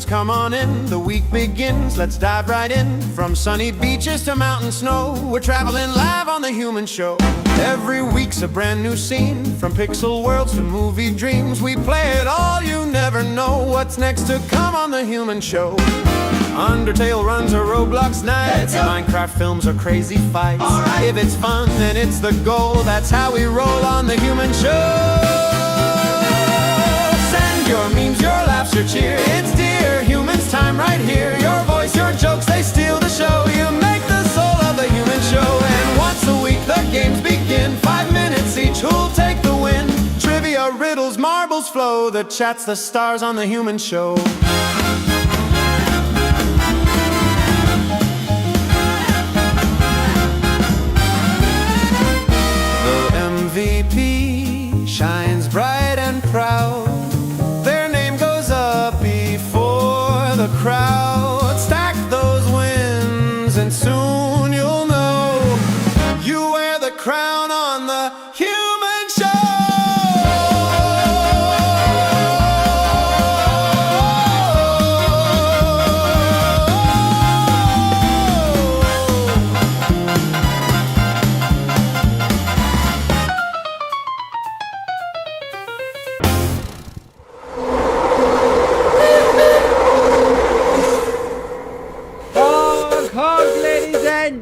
humans, come on in. The week begins, let's dive right in. From sunny beaches to mountain snow, we're traveling live on The Human Show. Every week's a brand new scene. From pixel worlds to movie dreams, we play it all, you never know what's next to come on The Human Show. Undertale runs or Roblox nights, Minecraft films or crazy fights. If it's fun, then it's the goal. That's how we roll on The Human Show. Send your memes, your laughs, your cheer. It's Dear Humans time right here. Your voice, your jokes, they steal the show. You make the soul of The Human Show. And once a week the games begin. 5 minutes each, who'll take the win? Trivia, riddles, marbles flow. The chat's the stars on The Human Show. MVP shines bright and proud. Their name goes up before the crowd. Stack those wins and soon you'll know you wear the crown on The Human Show.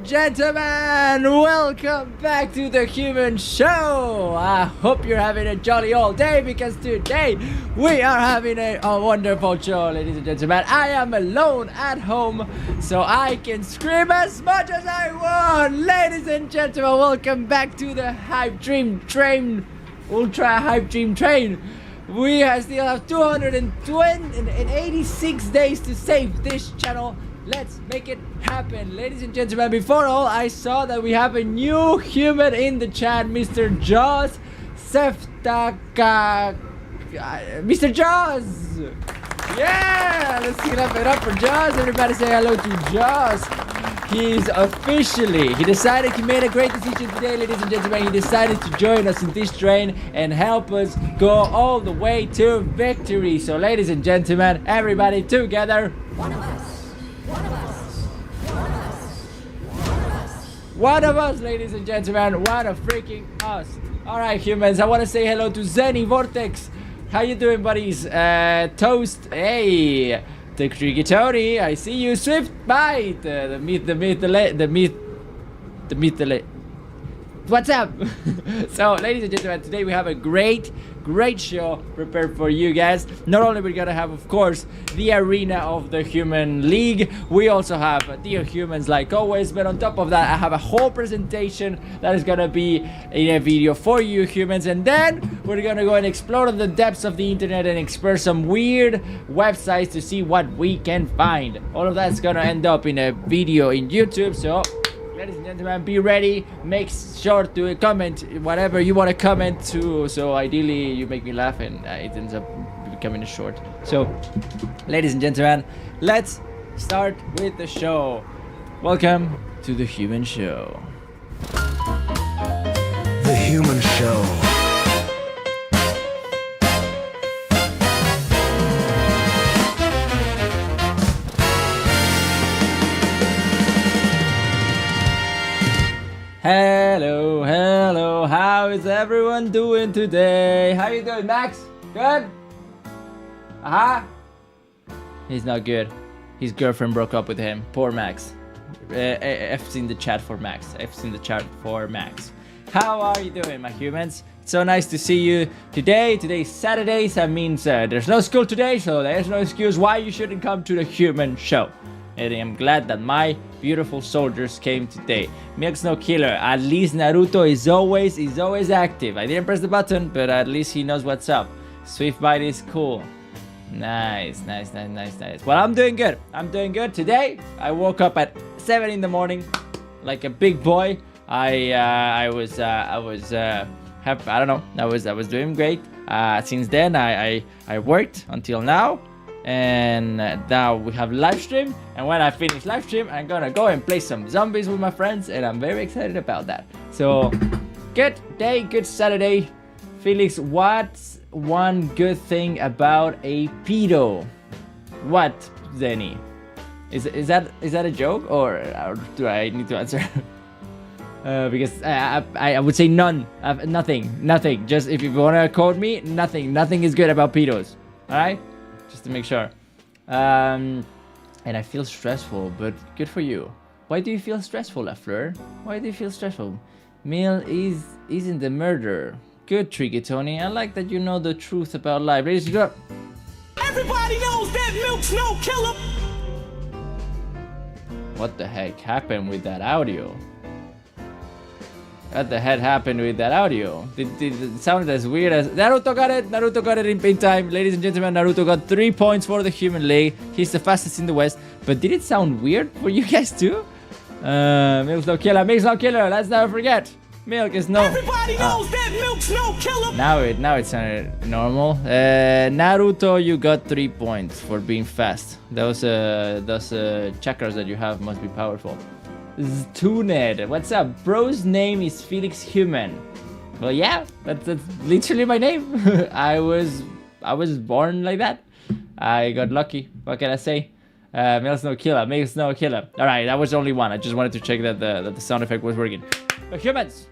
Gentlemen, welcome back to The Human Show. I hope you're having a jolly all day, because today we are having a wonderful show, ladies and gentlemen. I am alone at home, so I can scream as much as I want. Ladies and gentlemen, welcome back to the Hype Dream Train, Ultra Hype Dream Train. We still have 286 days to save this channel. Let's make it happen, ladies and gentlemen. Before all, I saw that we have a new human in the chat, Mr. Jaws Seftaka. Mr. Jaws! Yeah! Let's give it up for Jaws. Everybody say hello to Jaws. He decided, he made a great decision today, ladies and gentlemen. He decided to join us in this train and help us go all the way to victory. So, ladies and gentlemen, everybody together. One of us, ladies and gentlemen. One of freaking us. Alright, humans, I want to say hello to Zenny Vortex. How you doing, buddies? Toast, hey. The Tricky Tony, I see you. Swift Bite, the myth. What's up? So, ladies and gentlemen, today we have a great show prepared for you guys. Not only we're gonna have, of course, the arena of the Human League, we also have Dear Humans like always, but on top of that I have a whole presentation that is gonna be in a video for you humans, and then we're gonna go and explore the depths of the internet and explore some weird websites to see what we can find. All of that's gonna end up in a video in YouTube, so ladies and gentlemen, be ready. Make sure to comment whatever you want to comment to. So ideally, you make me laugh and it ends up becoming a short. So, ladies and gentlemen, let's start with the show. Welcome to The Human Show. The Human Show. Hello, how is everyone doing today? How you doing, Max? Good? He's not good. His girlfriend broke up with him. Poor Max. F's in the chat for Max. F's in the chat for Max. How are you doing, my humans? It's so nice to see you today. Today's Saturday, so that means there's no school today, so there's no excuse why you shouldn't come to The Human Show. And I'm glad that my beautiful soldiers came today. Milk's no killer. At least Naruto is always active. I didn't press the button, but at least he knows what's up. Swift Bite is cool. Nice. Well, I'm doing good. Today, I woke up at 7 in the morning, like a big boy. I was doing great. Since then, I worked until now. And now we have live stream, and when I finish live stream I'm gonna go and play some zombies with my friends, and I'm very excited about that. So good day, good Saturday. Felix, what's one good thing about a pedo? What, Zenny? Is that a joke or do I need to answer? Because I would say none. Nothing. Just if you wanna quote me, nothing is good about pedos. All right, just to make sure. And I feel stressful, but good for you. Why do you feel stressful, Lafleur? Why do you feel stressful? Meal isn't the murderer. Good, Tricky Tony. I like that you know the truth about life. Ladies and gentlemen. Everybody knows that milk's no killer. What the heck happened with that audio? What the heck happened with that audio? It sounded as weird as... Naruto got it! Naruto got it in time. Ladies and gentlemen, Naruto got 3 points for the Human League. He's the fastest in the West. But did it sound weird for you guys too? Milk's no killer. Milk's no killer. Let's never forget. Milk is no... Everybody knows that milk's no killer. Now it sounded normal. Naruto, you got 3 points for being fast. Those checkers that you have must be powerful. Tuned, what's up? Bro's name is FelixHumann. Well, yeah, that's literally my name. I was born like that. I got lucky. What can I say? Milk's no killer. Milk's no killer. All right, that was only one. I just wanted to check that the sound effect was working. But humans,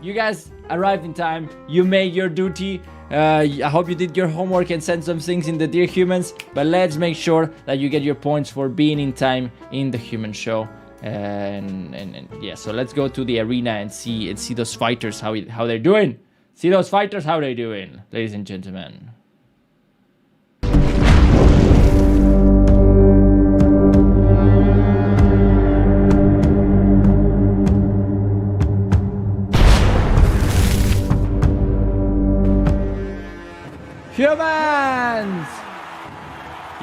you guys arrived in time. You made your duty. I hope you did your homework and sent some things in the Dear Humans. But let's make sure that you get your points for being in time in the Human Show. And yeah, so let's go to the arena and see those fighters how they're doing. See those fighters how they're doing, ladies and gentlemen. Humans!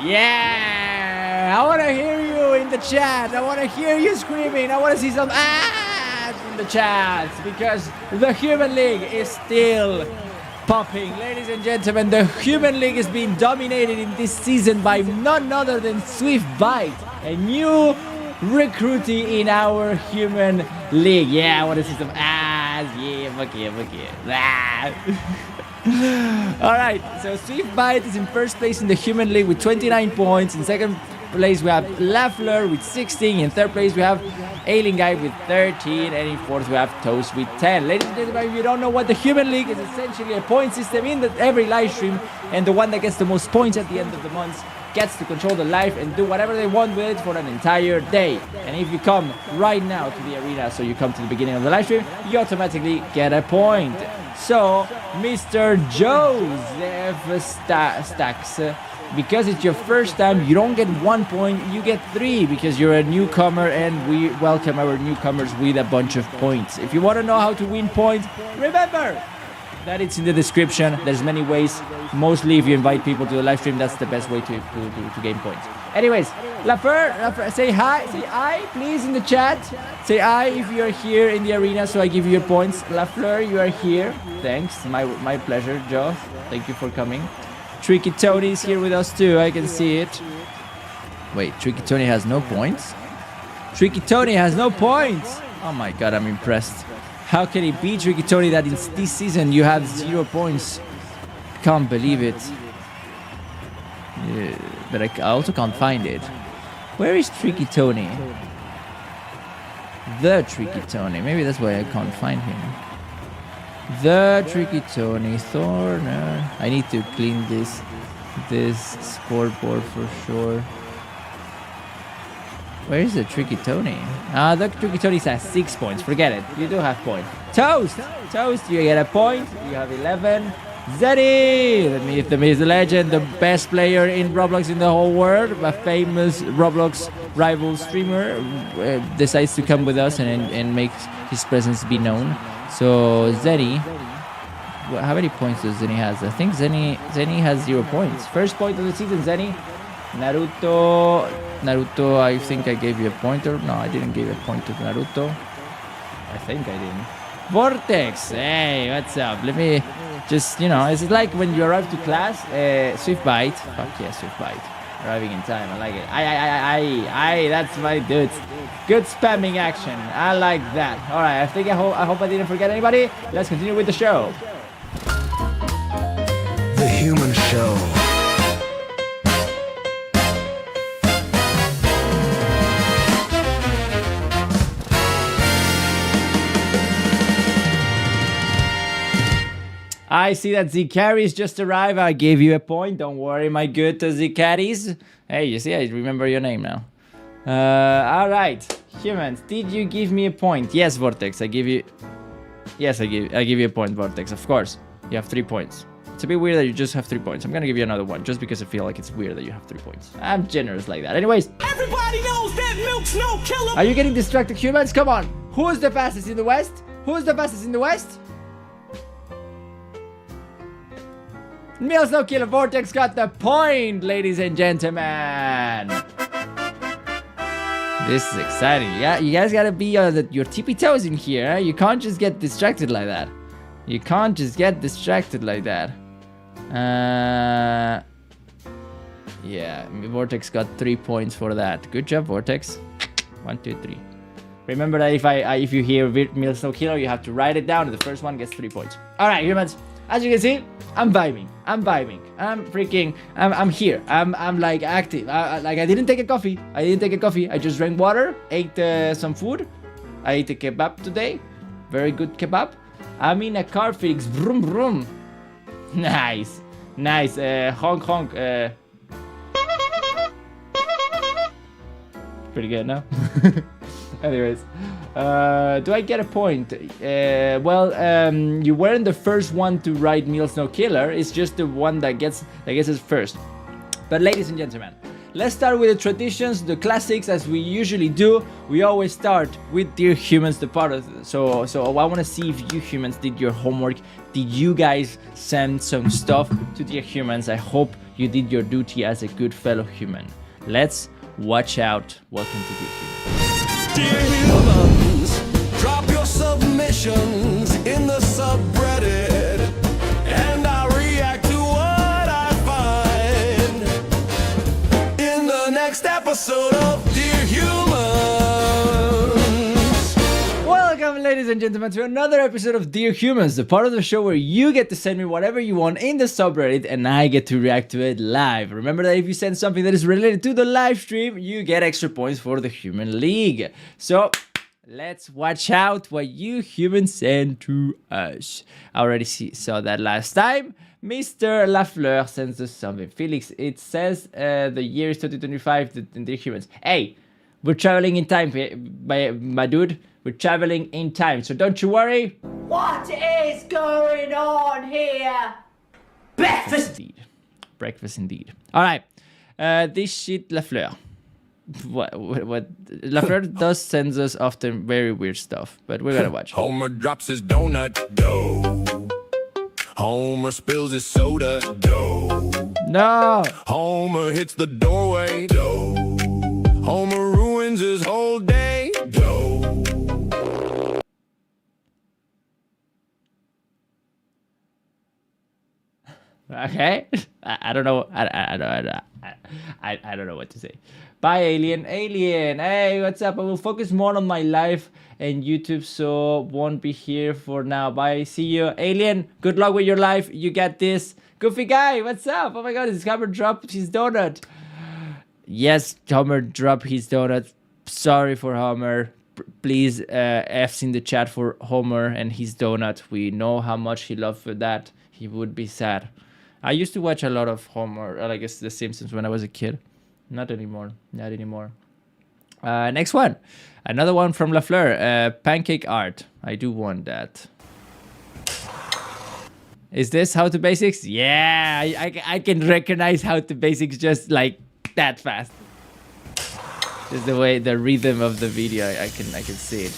Yeah! I want to hear you in the chat. I want to hear you screaming. I want to see some ads in the chat because the Human League is still popping. Ladies and gentlemen, the Human League is being dominated in this season by none other than SwiftBite, a new recruitee in our Human League. Yeah, I want to see some ads. Yeah, fuck yeah. Alright, so SwiftBite is in first place in the Human League with 29 points. In second place we have Lafleur with 16. In third place we have Alien Guy with 13. And in fourth we have Toast with 10. Ladies and gentlemen, if you don't know what the Human League is, essentially a point system in every live stream. And the one that gets the most points at the end of the month gets to control the live and do whatever they want with it for an entire day. And if you come right now to the arena, so you come to the beginning of the live stream, you automatically get a point. So, Mr. Joseph Stacks, because it's your first time, you don't get 1 point, you get 3 because you're a newcomer and we welcome our newcomers with a bunch of points. If you want to know how to win points, remember that it's in the description. There's many ways. Mostly if you invite people to the live stream, that's the best way to gain points. Anyways, Lafleur, say hi, say I, please, in the chat. Say I if you're here in the arena, so I give you your points. Lafleur, you are here. Thanks, my pleasure, Joe. Thank you for coming. Tricky Tony is here with us too, I can see it. Wait, Tricky Tony has no points? Tricky Tony has no points! Oh my god, I'm impressed. How can it be, Tricky Tony, that in this season you have 0 points? Can't believe it. Yeah, but I also can't find it. Where is Tricky Tony? The Tricky Tony. Maybe that's why I can't find him. The Tricky Tony Thorner. I need to clean this scoreboard for sure. Where is the Tricky Tony? The Tricky Tony has 6 points. Forget it. You do have points. Toast, you get a point. You have 11. Zeddy! The legend, the best player in Roblox in the whole world, a famous Roblox rival streamer, decides to come with us and make his presence be known. So Zeddy, how many points does Zeddy has? I think Zeddy has 0 points. First point of the season, Zeddy. Naruto, I think I gave you a pointer. No, I didn't give a point to Naruto. I think I didn't. Vortex, hey, what's up? Let me just, it's like when you arrive to class, SwiftBite. Fuck yeah, SwiftBite. Arriving in time, I like it. Aye, that's my dudes. Good spamming action, I like that. Alright, I hope I didn't forget anybody. Let's continue with the show. The Human Show. I see that Zikaris just arrived. I gave you a point. Don't worry, my good Zikaris. Hey, you see, I remember your name now. All right, humans. Did you give me a point? Yes, Vortex. I give you. Yes, I give you a point, Vortex. Of course, you have 3 points. It's a bit weird that you just have 3 points. I'm gonna give you another one just because I feel like it's weird that you have 3 points. I'm generous like that. Anyways, Everybody knows that milk's no killer. are you getting distracted, humans? Come on. Who's the fastest in the West? Who's the fastest in the West? Mills no killer. Vortex got the point, ladies and gentlemen. This is exciting. Yeah, you guys gotta be on your tippy toes in here. Eh? You can't just get distracted like that. You can't just get distracted like that. Yeah, Vortex got 3 points for that. Good job, Vortex. 1, 2, 3. Remember that if you hear Mills no killer, you have to write it down, and the first one gets 3 points. All right, humans. As you can see, I'm vibing. I'm here. I'm like active. Like I didn't take a coffee. I just drank water, ate some food. I ate a kebab today. Very good kebab. I'm in a car, Felix. Vroom vroom. Nice. Honk honk. Pretty good, no? Anyways, do I get a point? You weren't the first one to write Mills no killer. It's just the one that gets it first. But ladies and gentlemen, let's start with the traditions, the classics, as we usually do. We always start with Dear Humans, the part of so I want to see if you humans did your homework. Did you guys send some stuff to Dear Humans? I hope you did your duty as a good fellow human. Let's watch out. Welcome to Dear Humans. Dear humans, drop your submissions in the subreddit, and I'll react to what I find in the next episode of Dear Humans. Welcome, ladies and gentlemen, to another episode of Dear Humans, the part of the show where you get to send me whatever you want in the subreddit and I get to react to it live. Remember that if you send something that is related to the live stream, you get extra points for the Human League. So let's watch out what you humans send to us. I already saw that last time. Mr. Lafleur sends us something. Felix, it says the year is 2025 in Dear Humans. Hey, we're traveling in time, my dude. We're traveling in time, so don't you worry. What is going on here? Breakfast! Breakfast indeed. All right. This shit, Lafleur. What? Lafleur does send us often very weird stuff, but we're gonna watch. Homer drops his donut dough. Homer spills his soda dough. No. Homer hits the doorway dough. Homer ruins his whole day dough. Okay. I don't know. I don't know what to say. Bye, Alien. Alien. Hey, what's up? I will focus more on my life and YouTube, so won't be here for now. Bye. See you, Alien. Good luck with your life. You get this. Goofy guy. What's up? Oh my God, this Homer dropped his donut. Yes, Homer dropped his donut. Sorry for Homer. Please, F's in the chat for Homer and his donut. We know how much he loved for that. He would be sad. I used to watch a lot of Homer, I guess The Simpsons when I was a kid. Not anymore. Next one. Another one from Lafleur. Pancake art. I do want that. Is this How to Basics? Yeah, I can recognize How to Basics just like that fast. Just the way, the rhythm of the video, I can see it.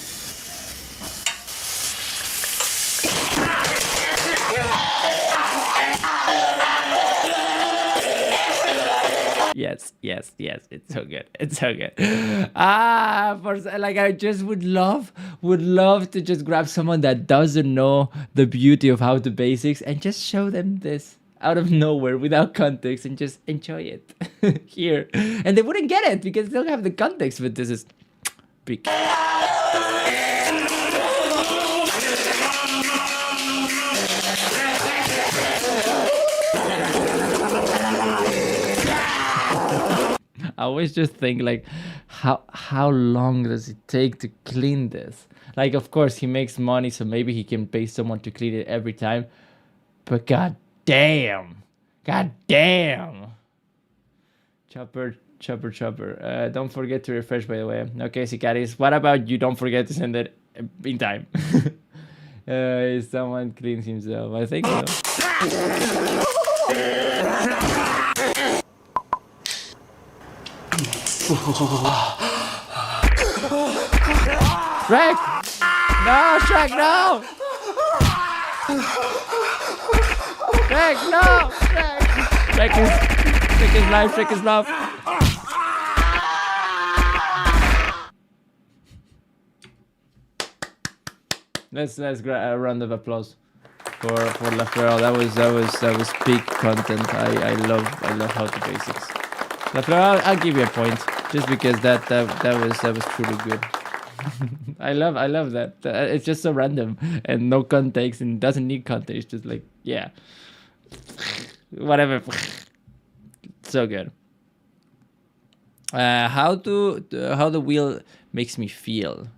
Yes, it's so good. I just would love to just grab someone that doesn't know the beauty of How to Basics and just show them this out of nowhere without context and just enjoy it here. And they wouldn't get it because they don't have the context, but this is big. I always just think like, how long does it take to clean this? Like, of course, he makes money, so maybe he can pay someone to clean it every time. But god damn. God damn. Chopper. Don't forget to refresh, by the way. Okay, Sicaris. What about you? Don't forget to send it in time. If someone cleans himself. I think so. Shrek! No, Shrek, no! Shrek, no! Shrek is life, Shrek is love. Let's a round of applause for Lafleur. That was peak content. I love how to basics. Lafleur, I'll give you a point just because that was truly good. I love that. It's just so random and no context and doesn't need context. It's just like, yeah, whatever. So good. How the wheel makes me feel.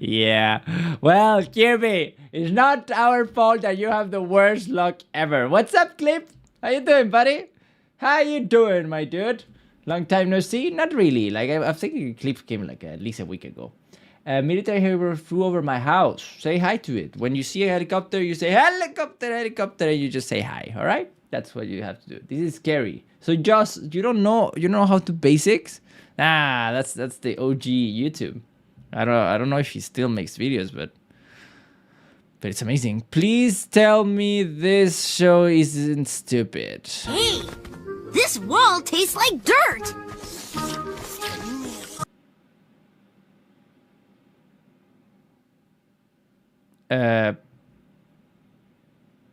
Yeah. Well, Kirby, it's not our fault that you have the worst luck ever. What's up, Clip? How you doing, buddy? How you doing, my dude? Long time no see? Not really. Like, I'm thinking Clip came like at least a week ago. Military hero flew over my house. Say hi to it. When you see a helicopter, you say helicopter, and you just say hi. All right? That's what you have to do. This is scary. So just you don't know how to basics? Ah, that's the OG YouTube. I don't know if he still makes videos, but it's amazing. Please tell me this show isn't stupid. Hey, this wall tastes like dirt.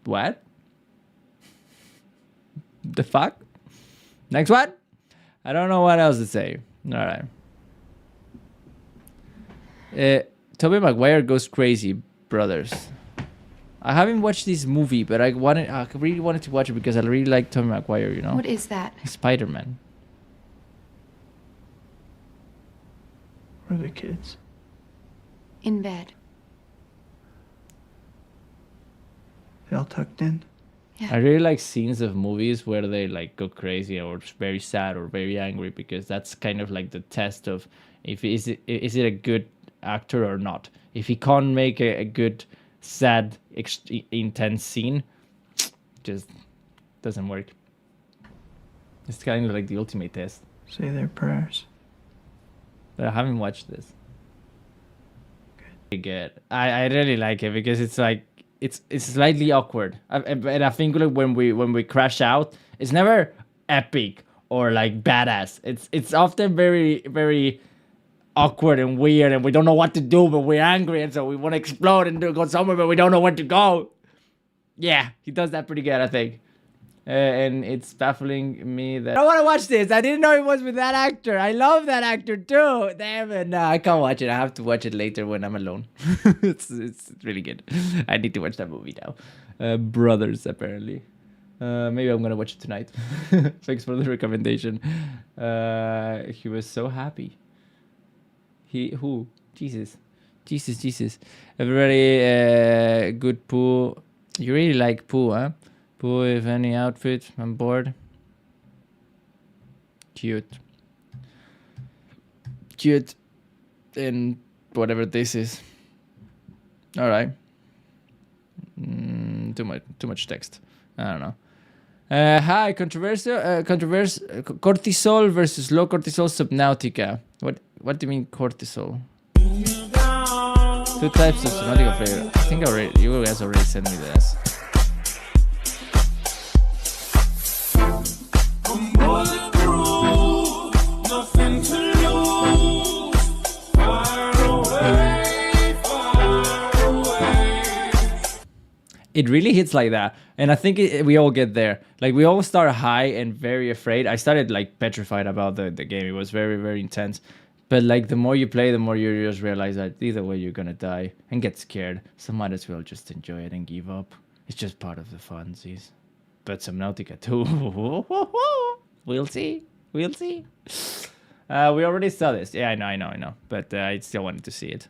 What? The fuck? Next one? I don't know what else to say. All right. Tobey Maguire goes crazy, brothers. I haven't watched this movie, but I really wanted to watch it because I really like Tobey Maguire, you know? What is that? Spider-Man. Where are the kids? In bed. They all tucked in? I really like scenes of movies where they like go crazy or very sad or very angry because that's kind of like the test of if is it a good actor or not. If he can't make a good sad intense scene, just doesn't work. It's kind of like the ultimate test. Say their prayers. But I haven't watched this. Good. I really like it because it's like it's slightly awkward, and I think like when we crash out, it's never epic or like badass. It's often very very awkward and weird, and we don't know what to do, but we're angry, and so we want to explode and go somewhere, but we don't know where to go. Yeah, he does that pretty good, I think. And it's baffling me that I don't want to watch this. I didn't know it was with that actor. I love that actor too. Damn it, no, I can't watch it. I have to watch it later when I'm alone. it's really good. I need to watch that movie now. Brothers, apparently. Maybe I'm gonna watch it tonight. Thanks for the recommendation. He was so happy. Jesus. Everybody, good Pooh. You really like Pooh, huh? Pooh, if any outfit, I'm bored. Cute. And whatever this is. All right. Too much text. I don't know. Hi, cortisol versus low cortisol Subnautica. What do you mean cortisol? 2 types of Subnautica flavor. I think you guys already sent me this. It really hits like that, and I think we all get there. Like we all start high and very afraid. I started like petrified about the game. It was very very intense, but like the more you play, the more you just realize that either way you're gonna die and get scared. So might as well just enjoy it and give up. It's just part of the funsies. But Subnautica too. We'll see. We already saw this. Yeah, I know. But I still wanted to see it.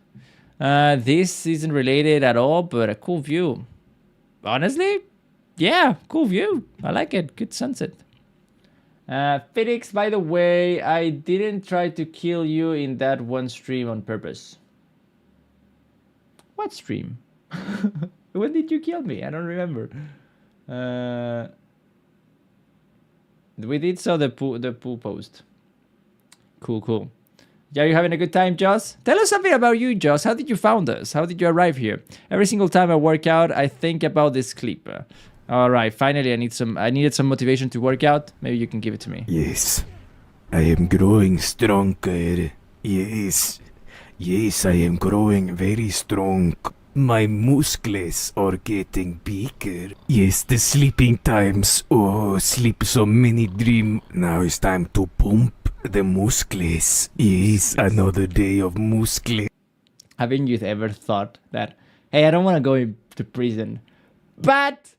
This isn't related at all, but a cool view. Honestly, yeah, cool view. I like it. Good sunset. Felix, by the way, I didn't try to kill you in that one stream on purpose. What stream? When did you kill me? I don't remember. We did saw the pool post. Cool. Are you having a good time, Joss? Tell us something about you, Joss. How did you found us? How did you arrive here? Every single time I work out, I think about this clip. All right, finally, I needed some motivation to work out. Maybe you can give it to me. Yes, I am growing stronger. Yes, I am growing very strong. My muscles are getting bigger. Yes, the sleeping times. Oh, sleep so many dream. Now it's time to pump the muscles. Yes, another day of muscles. Haven't you ever thought that, hey, I don't want to go into prison, but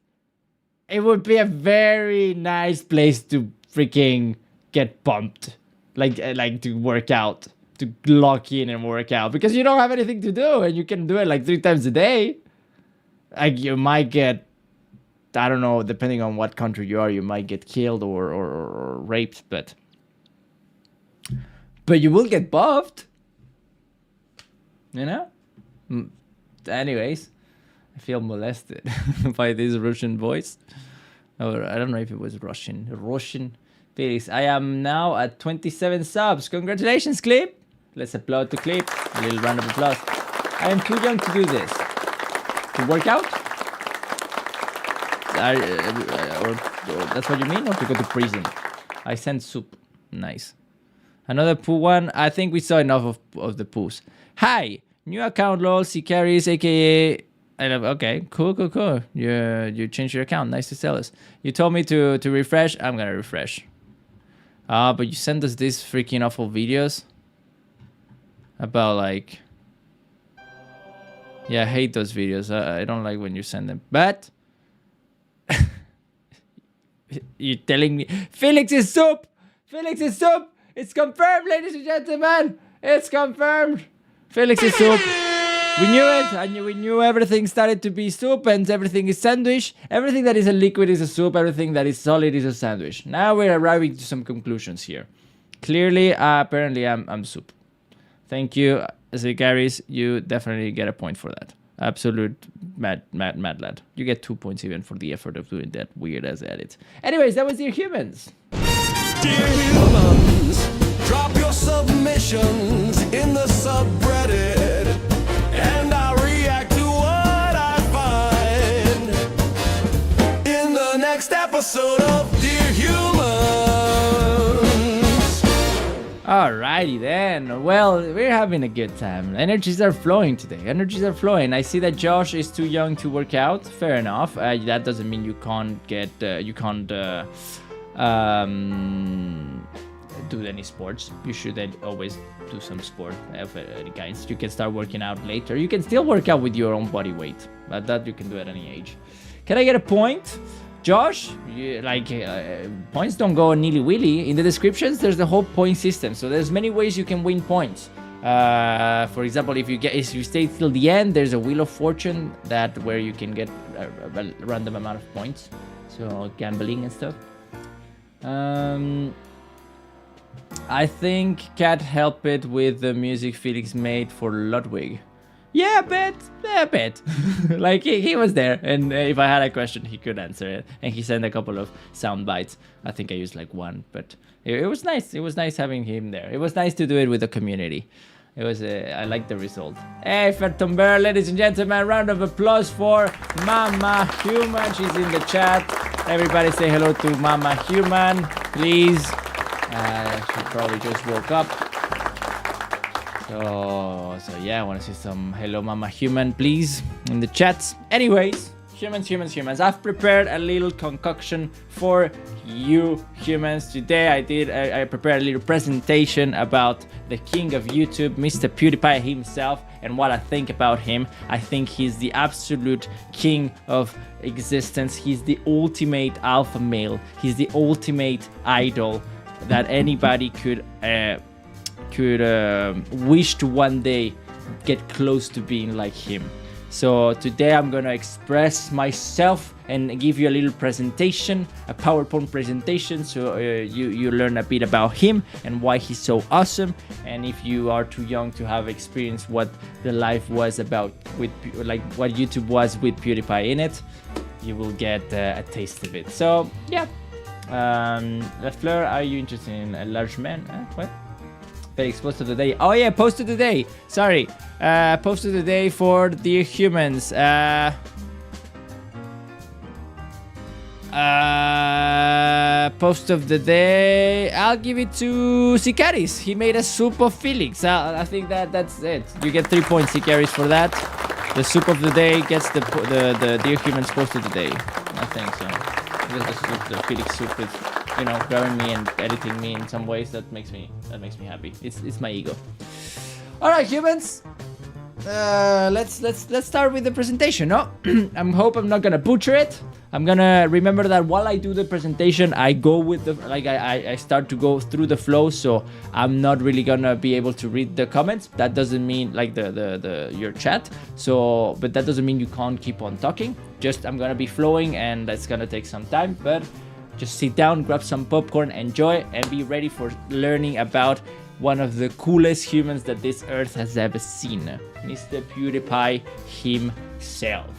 it would be a very nice place to freaking get pumped, like to work out, to lock in and work out, because you don't have anything to do and you can do it like 3 times a day. Like you might get, I don't know, depending on what country you are, you might get killed or raped, but you will get buffed, you know? Anyways, I feel molested by this Russian voice. Or I don't know if it was Russian. Felix, I am now at 27 subs. Congratulations, Clip. Let's applaud to Clip. A little round of applause. I am too young to do this. To work out? Or that's what you mean? Or to go to prison? I sent soup. Nice. Another poo one. I think we saw enough of the poos. Hi. New account, lol. C carries, aka... Okay, cool. You changed your account. Nice to tell us. You told me to refresh. I'm gonna refresh. But you sent us these freaking awful videos about like... Yeah, I hate those videos. I don't like when you send them. But you're telling me Felix is soup. It's confirmed, ladies and gentlemen. It's confirmed. Felix is soup. We knew it, and we knew everything started to be soup, and everything is sandwich. Everything that is a liquid is a soup. Everything that is solid is a sandwich. Now we're arriving to some conclusions here. Clearly, apparently, I'm soup. Thank you, Zicaris. You definitely get a point for that. Absolute mad lad. You get 2 points even for the effort of doing that weird ass edit. Anyways, that was DearHumans. DearHumans, drop your submissions in the subreddit, and I'll react to what I find in the next episode of DearHumans. Alrighty then. Well, we're having a good time. Energies are flowing today. I see that Josh is too young to work out. Fair enough. That doesn't mean you can't get do any sports. You should always do some sport of any kinds. You can start working out later. You can still work out with your own body weight, but that you can do at any age. Can I get a point? Josh, points don't go nilly-willy. In the descriptions, there's the whole point system. So there's many ways you can win points. For example, if you stay till the end, there's a Wheel of Fortune where you can get a random amount of points. So gambling and stuff. I think can't help it with the music Felix made for Ludwig. Yeah, a bit. Like he was there, and if I had a question, he could answer it. And he sent a couple of sound bites. I think I used like one, but it was nice. It was nice having him there. It was nice to do it with the community. It was. I like the result. Hey, Phantom Bear, ladies and gentlemen, round of applause for Mama Human. She's in the chat. Everybody say hello to Mama Human, please. She probably just woke up. So yeah, I want to see some hello Mama Human, please, in the chats. Anyways, humans. I've prepared a little concoction for you humans. Today I prepared a little presentation about the king of YouTube, Mr. PewDiePie himself, and what I think about him. I think he's the absolute king of existence. He's the ultimate alpha male. He's the ultimate idol that anybody could wish to one day get close to being like him. So today I'm gonna express myself and give you a little presentation, a PowerPoint presentation, so you learn a bit about him and why he's so awesome. And if you are too young to have experienced what the life was about with, like what YouTube was with PewDiePie in it, you will get a taste of it. So yeah, Fleur, are you interested in a large man? What? Felix, post of the day. Oh yeah, post of the day. Sorry, post of the day for DearHumans. Post of the day. I'll give it to Sicaris. He made a soup of Felix. I think that's it. You get 3 points, Sicaris, for that. The soup of the day gets the DearHumans post of the day. I think so. Because the Felix soup is, you know, grabbing me and editing me in some ways that makes me happy. It's my ego. All right, humans. Let's start with the presentation. No, I hope I'm not gonna butcher it. I'm gonna remember that while I do the presentation, I go with the I start to go through the flow. So I'm not really gonna be able to read the comments. That doesn't mean like your chat. So, but that doesn't mean you can't keep on talking. Just I'm gonna be flowing, and that's gonna take some time. But just sit down, grab some popcorn, enjoy, and be ready for learning about one of the coolest humans that this earth has ever seen, Mr. PewDiePie himself.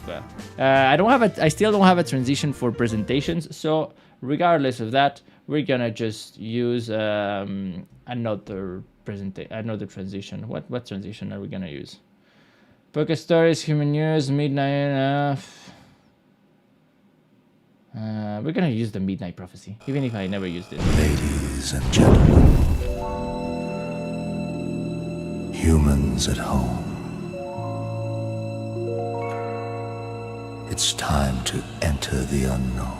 I still don't have a transition for presentations, so regardless of that, we're gonna just use another transition. What transition are we gonna use? Poker Stories, Human News, Midnight. We're gonna use the Midnight Prophecy, even if I never used it. Ladies and gentlemen, humans at home, it's time to enter the unknown.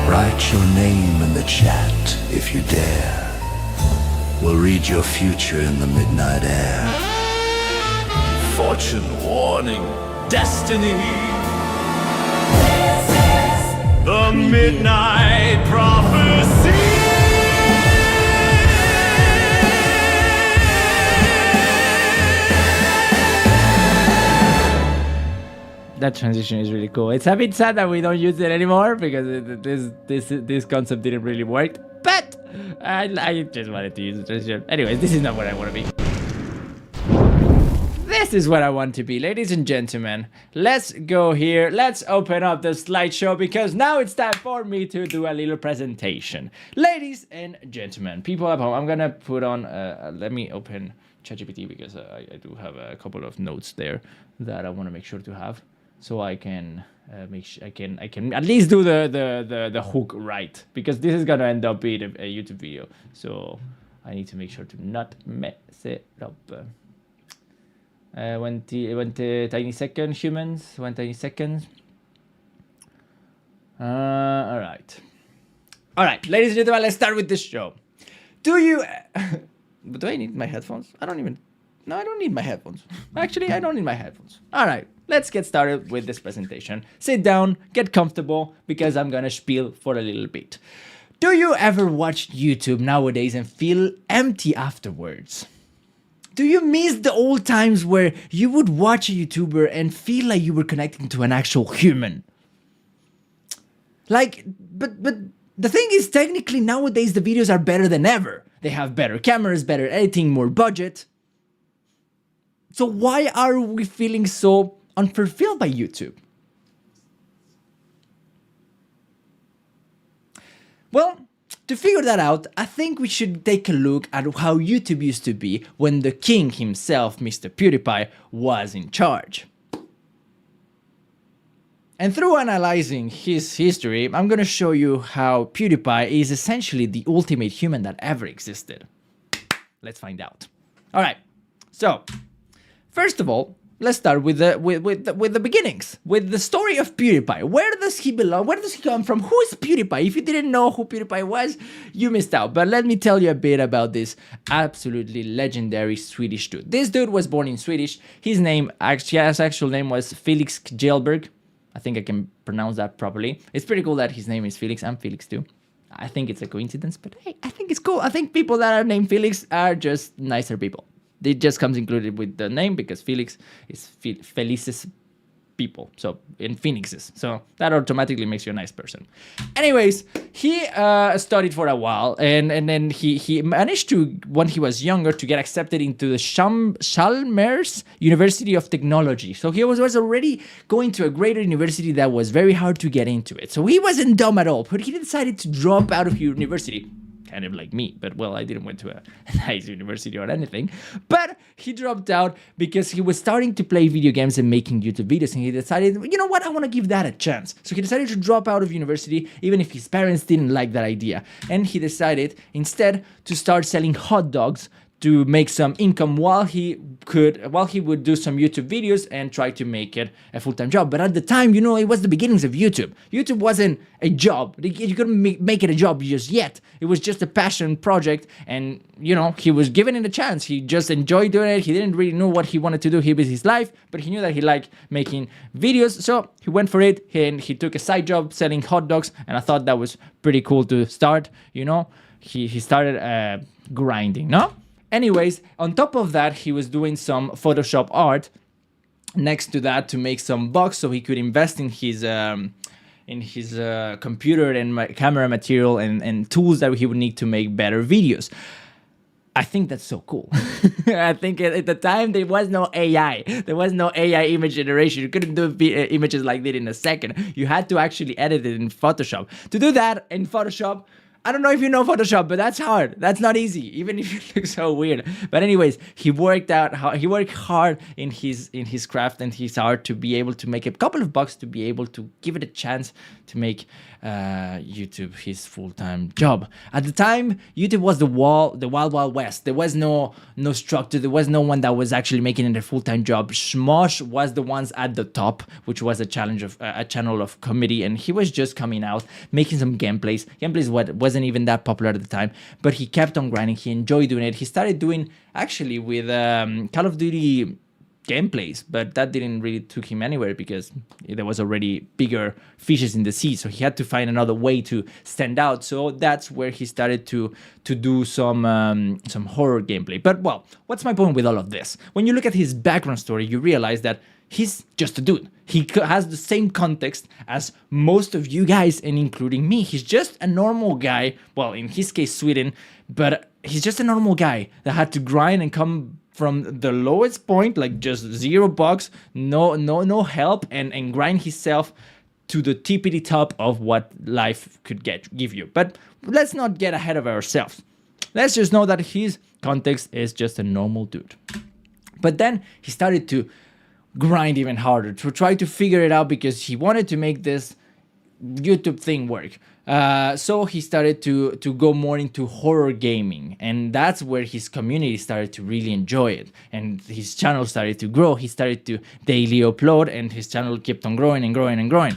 Write your name in the chat if you dare. We'll read your future in the midnight air. Fortune warning, destiny. The Midnight Prophecy. That transition is really cool. It's a bit sad that we don't use it anymore because this concept didn't really work. But I just wanted to use the transition. Anyways, this is not what I want to be. This is what I want to be, ladies and gentlemen. Let's go here. Let's open up the slideshow because now it's time for me to do a little presentation. Ladies and gentlemen, people at home, I'm gonna put on. Let me open ChatGPT because I do have a couple of notes there that I want to make sure to have, so I can make sure I can at least do the hook right, because this is gonna end up being a YouTube video. So I need to make sure to not mess it up. One tiny second, humans. 1 tiny second. All right, ladies and gentlemen, let's start with this show. Do you? Do I need my headphones? I don't need my headphones. Actually, I don't need my headphones. All right, let's get started with this presentation. Sit down, get comfortable, because I'm gonna spiel for a little bit. Do you ever watch YouTube nowadays and feel empty afterwards? Do you miss the old times where you would watch a YouTuber and feel like you were connecting to an actual human? Like, but the thing is, technically nowadays the videos are better than ever. They have better cameras, better editing, more budget. So why are we feeling so unfulfilled by YouTube? Well, to figure that out, I think we should take a look at how YouTube used to be when the king himself, Mr. PewDiePie, was in charge. And through analyzing his history, I'm gonna show you how PewDiePie is essentially the ultimate human that ever existed. Let's find out. All right, so first of all, let's start with the beginnings, with the story of PewDiePie. Where does he belong? Where does he come from? Who is PewDiePie? If you didn't know who PewDiePie was, you missed out. But let me tell you a bit about this absolutely legendary Swedish dude. This dude was born in Swedish. His name, his actual name was Felix Kjellberg. I think I can pronounce that properly. It's pretty cool that his name is Felix. I'm Felix too. I think it's a coincidence, but hey, I think it's cool. I think people that are named Felix are just nicer people. It just comes included with the name because Felix is Felices people, so in Phoenixes, so that automatically makes you a nice person. Anyways, he studied for a while, and then he managed to, when he was younger, to get accepted into the Chalmers University of Technology. So he was already going to a greater university that was very hard to get into it. So he wasn't dumb at all, but he decided to drop out of university. Kind of like me, but well, I didn't went to a nice university or anything, but he dropped out because he was starting to play video games and making YouTube videos, and he decided, you know what, I want to give that a chance. So he decided to drop out of university, even if his parents didn't like that idea, and he decided instead to start selling hot dogs to make some income while he would do some YouTube videos and try to make it a full-time job. But at the time, you know, it was the beginnings of YouTube. YouTube wasn't a job. You couldn't make it a job just yet. It was just a passion project, and you know, he was given it a chance. He just enjoyed doing it. He didn't really know what he wanted to do with his life, but he knew that he liked making videos, so he went for it, and he took a side job selling hot dogs, and I thought that was pretty cool to start, you know. He started grinding, no? Anyways, on top of that, he was doing some Photoshop art next to that to make some bucks so he could invest in his computer and camera material and tools that he would need to make better videos. I think that's so cool. I think at the time there was no AI. There was no AI image generation. You couldn't do images like that in a second. You had to actually edit it in Photoshop. To do that in Photoshop, I don't know if you know Photoshop, but that's hard. That's not easy, even if it looks so weird. But anyways, he worked hard in his craft and his art to be able to make a couple of bucks, to be able to give it a chance to make YouTube his full-time job. At the time, YouTube was the wild west. There was no structure. There was no one that was actually making it a full-time job. Smosh was the ones at the top, which was a channel of comedy, and he was just coming out making some gameplays. Gameplays wasn't even that popular at the time, but he kept on grinding. He enjoyed doing it. He started doing actually with Call of Duty gameplays, but that didn't really took him anywhere because there was already bigger fishes in the sea, so he had to find another way to stand out. So that's where he started to do some horror gameplay. But well, what's my point with all of this? When you look at his background story, you realize that he's just a dude. He has the same context as most of you guys, and including me. He's just a normal guy, well, in his case Sweden, but he's just a normal guy that had to grind and come from the lowest point, like just $0, no help, and grind himself to the tippity top of what life could give you. But let's not get ahead of ourselves. Let's just know that his context is just a normal dude. But then he started to grind even harder to try to figure it out because he wanted to make this YouTube thing work. So he started to go more into horror gaming, and that's where his community started to really enjoy it, and his channel started to grow. He started to daily upload, and his channel kept on growing and growing and growing.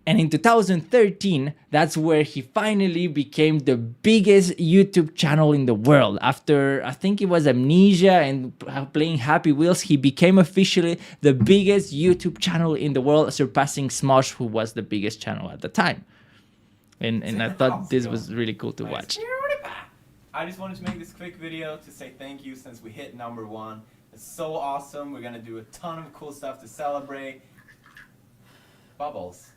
And in 2013, that's where he finally became the biggest YouTube channel in the world. After, I think it was Amnesia and playing Happy Wheels, he became officially the biggest YouTube channel in the world, surpassing Smosh, who was the biggest channel at the time. And I thought this was really cool to watch. I just wanted to make this quick video to say thank you since we hit #1. It's so awesome. We're gonna do a ton of cool stuff to celebrate. Bubbles.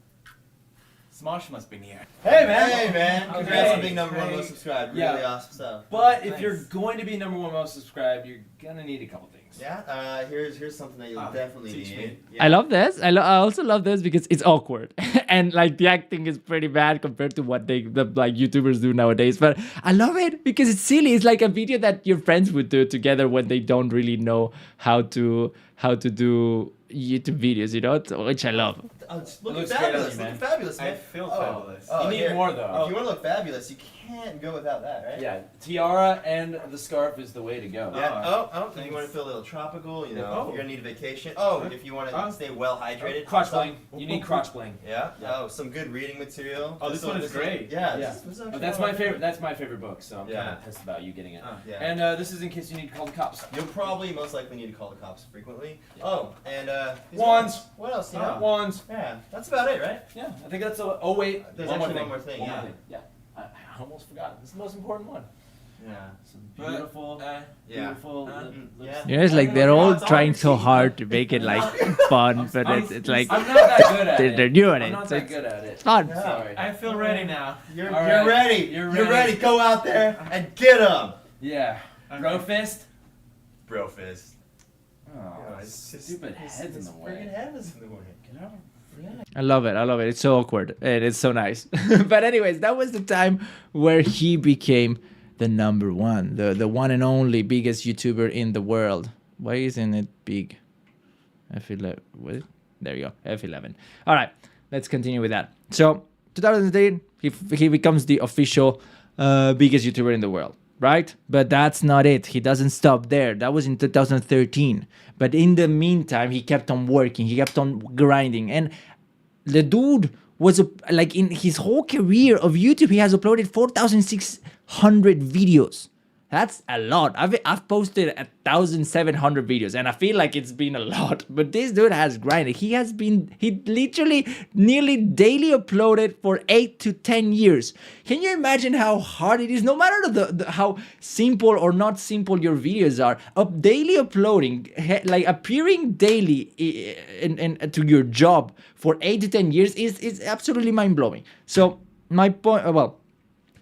Smosh must be near. Hey man! Congrats on being #1 most subscribed. Really awesome stuff. But if you're going to be #1 most subscribed, you're gonna need a couple things. Yeah. Here's something that you'll definitely need. Yeah. I love this. I also love this because it's awkward and like the acting is pretty bad compared to what the like YouTubers do nowadays. But I love it because it's silly. It's like a video that your friends would do together when they don't really know how to do YouTube videos, you know, which I love. Oh, looking fabulous, man. Looking fabulous, man. I feel fabulous. You need more though. If you want to look fabulous, you can't go without that, right? Yeah, tiara and the scarf is the way to go. Yeah. If you want to feel a little tropical, you know, if you're gonna need a vacation. If you want to stay well hydrated. Crotch bling. You need crotch bling. Yeah. Some good reading material. Oh, this one is great. Yeah. That's my favorite. That's my favorite book. So I'm kind of pissed about you getting it. And this is in case you need to call the cops. You'll probably most likely need to call the cops frequently. And wands. What else? You know? Wands. Yeah, that's about it, right? Yeah, I think that's oh wait, there's actually one more thing. Yeah. I almost forgot. This is the most important one. Yeah. Some beautiful, beautiful. You know, it's like they're all trying so hard to make it like fun, but it's like I'm not that good at they're it. doing I'm it. not So that good at it. it's fun. Sorry. I feel ready now. You're right. ready. You're You're ready. ready. Go out there and get them. Yeah. Bro fist. Bro fist. Oh, stupid heads in the way. Freaking head is in the way. Get out. I love it. I love it. It's so awkward and it's so nice. But anyways, that was the time where he became the number one, the one and only biggest YouTuber in the world. Why isn't it big? F11. What? There you go. F11. All right, let's continue with that. So 2013, he becomes the official biggest YouTuber in the world, right? But that's not it. He doesn't stop there. That was in 2013. But in the meantime, he kept on working. He kept on grinding. And the dude was like in his whole career of YouTube, he has uploaded 4,600 videos. That's a lot. I've posted 1,700 videos and I feel like it's been a lot, but this dude has grinded. He literally nearly daily uploaded for 8 to 10 years. Can you imagine how hard it is? No matter how simple or not simple your videos are, daily uploading, like appearing daily to your job for 8 to 10 years is absolutely mind-blowing. So my point,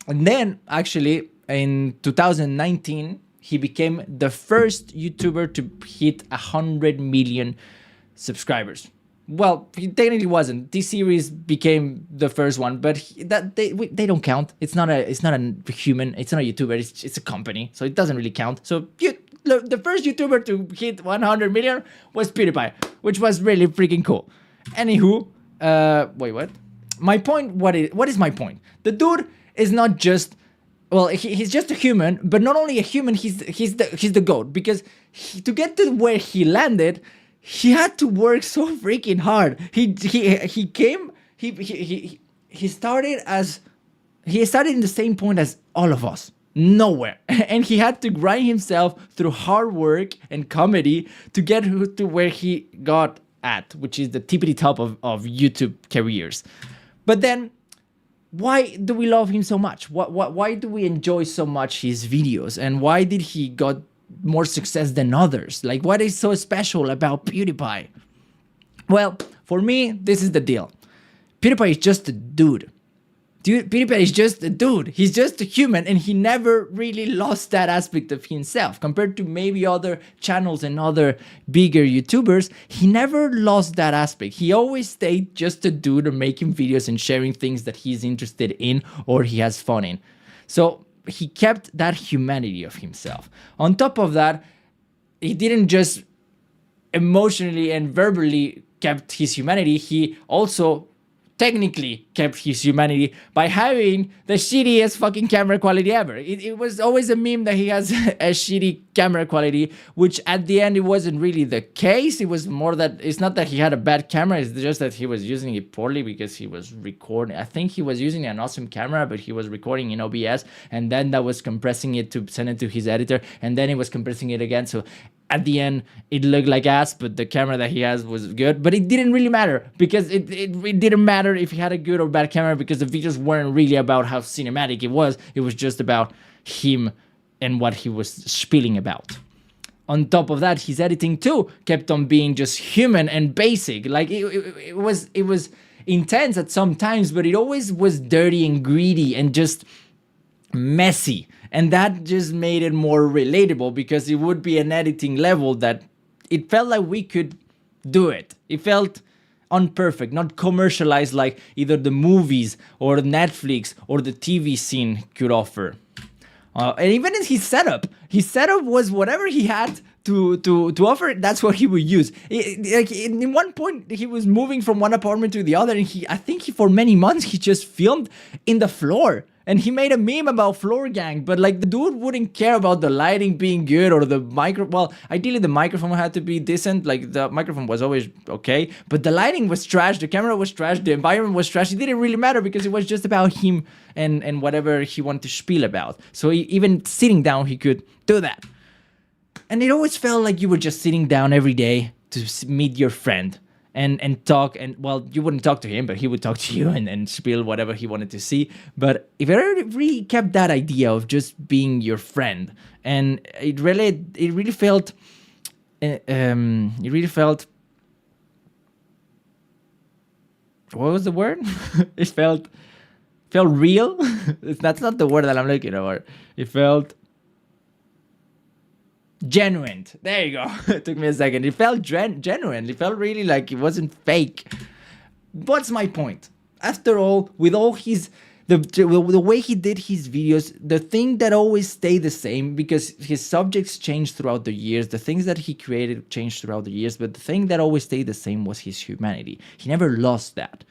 and then actually, in 2019, he became the first YouTuber to hit 100 million subscribers. Well, he technically wasn't. T-Series became the first one, but they don't count. It's not a human. It's not a YouTuber. It's a company, so it doesn't really count. So the first YouTuber to hit 100 million was PewDiePie, which was really freaking cool. Anywho, wait, what? My point. What is my point? The dude is not just. Well, he's just a human, but not only a human, he's the GOAT, because to get to where he landed, he had to work so freaking hard. He started in the same point as all of us, nowhere, and he had to grind himself through hard work and comedy to get to where he got at, which is the tippity top of YouTube careers. But then, why do we love him so much? Why do we enjoy so much his videos? And why did he got more success than others? Like, what is so special about PewDiePie? Well, for me, this is the deal. PewDiePie is just a dude. PewDiePie is just a dude. He's just a human, and he never really lost that aspect of himself. Compared to maybe other channels and other bigger YouTubers, he never lost that aspect. He always stayed just a dude making videos and sharing things that he's interested in or he has fun in. So he kept that humanity of himself. On top of that, he didn't just emotionally and verbally kept his humanity, he also technically kept his humanity by having the shittiest fucking camera quality ever. It was always a meme that he has a shitty camera quality, which at the end it wasn't really the case. It was more that it's not that he had a bad camera, it's just that he was using it poorly because he was recording. I think he was using an awesome camera, but he was recording in OBS, and then that was compressing it to send it to his editor, and then he was compressing it again. So at the end, it looked like ass, but the camera that he has was good. But it didn't really matter, because it didn't matter if he had a good or bad camera, because the videos weren't really about how cinematic it was. It was just about him and what he was spilling about. On top of that, his editing too kept on being just human and basic. Like it was intense at some times, but it always was dirty and greedy and just messy. And that just made it more relatable, because it would be an editing level that it felt like we could do it. It felt unperfect, not commercialized like either the movies or Netflix or the TV scene could offer. And even in his setup was whatever he had to offer. That's what he would use. Like in one point, he was moving from one apartment to the other, and I think for many months he just filmed in the floor. And he made a meme about floor gang, but like the dude wouldn't care about the lighting being good or the well, ideally the microphone had to be decent. Like the microphone was always okay, but the lighting was trash, the camera was trash, the environment was trash. It didn't really matter, because it was just about him and whatever he wanted to spiel about. So even sitting down, he could do that. And it always felt like you were just sitting down every day to meet your friend. and talk, and well, you wouldn't talk to him, but he would talk to you and spill whatever he wanted to see. But if I really kept that idea of just being your friend, and it really felt what was the word? It felt real. That's not the word that I'm looking for. It felt genuine. There you go. It took me a second. It felt genuine. It felt really like it wasn't fake. What's my point? After all, with all his the way he did his videos, the thing that always stayed the same, because his subjects changed throughout the years, the things that he created changed throughout the years, but the thing that always stayed the same was his humanity. He never lost that.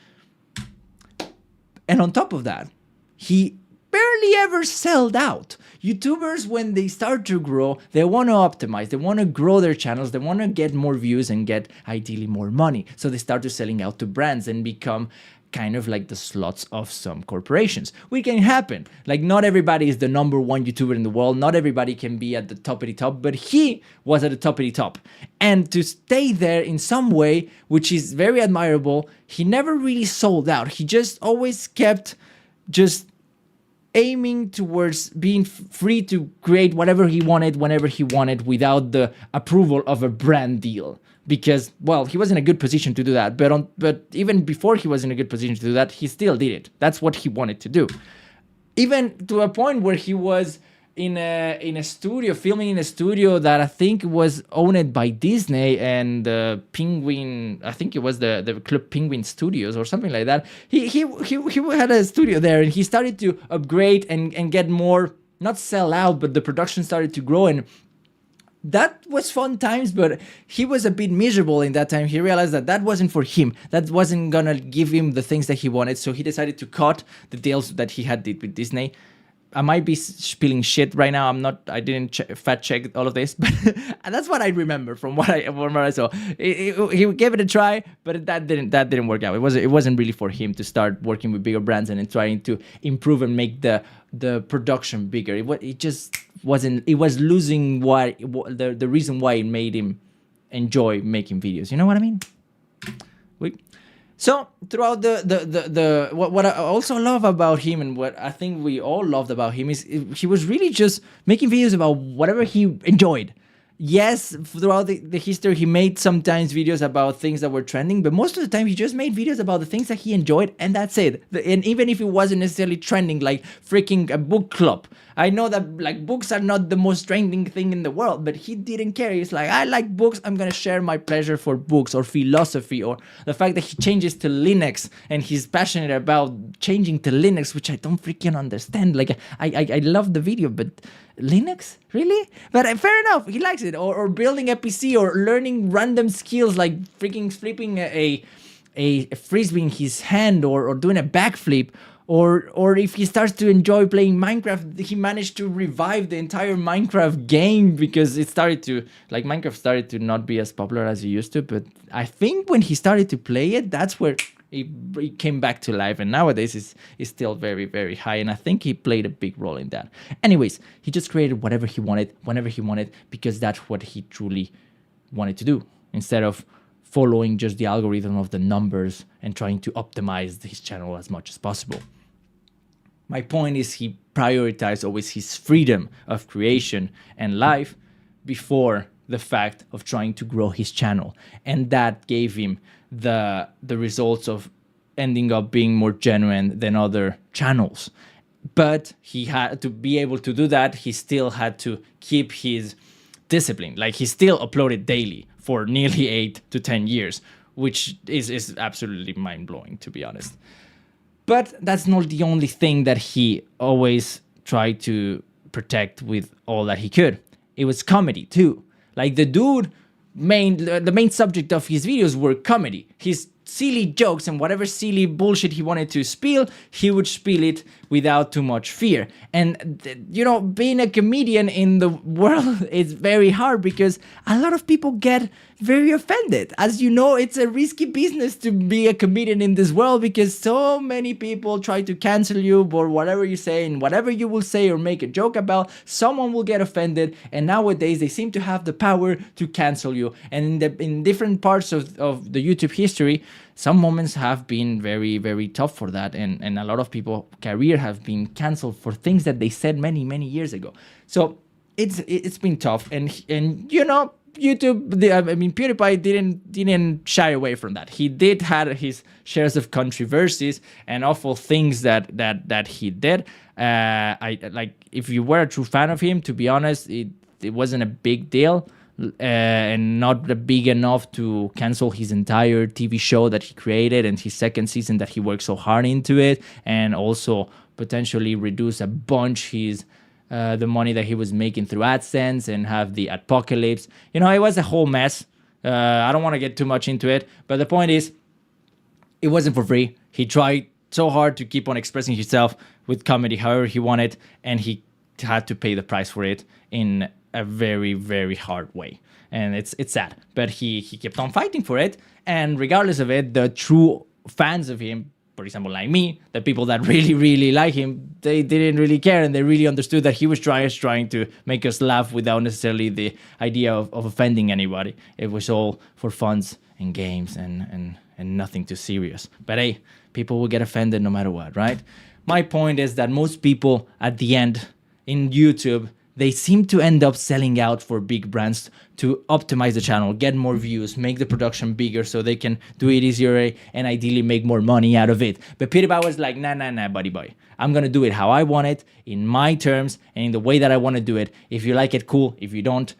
And on top of that, he barely ever sold out. YouTubers, when they start to grow, they want to optimize, they want to grow their channels, they want to get more views and get ideally more money. So they start to selling out to brands and become kind of like the slots of some corporations. Which can happen. Like, not everybody is the #1 YouTuber in the world, not everybody can be at the top of the top, but he was at the top of the top. And to stay there in some way, which is very admirable, he never really sold out. He just always kept just aiming towards being free to create whatever he wanted, whenever he wanted, without the approval of a brand deal. Because, well, he was in a good position to do that, but even before he was in a good position to do that, he still did it. That's what he wanted to do. Even to a point where he was in a studio, filming in a studio that I think was owned by Disney and Penguin. I think it was the Club Penguin Studios or something like that. He had a studio there, and he started to upgrade and get more, not sell out, but the production started to grow, and that was fun times, but he was a bit miserable in that time. He realized that wasn't for him. That wasn't gonna give him the things that he wanted, so he decided to cut the deals that he had with Disney. I might be spilling shit right now. I didn't fact check all of this, but that's what I remember from what I saw. He gave it a try, but that didn't work out. It wasn't really for him to start working with bigger brands and trying to improve and make the production bigger. It just wasn't. It was losing the reason why it made him enjoy making videos. You know what I mean? So throughout what I also love about him, and what I think we all loved about him, is he was really just making videos about whatever he enjoyed. Yes, throughout the history, he made sometimes videos about things that were trending, but most of the time he just made videos about the things that he enjoyed, and that's it. And even if it wasn't necessarily trending, like freaking a book club. I know that like books are not the most trending thing in the world, but he didn't care. He's like, I like books, I'm gonna share my pleasure for books or philosophy, or the fact that he changes to Linux and he's passionate about changing to Linux, which I don't freaking understand. Like, I love the video, but Linux? Really? But fair enough, he likes it. Or building a PC, or learning random skills like freaking flipping a frisbee in his hand, or doing a backflip. Or if he starts to enjoy playing Minecraft, he managed to revive the entire Minecraft game, because Minecraft started to not be as popular as it used to. But I think when he started to play it, that's where it came back to life, and nowadays is still very, very high, and I think he played a big role in that. Anyways, he just created whatever he wanted, whenever he wanted, because that's what he truly wanted to do, instead of following just the algorithm of the numbers and trying to optimize his channel as much as possible. My point is, he prioritized always his freedom of creation and life before the fact of trying to grow his channel, and that gave him the results of ending up being more genuine than other channels. But he had to be able to do that. He still had to keep his discipline. Like, he still uploaded daily for nearly 8 to 10 years, which is absolutely mind-blowing, to be honest. But that's not the only thing that he always tried to protect with all that he could. It was comedy too. Like, the dude, the main subject of his videos were comedy. His silly jokes and whatever silly bullshit he wanted to spill, he would spill it without too much fear. And being a comedian in the world is very hard because a lot of people get very offended. As you know, it's a risky business to be a comedian in this world because so many people try to cancel you for whatever you say, and whatever you will say or make a joke about, someone will get offended. And nowadays they seem to have the power to cancel you. And in different parts of the YouTube history, some moments have been very, very tough for that. And a lot of people career have been canceled for things that they said many, many years ago. So it's been tough. And YouTube, PewDiePie didn't shy away from that. He did had his shares of controversies and awful things that he did. If you were a true fan of him, to be honest, it wasn't a big deal. And not big enough to cancel his entire TV show that he created and his second season that he worked so hard into it, and also potentially reduce a bunch the money that he was making through AdSense and have the apocalypse. It was a whole mess. I don't want to get too much into it, but the point is, it wasn't for free. He tried so hard to keep on expressing himself with comedy however he wanted, and he had to pay the price for it in a very, very hard way. And it's sad, but he kept on fighting for it. And regardless of it, the true fans of him, for example, like me, the people that really, really like him, they didn't really care, and they really understood that he was trying to make us laugh without necessarily the idea of offending anybody. It was all for funs and games and nothing too serious. But hey, people will get offended no matter what, right? My point is that most people at the end in YouTube, they seem to end up selling out for big brands to optimize the channel, get more views, make the production bigger so they can do it easier and ideally make more money out of it. But PewDiePie was like, nah, buddy boy. I'm going to do it how I want it, in my terms, and in the way that I want to do it. If you like it, cool. If you don't,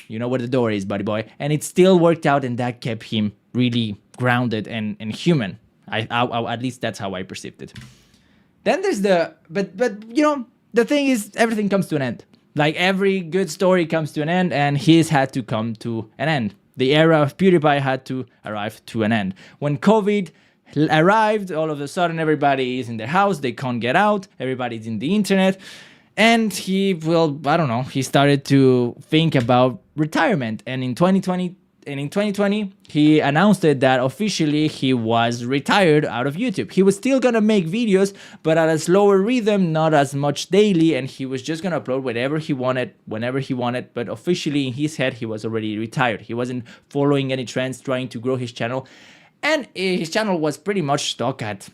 you know where the door is, buddy boy. And it still worked out, and that kept him really grounded and human. At least that's how I perceived it. Then there's the thing is, everything comes to an end. Like every good story comes to an end, and his had to come to an end. The era of PewDiePie had to arrive to an end. When COVID arrived, all of a sudden everybody is in their house, they can't get out, everybody's in the internet, and he started to think about retirement. And in 2020, he announced it that officially he was retired out of YouTube. He was still gonna make videos, but at a slower rhythm, not as much daily, and he was just gonna upload whatever he wanted, whenever he wanted. But officially in his head, he was already retired. He wasn't following any trends, trying to grow his channel. And his channel was pretty much stuck at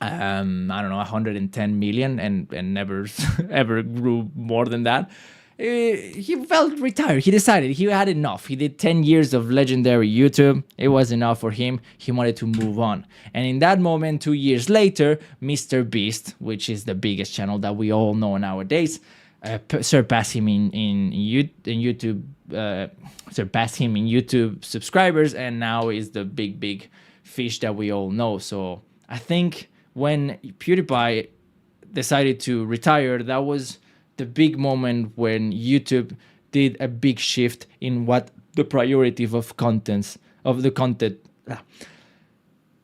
110 million and never ever grew more than that. He felt retired. He decided he had enough. He did 10 years of legendary YouTube. It was enough for him. He wanted to move on. And in that moment, 2 years later, Mr. Beast, which is the biggest channel that we all know nowadays, surpassed him in YouTube. Surpassed him in YouTube subscribers, and now is the big fish that we all know. So I think when PewDiePie decided to retire, that was the big moment when YouTube did a big shift in what the priority of the content.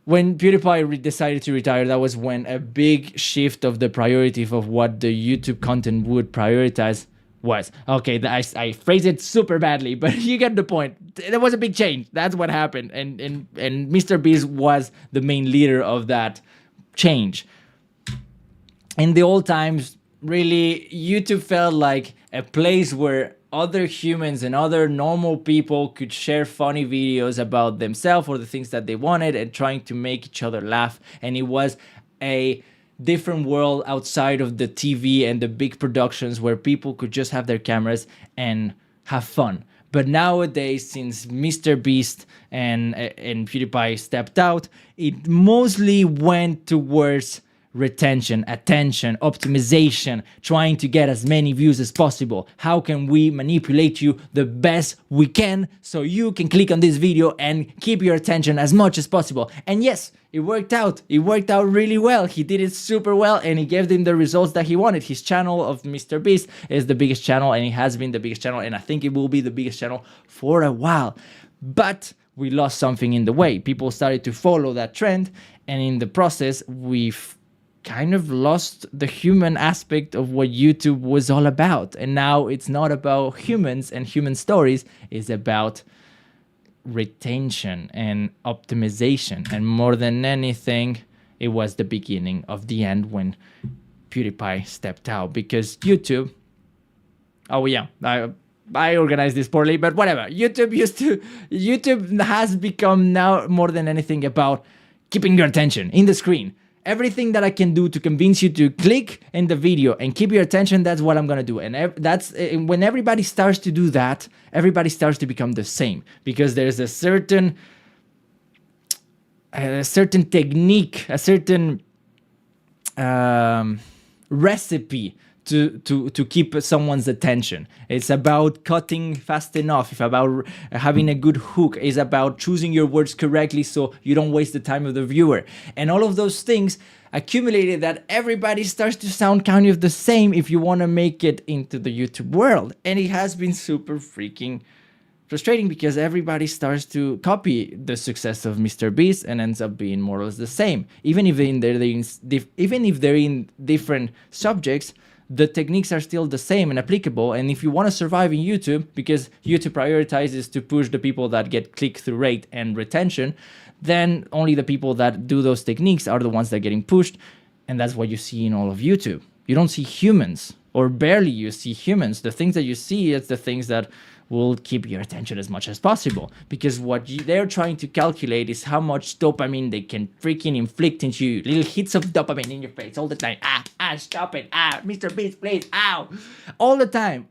When PewDiePie decided to retire, that was when a big shift of the priority of what the YouTube content would prioritize was. Okay, I phrased it super badly, but you get the point. There was a big change. That's what happened, and Mr. Beast was the main leader of that change. In the old times, really, YouTube felt like a place where other humans and other normal people could share funny videos about themselves or the things that they wanted and trying to make each other laugh. And it was a different world outside of the TV and the big productions where people could just have their cameras and have fun. But nowadays, since Mr. Beast and PewDiePie stepped out, it mostly went towards retention, attention, optimization, trying to get as many views as possible. How can we manipulate you the best we can so you can click on this video and keep your attention as much as possible? And yes, it worked out. It worked out really well. He did it super well, and he gave them the results that he wanted. His channel of Mr. Beast is the biggest channel, and it has been the biggest channel, and I think it will be the biggest channel for a while. But we lost something in the way. People started to follow that trend, and in the process, we've kind of lost the human aspect of what YouTube was all about. And now it's not about humans and human stories, it's about retention and optimization. And more than anything, it was the beginning of the end when PewDiePie stepped out, because YouTube, I organized this poorly, but whatever. YouTube has become now more than anything about keeping your attention in the screen. Everything that I can do to convince you to click in the video and keep your attention, that's what I'm gonna do. And that's when everybody starts to do that, everybody starts to become the same, because there's a certain technique, a certain recipe to keep someone's attention. It's about cutting fast enough, it's about having a good hook, it's about choosing your words correctly so you don't waste the time of the viewer. And all of those things accumulated that everybody starts to sound kind of the same if you want to make it into the YouTube world. And it has been super freaking frustrating, because everybody starts to copy the success of Mr. Beast and ends up being more or less the same. Even if they're in different subjects, the techniques are still the same and applicable. And if you want to survive in YouTube, because YouTube prioritizes to push the people that get click-through rate and retention, then only the people that do those techniques are the ones that are getting pushed. And that's what you see in all of YouTube. You don't see humans, or barely you see humans. The things that you see is the things that will keep your attention as much as possible, because what they're trying to calculate is how much dopamine they can freaking inflict into you. Little hits of dopamine in your face all the time. Stop it. Mr. Beast, please. Ow. All the time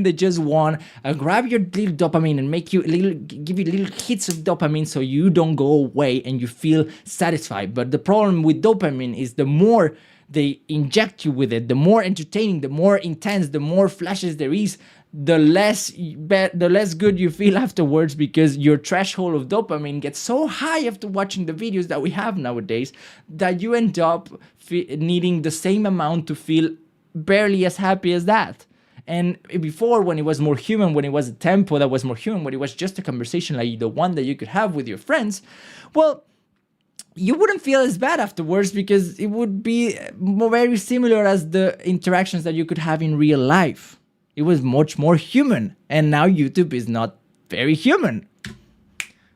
they just want to grab your little dopamine and give you little hits of dopamine so you don't go away and you feel satisfied. But the problem with dopamine is the more they inject you with it, the more entertaining, the more intense, the more flashes there is, the less good you feel afterwards, because your threshold of dopamine gets so high after watching the videos that we have nowadays that you end up needing the same amount to feel barely as happy as that. And before, when it was more human, when it was a tempo that was more human, when it was just a conversation like the one that you could have with your friends, well, you wouldn't feel as bad afterwards, because it would be very similar as the interactions that you could have in real life. It was much more human, and now YouTube is not very human.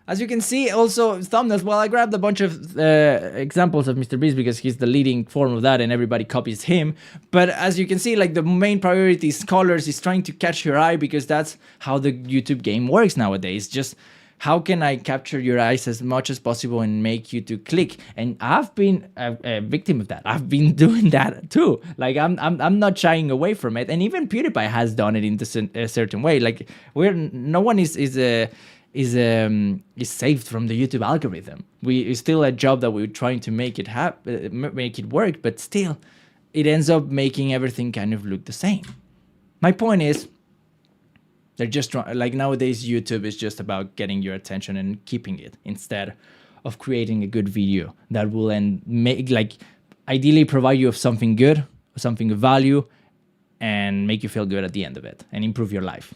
As you can see, also thumbnails. Well, I grabbed a bunch of examples of Mr. Beast because he's the leading form of that and everybody copies him. But as you can see, like, the main priority is colors, is trying to catch your eye, because that's how the YouTube game works nowadays. Just how can I capture your eyes as much as possible and make you to click? And I've been a victim of that. I've been doing that too. Like, I'm not shying away from it. And even PewDiePie has done it in a certain way. Like, no one is saved from the YouTube algorithm. It's still a job that we're trying to make it work, but still, it ends up making everything kind of look the same. My point is, they're just like, nowadays YouTube is just about getting your attention and keeping it, instead of creating a good video that will ideally provide you with something good, something of value, and make you feel good at the end of it and improve your life.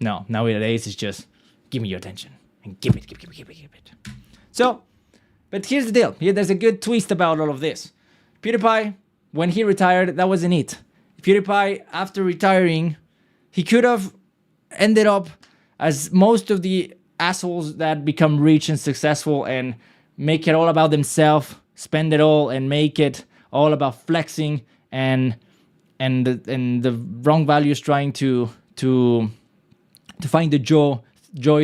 No, nowadays it's just give me your attention and keep it. So, but here's the deal. There's a good twist about all of this. PewDiePie, when he retired, that wasn't it. PewDiePie, after retiring, he could have ended up as most of the assholes that become rich and successful and make it all about themselves, spend it all, and make it all about flexing and the wrong values, trying to find the joy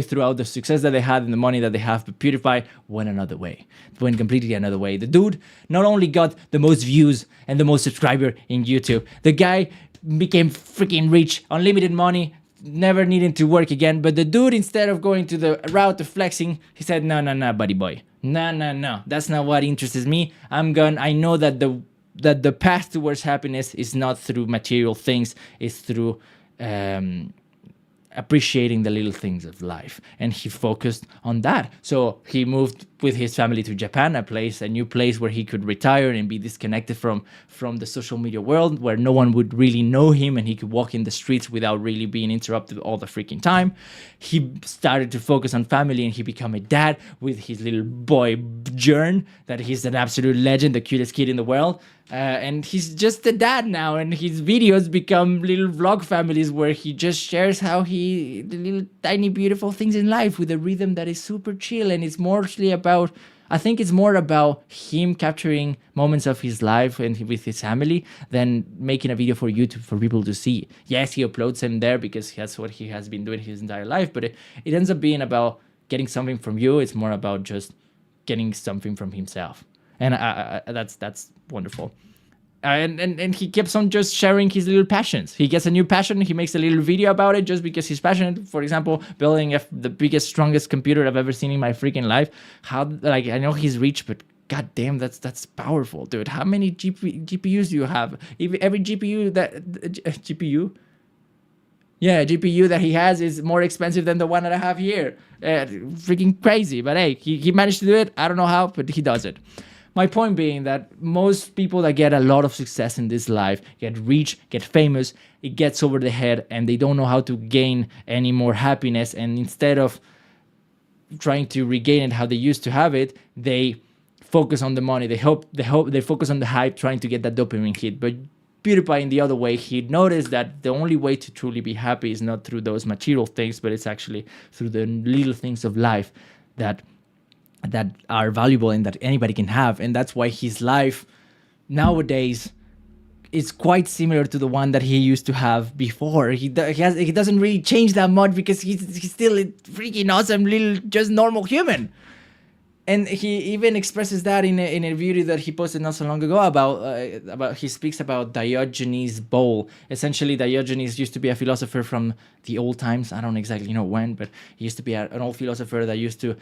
throughout the success that they had and the money that they have. But PewDiePie went another way. Went completely another way. The dude not only got the most views and the most subscribers in YouTube, the guy became freaking rich, unlimited money, never needing to work again. But the dude, instead of going to the route of flexing, he said, no, buddy boy. No. That's not what interests me. I know that the path towards happiness is not through material things. It's through appreciating the little things of life, and he focused on that. So he moved with his family to Japan, a new place where he could retire and be disconnected from the social media world, where no one would really know him, and he could walk in the streets without really being interrupted all the freaking time. He started to focus on family, and he became a dad with his little boy Jern, that he's an absolute legend, the cutest kid in the world. And he's just a dad now, and his videos become little vlog families where he just shares the little tiny beautiful things in life with a rhythm that is super chill. And it's mostly about, I think it's more about him capturing moments of his life and with his family than making a video for YouTube for people to see. Yes, he uploads them there because that's what he has been doing his entire life, but it ends up being about getting something from you. It's more about just getting something from himself. And that's wonderful. And he keeps on just sharing his little passions. He gets a new passion, he makes a little video about it just because he's passionate. For example, building the biggest, strongest computer I've ever seen in my freaking life. I know he's rich, but god damn, that's powerful, dude. How many GPUs do you have? Every GPU that he has is more expensive than the one that I have here. Freaking crazy. But hey, he managed to do it. I don't know how, but he does it. My point being that most people that get a lot of success in this life, get rich, get famous, it gets over the head, and they don't know how to gain any more happiness. And instead of trying to regain it how they used to have it, they focus on the money. They focus on the hype, trying to get that dopamine hit. But PewDiePie, in the other way, he noticed that the only way to truly be happy is not through those material things, but it's actually through the little things of life that are valuable and that anybody can have. And that's why his life nowadays is quite similar to the one that he used to have before. He doesn't really change that much because he's still a freaking awesome little just normal human. And he even expresses that in a video that he posted not so long ago about he speaks about Diogenes' bowl. Essentially, Diogenes used to be a philosopher from the old times. I don't exactly know when, but he used to be an old philosopher that used to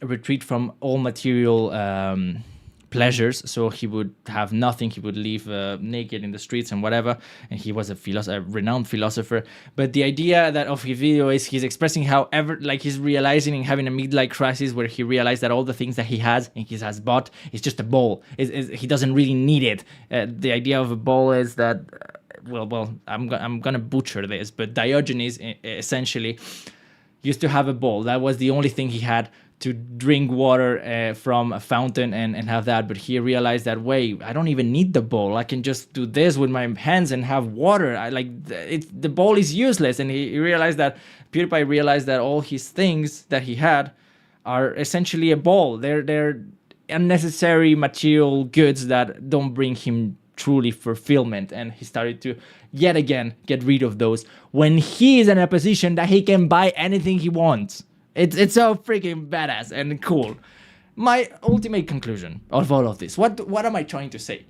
retreat from all material pleasures. So he would have nothing. He would live naked in the streets and whatever. And he was a renowned philosopher. But the idea that of his video is he's expressing he's realizing and having a midlife crisis where he realized that all the things that he has and he has bought is just a bowl. He doesn't really need it. The idea of a bowl is that, I'm gonna butcher this, but Diogenes essentially used to have a bowl. That was the only thing he had to drink water from a fountain and have that. But he realized that, wait, I don't even need the bowl. I can just do this with my hands and have water. The bowl is useless. And he realized that, PewDiePie realized that all his things that he had are essentially a bowl. They're unnecessary material goods that don't bring him truly fulfillment. And he started to yet again get rid of those when he is in a position that he can buy anything he wants. It's so freaking badass and cool. My ultimate conclusion of all of this, what am I trying to say?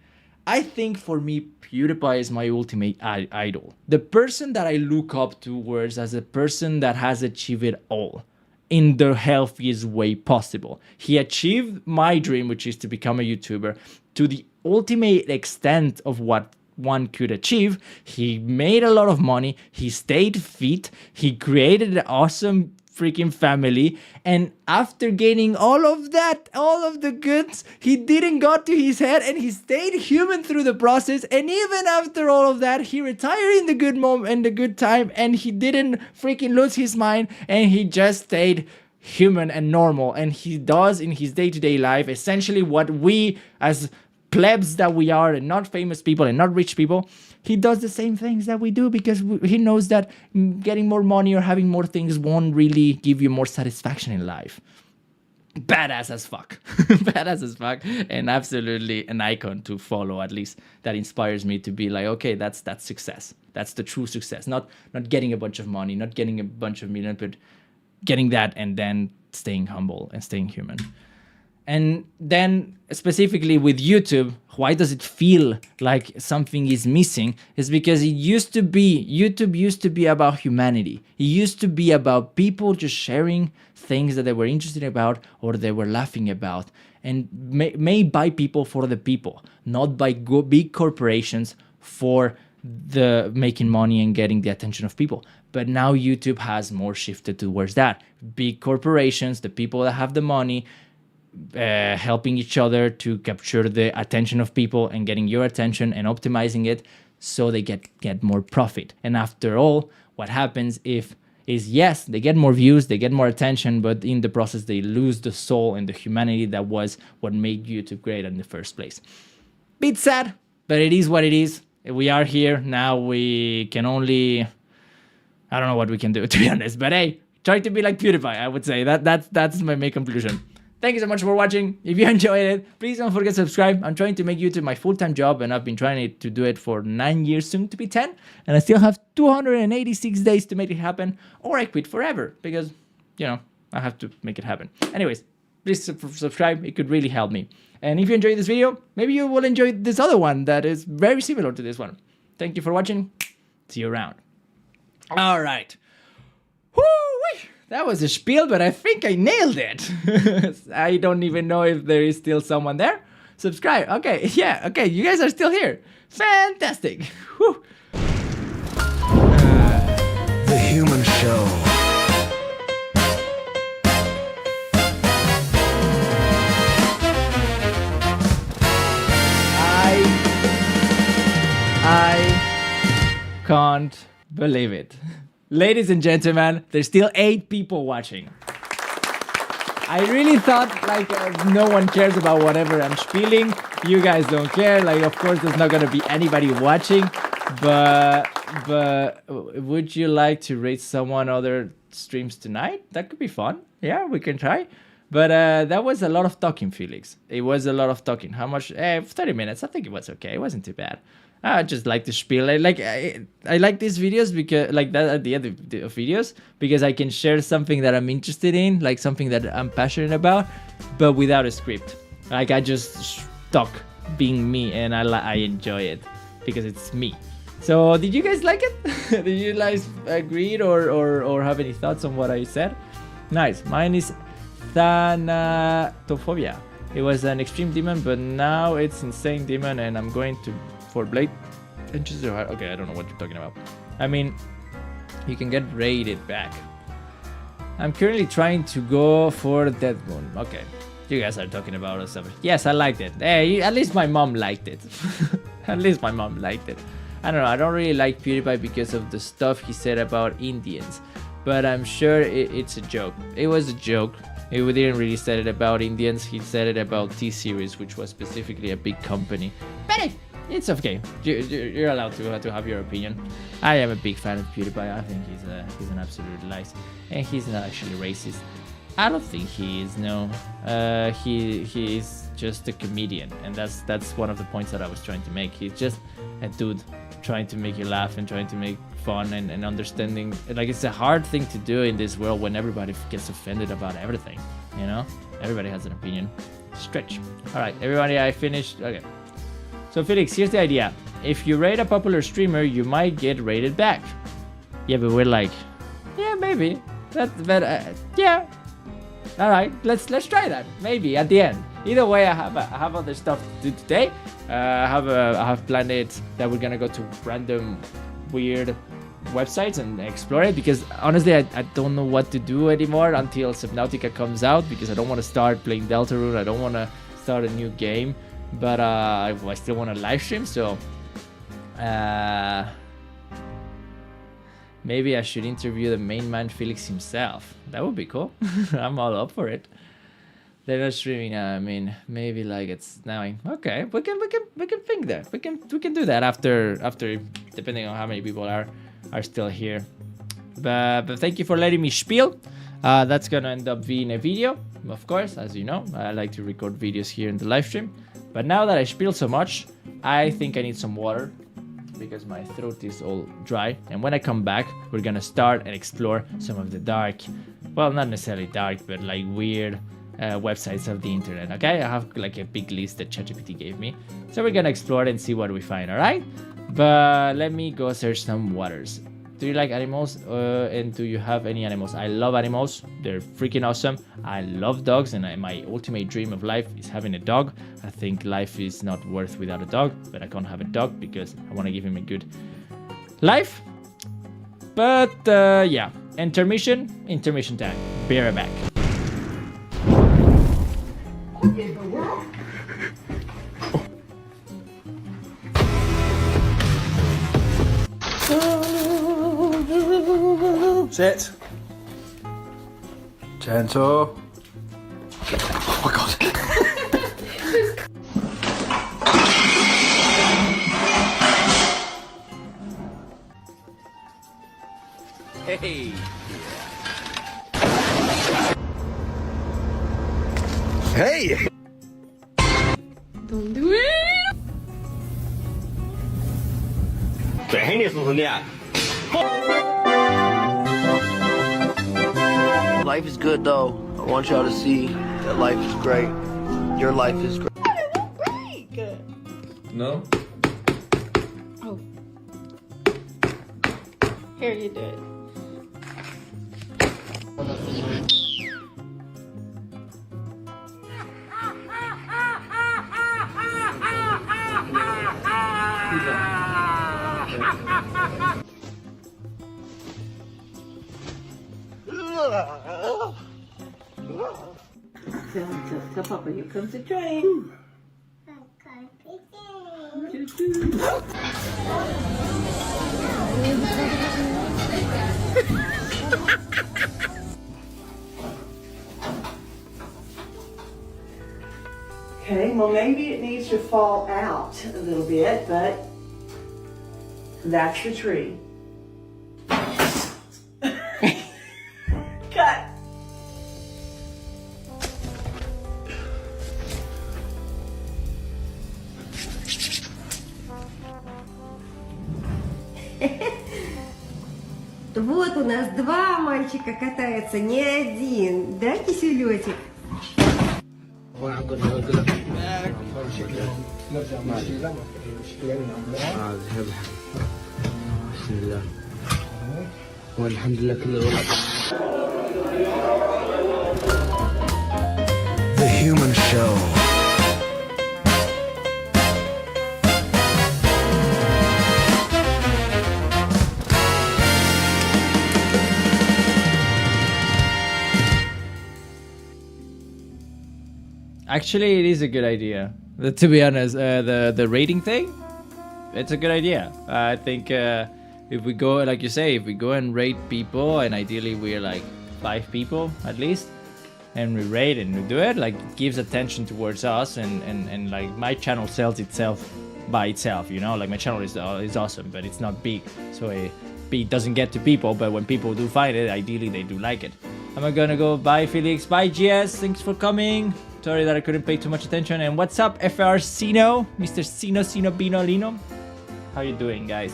I think for me, PewDiePie is my ultimate idol. The person that I look up towards as a person that has achieved it all in the healthiest way possible. He achieved my dream, which is to become a YouTuber, to the ultimate extent of what one could achieve. He made a lot of money. He stayed fit. He created an awesome freaking family, and after gaining all of that, all of the goods, he didn't got to his head, and he stayed human through the process. And even after all of that, he retired in the good moment and the good time, and he didn't freaking lose his mind, and he just stayed human and normal. And he does in his day-to-day life essentially what we as plebs that we are, and not famous people and not rich people, he does the same things that we do because he knows that getting more money or having more things won't really give you more satisfaction in life. Badass as fuck. Badass as fuck. And absolutely an icon to follow, at least that inspires me to be like, okay, that's success. That's the true success. Not getting a bunch of money, not getting a bunch of millions, but getting that and then staying humble and staying human. And then specifically with YouTube, why does it feel like something is missing? Is because YouTube used to be about humanity. It used to be about people just sharing things that they were interested about or they were laughing about, and made by people for the people, not by big corporations for the making money and getting the attention of people. But now YouTube has more shifted towards that. Big corporations, the people that have the money, helping each other to capture the attention of people and getting your attention and optimizing it so they get more profit. And after all, what happens is yes, they get more views, they get more attention, but in the process they lose the soul and the humanity that was what made YouTube great in the first place. Bit sad, but it is what it is. We are here now. We can only, I don't know what we can do, to be honest, but hey, try to be like PewDiePie. I would say that's my main conclusion. Thank you so much for watching. If you enjoyed it, please don't forget to subscribe. I'm trying to make YouTube my full-time job, and I've been trying to do it for 9 years, soon to be 10. And I still have 286 days to make it happen, or I quit forever because, you know, I have to make it happen. Anyways, please subscribe. It could really help me. And if you enjoyed this video, maybe you will enjoy this other one that is very similar to this one. Thank you for watching. See you around. All right. Woo-wee! That was a spiel, but I think I nailed it. I don't even know if there is still someone there. Subscribe. Okay, yeah, okay, you guys are still here. Fantastic. Whew. The Human Show. I can't believe it. Ladies and gentlemen, there's still 8 people watching. I really thought like no one cares about whatever I'm spieling. You guys don't care. Like, of course, there's not gonna be anybody watching. But would you like to rate someone other streams tonight? That could be fun. Yeah, we can try. But that was a lot of talking, Felix. It was a lot of talking. How much? 30 minutes. I think it was okay. It wasn't too bad. I just like to spiel. I like these videos because like that at the end of videos because I can share something that I'm interested in, like something that I'm passionate about, but without a script. Like I just talk being me, and I enjoy it because it's me. So did you guys like it? Did you guys agree or have any thoughts on what I said? Nice. Mine is Thanatophobia. It was an extreme demon, but now it's insane demon, and I'm going to for Blade. Okay, I don't know what you're talking about. I mean, you can get rated back. I'm currently trying to go for Dead Moon. Okay, you guys are talking about stuff. Yes, I liked it. Hey, at least my mom liked it. At least my mom liked it. I don't know. I don't really like PewDiePie because of the stuff he said about Indians, but I'm sure it's a joke. It was a joke. He didn't really say it about Indians. He said it about T-Series, which was specifically a big company. But it's okay. You're allowed to have your opinion. I am a big fan of PewDiePie. I think he's an absolute lice, and he's not actually racist. I don't think he is. No, he is just a comedian, and that's one of the points that I was trying to make. He's just a dude trying to make you laugh and trying to make fun and understanding. Like, it's a hard thing to do in this world when everybody gets offended about everything. You know, everybody has an opinion. Stretch. All right, everybody, I finished. Okay. So Felix, here's the idea. If you rate a popular streamer, you might get rated back. Yeah, but we're like, yeah, maybe. Yeah. All right, let's try that. Maybe at the end. Either way, I have other stuff to do today. I have planned it that we're gonna go to random weird websites and explore it, because honestly I don't know what to do anymore until Subnautica comes out, because I don't want to start playing Deltarune. I don't want to start a new game, but I still want to live stream, so maybe I should interview the main man, Felix himself. That would be cool. I'm all up for it. They're not streaming now. I mean, maybe like it's 9. Okay, we can think that. We can do that after depending on how many people are still here. But thank you for letting me spiel. That's gonna end up being a video, of course, as you know. I like to record videos here in the live stream. But now that I spiel so much, I think I need some water, because my throat is all dry. And when I come back, we're gonna start and explore some of the dark, well, not necessarily dark, but like weird websites of the internet. Okay, I have like a big list that ChatGPT gave me, so we're gonna explore it and see what we find. All right, but let me go search some waters. Do you like animals, and do you have any animals? I love animals. They're freaking awesome. I love dogs, and my ultimate dream of life is having a dog. I think life is not worth without a dog, but I can't have a dog because I want to give him a good live. But yeah, intermission time. Be right back. Sit. Gentle. Oh my god. Hey. Hey! Don't do it! Life is good though. I want y'all to see that life is great. Your life is great. No? Oh. Here, you do it. Tell Papa, here comes the train. Okay, well maybe it needs to fall out a little bit, but that's the tree. Cut. Вот у нас два мальчика катаются, не один. Да, киселетик? The Human Show. Actually, it is a good idea. To be honest, the rating thing, it's a good idea. I think if we go, like you say, if we go and rate people, and ideally we're like 5 people at least, and we rate and we do it, like it gives attention towards us, and like my channel sells itself by itself, you know, like my channel is awesome, but it's not big, so it doesn't get to people, but when people do find it, ideally they do like it. I'm gonna go, bye Felix, bye GS, thanks for coming. Sorry that I couldn't pay too much attention. And what's up, FR Sino, Mr. Sino Bino Lino? How you doing, guys?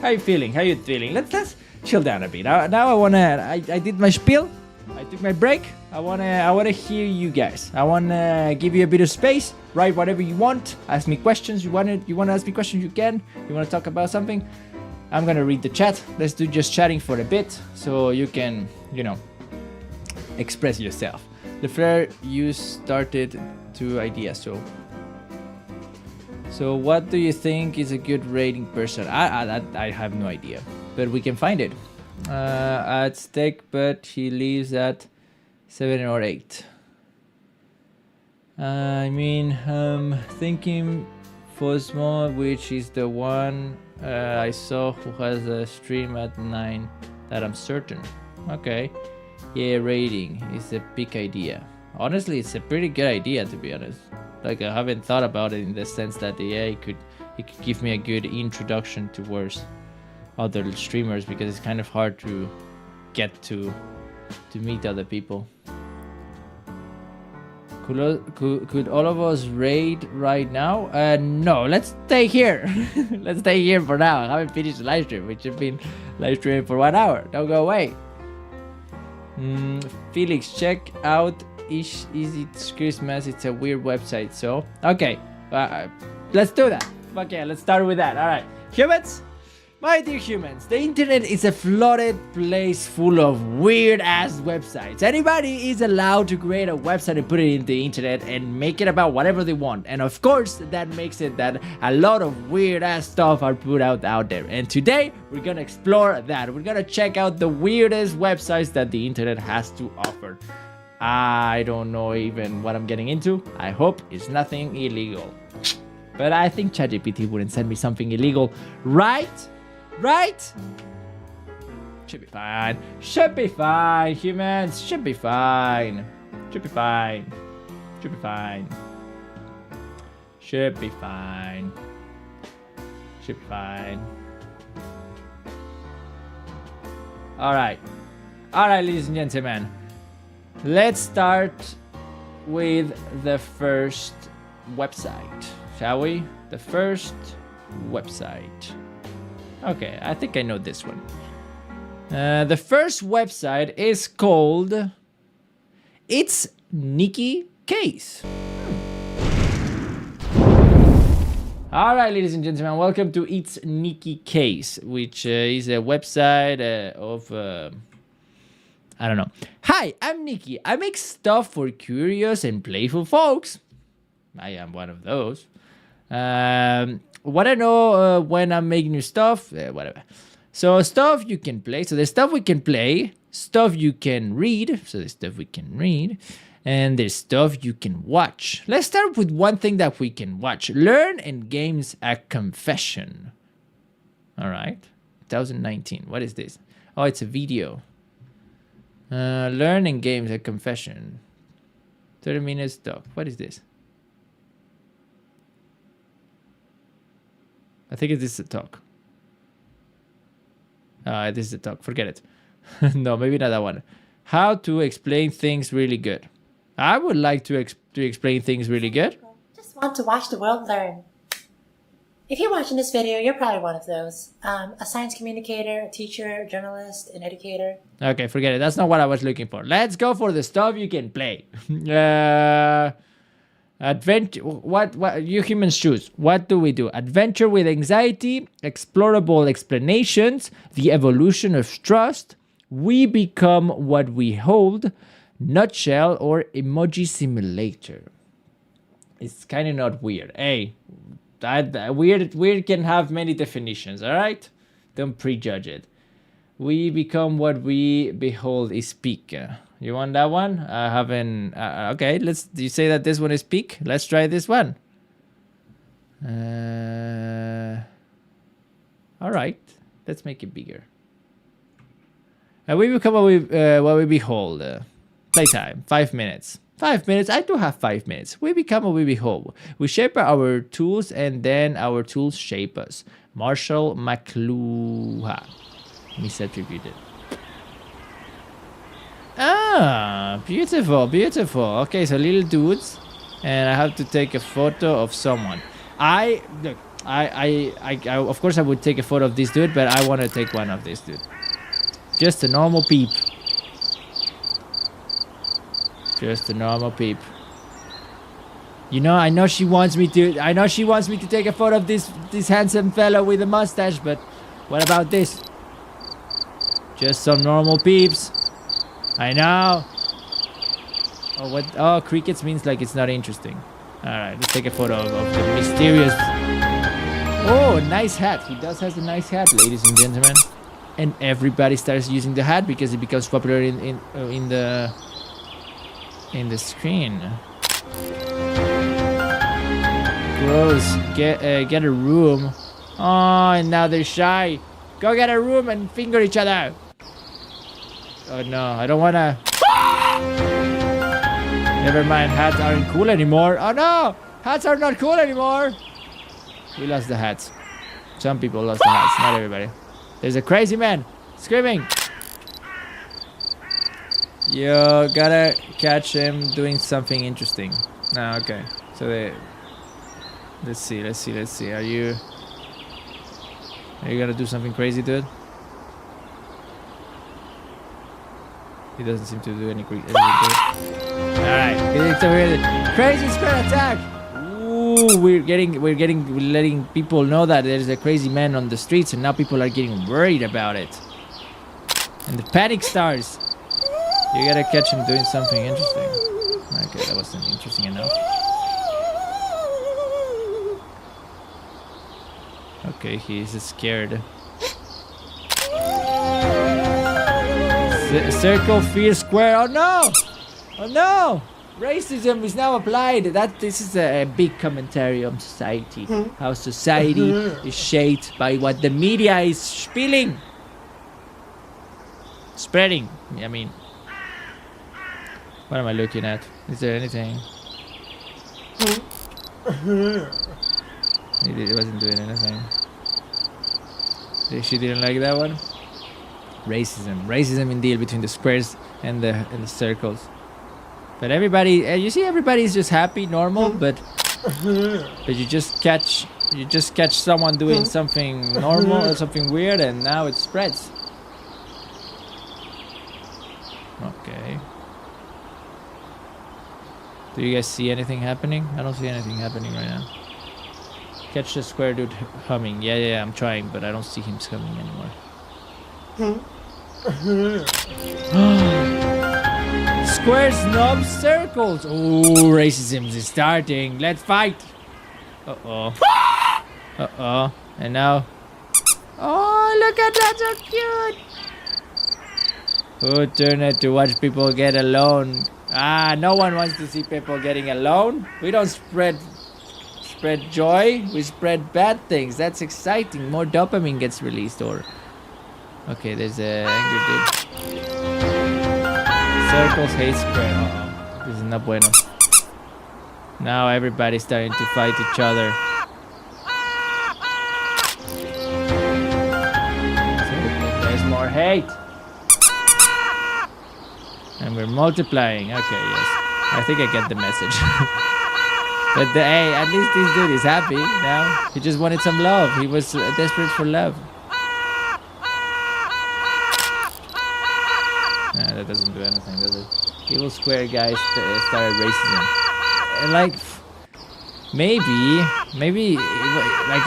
How you feeling? How you feeling? Let's chill down a bit. Now I wanna. I did my spiel. I took my break. I wanna hear you guys. I wanna give you a bit of space. Write whatever you want. Ask me questions. You wanna ask me questions? You can. You wanna talk about something? I'm gonna read the chat. Let's do just chatting for a bit, so you can, you know, express yourself. The flare you started 2 ideas, so what do you think is a good rating person? I have no idea, but we can find it. At stake, but he leaves at 7 or 8. I mean, thinking Fosmo, which is the one I saw who has a stream at 9, that I'm certain. Okay. Yeah, rating is a big idea. Honestly, it's a pretty good idea, to be honest. Like, I haven't thought about it in the sense that it could give me a good introduction towards other streamers, because it's kind of hard to get to meet other people. Could all of us raid right now? No, let's stay here. Let's stay here for now. I haven't finished the live stream, which has been live streaming for 1 hour. Don't go away. Felix, check out Is It Christmas? It's a weird website. So okay, let's do that. Okay, let's start with that. All right, humans, My dear humans, the internet is a flooded place full of weird ass websites. Anybody is allowed to create a website and put it in the internet and make it about whatever they want. And of course, that makes it that a lot of weird ass stuff are put out there. And today, we're gonna explore that. We're gonna check out the weirdest websites that the internet has to offer. I don't know even what I'm getting into. I hope it's nothing illegal. But I think ChatGPT wouldn't send me something illegal, right? Right? Should be fine. Should be fine, humans. Should be fine. Should be fine. Should be fine. Should be fine. Should be fine. Alright. Alright, ladies and gentlemen. Let's start with the first website, shall we? The first website. Okay, I think I know this one. The first website is called It's Nikki Case. Alright, ladies and gentlemen, welcome to It's Nikki Case, which is a website of... I don't know. Hi, I'm Nikki. I make stuff for curious and playful folks. I am one of those. What I know when I'm making new stuff, whatever. So stuff you can play. So there's stuff we can play, stuff you can read. So there's stuff we can read, and there's stuff you can watch. Let's start with one thing that we can watch. Learn and Games a Confession. All right, 2019. What is this? Oh, it's a video. Learn and Games a Confession. 30 minutes talk. What is this? I think this is a talk. This is a talk. Forget it. No, maybe not that one. How to explain things really good. I would like to explain things really good. Just want to watch the world learn. If you're watching this video, you're probably one of those. A science communicator, a teacher, a journalist, an educator. Okay, forget it. That's not what I was looking for. Let's go for the stuff you can play. Adventure. What you humans choose? What do we do? Adventure with anxiety, explorable explanations, the evolution of trust, we become what we hold, nutshell, or emoji simulator. It's kind of not weird. Hey, that weird can have many definitions. All right, don't prejudge it. We become what we behold is peak. You want that one? I haven't. Okay, let's. You say that this one is peak. Let's try this one. All right, let's make it bigger. We become what we behold. Playtime. 5 minutes. 5 minutes. I do have 5 minutes. We become what we behold. We shape our tools, and then our tools shape us. Marshall McLuhan. Misattributed. Ah, beautiful, beautiful. Okay, so little dudes, and I have to take a photo of someone. I of course I would take a photo of this dude, but I want to take one of this dude. Just a normal peep. Just a normal peep. You know, I know she wants me to take a photo of this handsome fellow with a mustache, but what about this? Just some normal peeps. I know. Oh, what? Oh, crickets means like it's not interesting. Alright, let's take a photo of the mysterious... Oh, nice hat. He does have a nice hat, ladies and gentlemen. And everybody starts using the hat because it becomes popular in the screen. Gross. Get a room. Oh, and now they're shy. Go get a room and finger each other. Oh no, I don't wanna. Never mind, hats aren't cool anymore. Oh no, hats are not cool anymore. We lost the hats. Some people lost the hats, not everybody. There's a crazy man screaming. You gotta catch him doing something interesting. Ah, okay. So let's see. Are you gonna do something crazy, dude? He doesn't seem to do anything. Alright, it's a weird crazy spirit attack. Ooh, Ooh, we're letting people know that there's a crazy man on the streets, and now people are getting worried about it. And the panic starts. You gotta catch him doing something interesting. Okay, that wasn't interesting enough. Okay, he's scared. Circle, fear, square. Oh no! Oh no! Racism is now applied. This is a big commentary on society. How society is shaped by what the media is spilling. Spreading. I mean, what am I looking at? Is there anything? It wasn't doing anything. She didn't like that one. Racism indeed between the squares and the circles. But everybody, you see, everybody's just happy, normal. But you just catch someone doing something normal or something weird, and now it spreads. Okay. Do you guys see anything happening? I don't see anything happening right now. Catch the square dude humming. Yeah, I'm trying, but I don't see him humming anymore. Squares, knobs, circles. Oh, racism is starting. Let's fight. Uh-oh. Uh-oh. And now... Oh, look at that, so cute. Who turned it to watch people get alone? Ah, no one wants to see people getting alone. We don't spread joy. We spread bad things. That's exciting. More dopamine gets released, or... Okay, there's a angry dude. Circles, hate square. Uh-oh. This is not bueno. Now everybody's starting to fight each other. There's more hate. And we're multiplying. Okay, yes. I think I get the message. But hey, at least this dude is happy now. He just wanted some love. He was desperate for love. Nah, that doesn't do anything, does it? Evil square guys started racism. Like, maybe, like,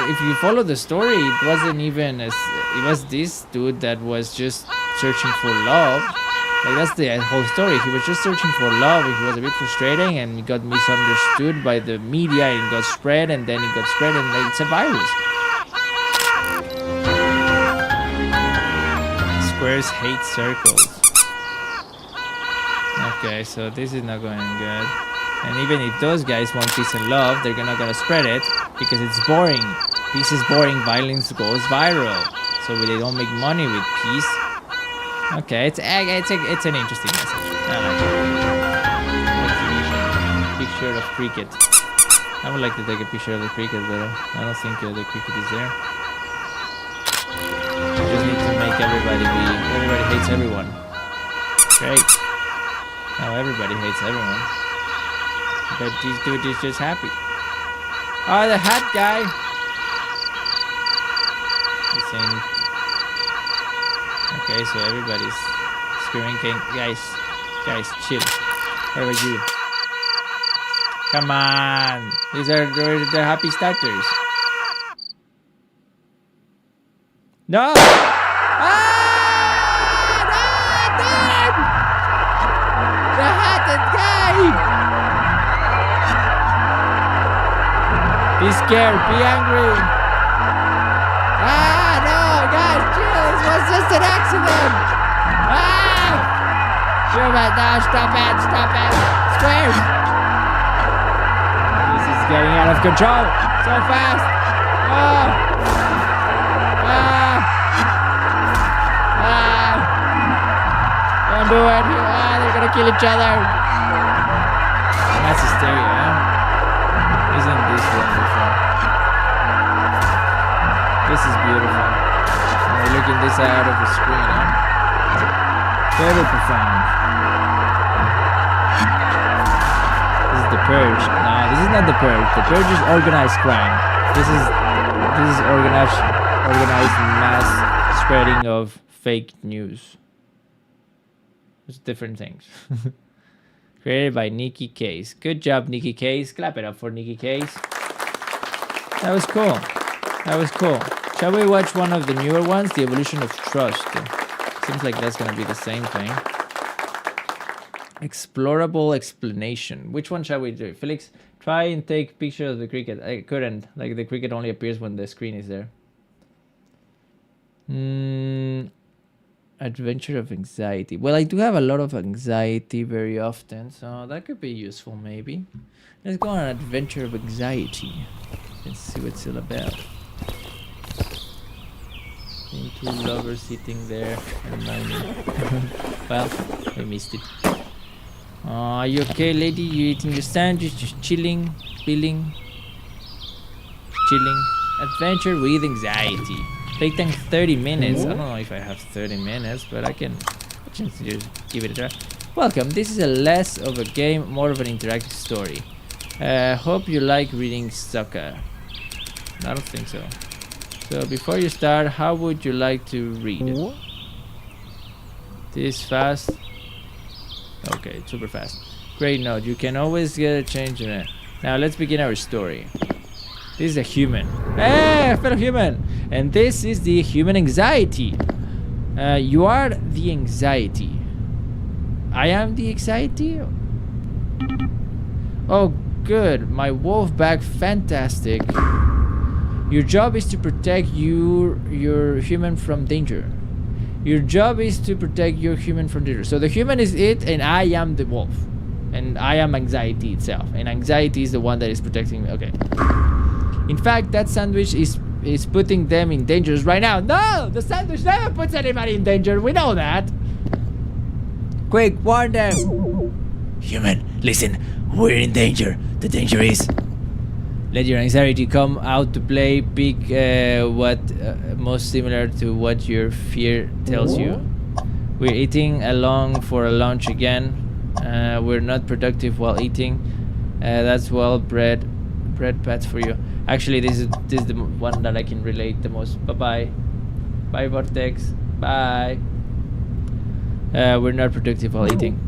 if you follow the story, it wasn't even as... It was this dude that was just searching for love. Like, that's the whole story. He was just searching for love. It was a bit frustrating, and he got misunderstood by the media, and it got spread, and then it got spread, and it's a virus. Squares hate circles. Okay, so this is not going good. And even if those guys want peace and love, they're not gonna spread it because it's boring. Peace is boring, violence goes viral. So they don't make money with peace. Okay, it's an interesting message. I like it. Picture of cricket. I would like to take a picture of the cricket, but I don't think the cricket is there. We just need to make everybody hates everyone. Great. Now everybody hates everyone. But this dude is just happy. Oh, the hat guy. He's saying... Okay, so everybody's screaming, guys, chill. Where are you? Come on, these are the happy starters. No! The hatted guy! Be scared, be angry. It's just an accident! Ah! Human, no, stop it! Squares! This is getting out of control! So fast! Oh! Don't do it! They're gonna kill each other! That's hysteria, huh? Isn't this wonderful? This is beautiful. We're looking this out of the screen, huh? Very profound. This is the purge. No, this is not the purge. The purge is organized crime. This is organized mass spreading of fake news. It's different things. Created by Nikki Case. Good job, Nikki Case. Clap it up for Nikki Case. That was cool. That was cool. Shall we watch one of the newer ones? The Evolution of Trust. Seems like that's gonna be the same thing. Explorable explanation. Which one shall we do? Felix, try and take picture of the cricket. I couldn't. Like the cricket only appears when the screen is there. Adventure of Anxiety. Well, I do have a lot of anxiety very often, so that could be useful maybe. Let's go on an adventure of anxiety. Let's see what it's all about. Seeing two lovers sitting there and well, I missed it. Are you okay, lady? You eating your sandwich? Just chilling, chilling. Adventure with anxiety. Take 30 minutes. I don't know if I have 30 minutes, but I can just give it a try. Welcome. This is a less of a game, more of an interactive story. Hope you like reading soccer. I don't think so. So before you start, how would you like to read? This fast? Okay, super fast. Great note. You can always get a change in it. Now let's begin our story. This is a human. Hey, fellow human! And this is the human anxiety. You are the anxiety. I am the anxiety? Oh, good. My wolf bag, fantastic. Your job is to protect your human from danger. Your job is to protect your human from danger. So the human is it, and I am the wolf. And I am anxiety itself. And anxiety is the one that is protecting me. Okay. In fact, that sandwich is putting them in danger right now. No! The sandwich never puts anybody in danger. We know that. Quick, warn them. Human, listen. We're in danger. The danger is... Let your anxiety come out to play. Pick what most similar to what your fear tells you. We're eating along for a lunch again. We're not productive while eating. That's well bread paths for you. Actually, this is the one that I can relate the most. Bye bye Vortex. Bye. We're not productive while eating.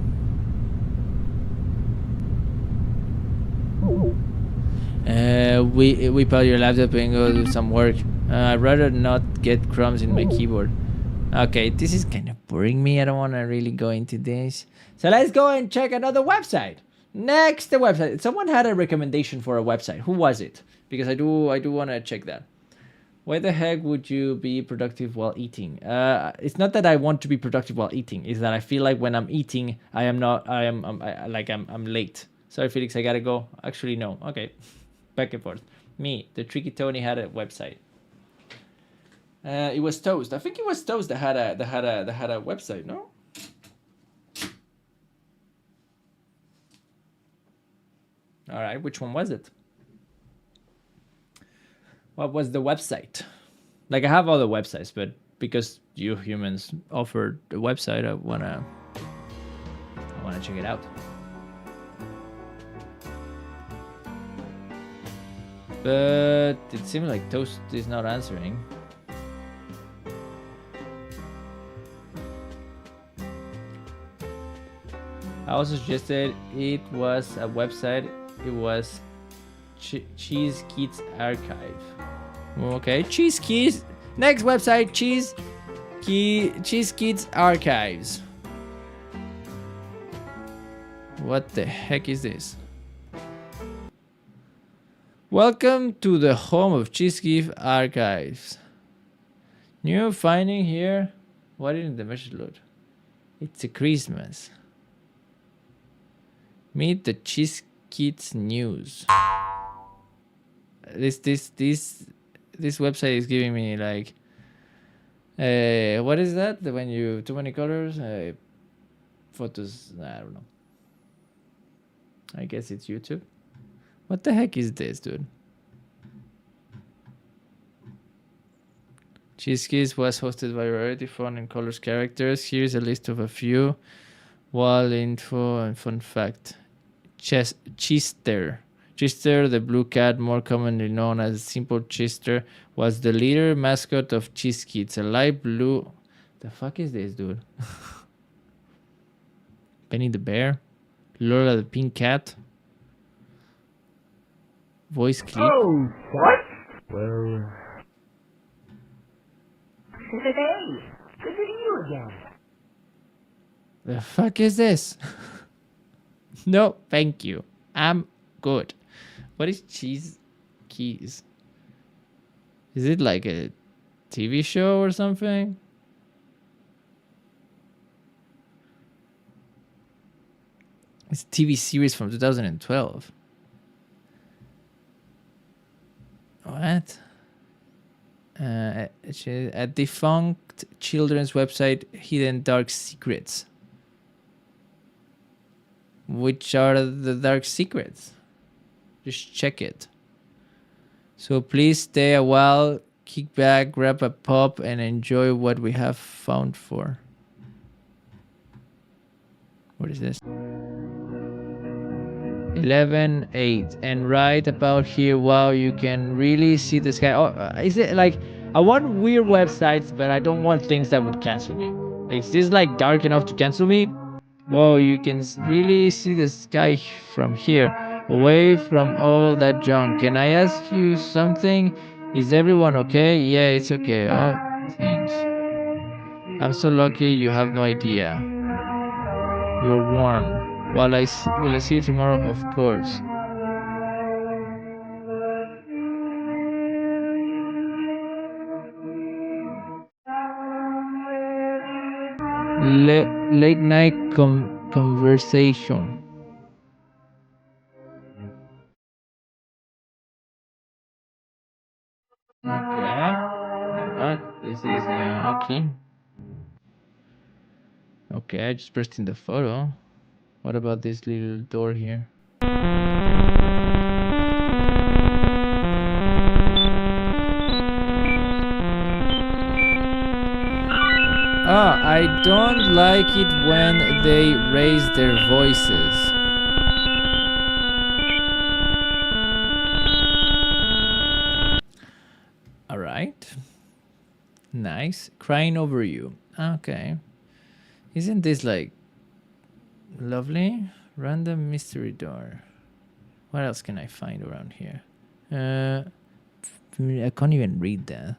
We put your laptop and go do some work. I'd rather not get crumbs in my keyboard. Okay, this is kind of boring me. I don't want to really go into this. So let's go and check another website. Next, the website. Someone had a recommendation for a website. Who was it? Because I do want to check that. Why the heck would you be productive while eating? It's not that I want to be productive while eating. It's that I feel like when I'm eating, I'm late. Sorry, Felix, I gotta go. Actually, no. Okay, back and forth. Me, the Tricky Tony had a website. It was Toast. I think it was Toast that had a website. No. All right, which one was it? What was the website? Like, I have other websites, but because you humans offered the website, I wanna check it out. But it seems like Toast is not answering. I also suggested it was a website. It was Cheese Kids Archive. Okay, Cheese Kids. Next website, Cheese Kids Archives. What the heck is this? Welcome to the home of Cheese Kids Archives. New finding here. Why didn't the message load? It's a Christmas. Meet the Cheese Kids News. This website is giving me like, what is that? When you too many colors, photos. I don't know. I guess it's YouTube. What the heck is this, dude? Cheese Kids was hosted by Variety Fun and Colors characters. Here's a list of a few. Wall info and fun fact. Chester, the blue cat, more commonly known as Simple Chester, was the leader mascot of Cheese Kids. A light blue... The fuck is this, dude? Benny the Bear? Lola the Pink Cat. Voice clip. Oh, what? Well... Hey, good to see you again. The fuck is this? No, thank you. I'm good. What is Cheese Keys? Is it like a TV show or something? It's a TV series from 2012. What? A defunct children's website, Hidden Dark Secrets. Which are the dark secrets? Just check it. So please stay a while, kick back, grab a pop, and enjoy what we have found for. What is this? 11:08, and right about here, wow, you can really see the sky. Oh, is it like, I want weird websites, but I don't want things that would cancel me. Is this like dark enough to cancel me? Whoa, you can really see the sky from here, away from all that junk. Can I ask you something? Is everyone okay? Yeah, it's okay. Oh, thanks. I'm so lucky, you have no idea. You're warm. Well, will I see you tomorrow? Of course. Late night conversation. Okay. This is okay. Okay, I just pressed in the photo. What about this little door here? I don't like it when they raise their voices. Alright. Nice. Crying over you. Okay. Isn't this like lovely? Random mystery door. What else can I find around here? I can't even read that.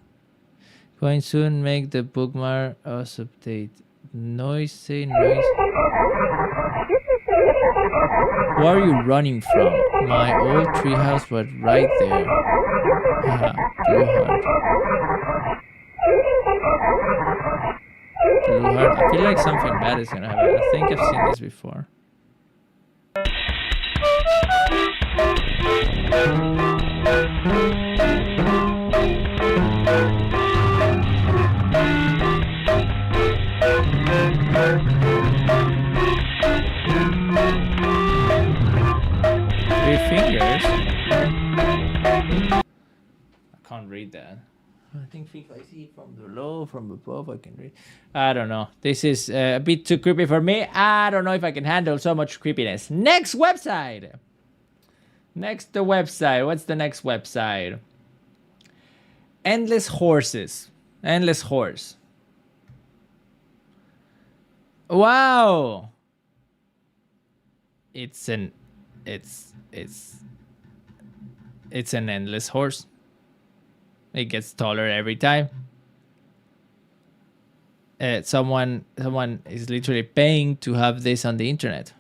Going soon, make the bookmark us update. Noisy. Where are you running from? My old treehouse was right there. Haha, Blue Heart. Blue Heart. I feel like something bad is gonna happen. I think I've seen this before. Three fingers? I can't read that. I think if I see from below, from above, I can read. I don't know. This is a bit too creepy for me. I don't know if I can handle so much creepiness. Next website! Next the website. What's the next website? Endless Horses. Endless Horse. Wow! It's an endless horse. It gets taller every time. Someone is literally paying to have this on the internet,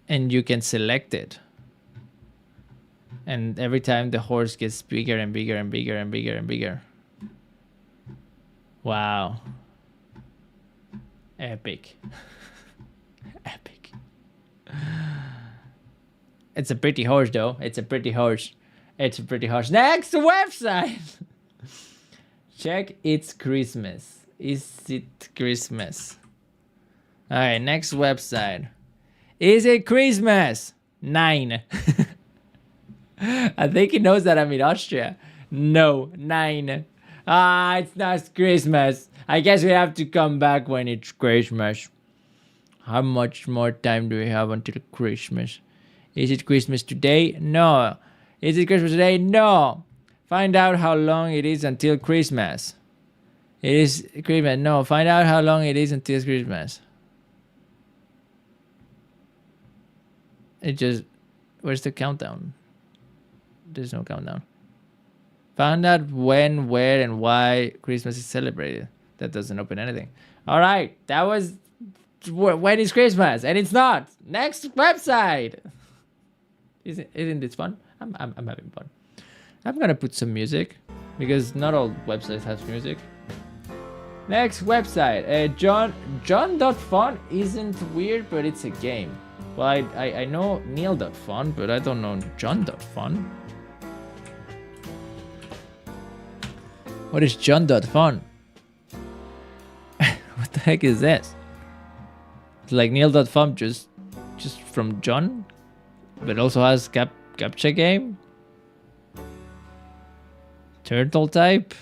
and you can select it. And every time the horse gets bigger and bigger and bigger and bigger and bigger. Wow. Epic. Epic. It's a pretty horse though. It's a pretty horse. It's a pretty horse. Next website. Check It's Christmas. Is it Christmas? Alright, next website. Is it Christmas? 9. I think he knows that I'm in Austria. No, 9. It's not Christmas. I guess we have to come back when it's Christmas. How much more time do we have until Christmas? Is it Christmas today? No. Is it Christmas today? No. Find out how long it is until Christmas. It is Christmas. No. Find out how long it is until Christmas. It just... Where's the countdown? There's no countdown. Found out when, where, and why Christmas is celebrated. That doesn't open anything. All right, that was when is Christmas, and it's not. Next website. Isn't this fun? I'm having fun. I'm gonna put some music because not all websites have music. Next website. John.fun isn't weird, but it's a game. Well, I know Neil.fun, but I don't know John.fun. What is John.fun? What the heck is this? It's like Neil.fun just from John, but also has captcha game. Turtle type.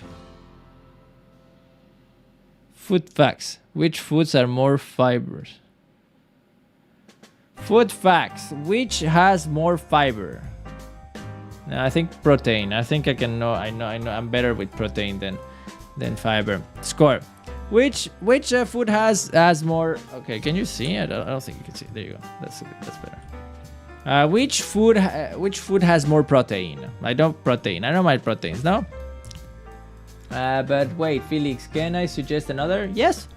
Food facts. Which foods are more fibers? Food facts. Which has more fiber? No, I think protein. I think I can know. I know. I'm better with protein than fiber. Score. Which food has more? Okay, can you see? I don't think you can see. There you go. That's better. Which food has more protein? I know my proteins. No. But wait, Felix, can I suggest another? Yes.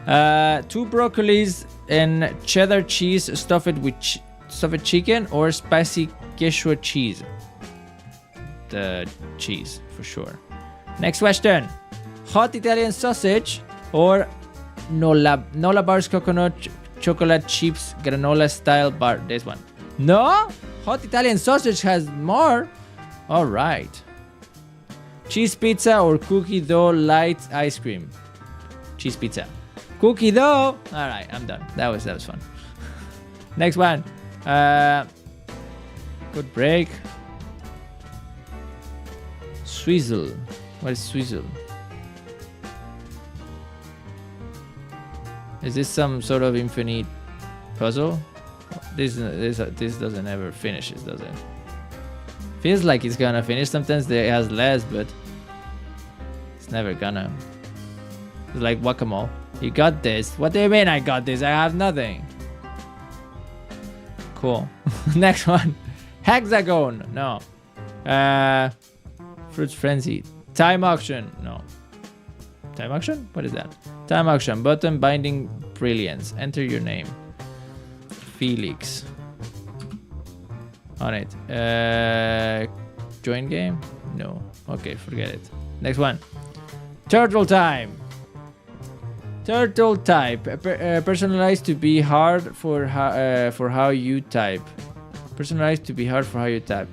2 broccolis and cheddar cheese stuffed chicken, or spicy Quechua cheese. The cheese for sure. Next question. Hot Italian sausage or Nola bars coconut chocolate chips granola style bar. This one. No? Hot Italian sausage has more? Alright. Cheese pizza or cookie dough light ice cream? Cheese pizza. Cookie dough. Alright, I'm done. That was fun. Next one. Good break. Swizzle. What is swizzle? Is this some sort of infinite puzzle? This doesn't ever finish, does it? Feels like it's gonna finish. Sometimes it has less, but it's never gonna. It's like whack-a-mole. You got this. What do you mean I got this? I have nothing. Cool. Next one. Hexagon. No. Fruits Frenzy. Time auction. No. Time auction? What is that? Time auction. Button binding brilliance. Enter your name. Felix. On it. Join game? No. Okay, forget it. Next one. Turtle time. Turtle type. Personalized to be hard for how you type. Personalized to be hard for how you type.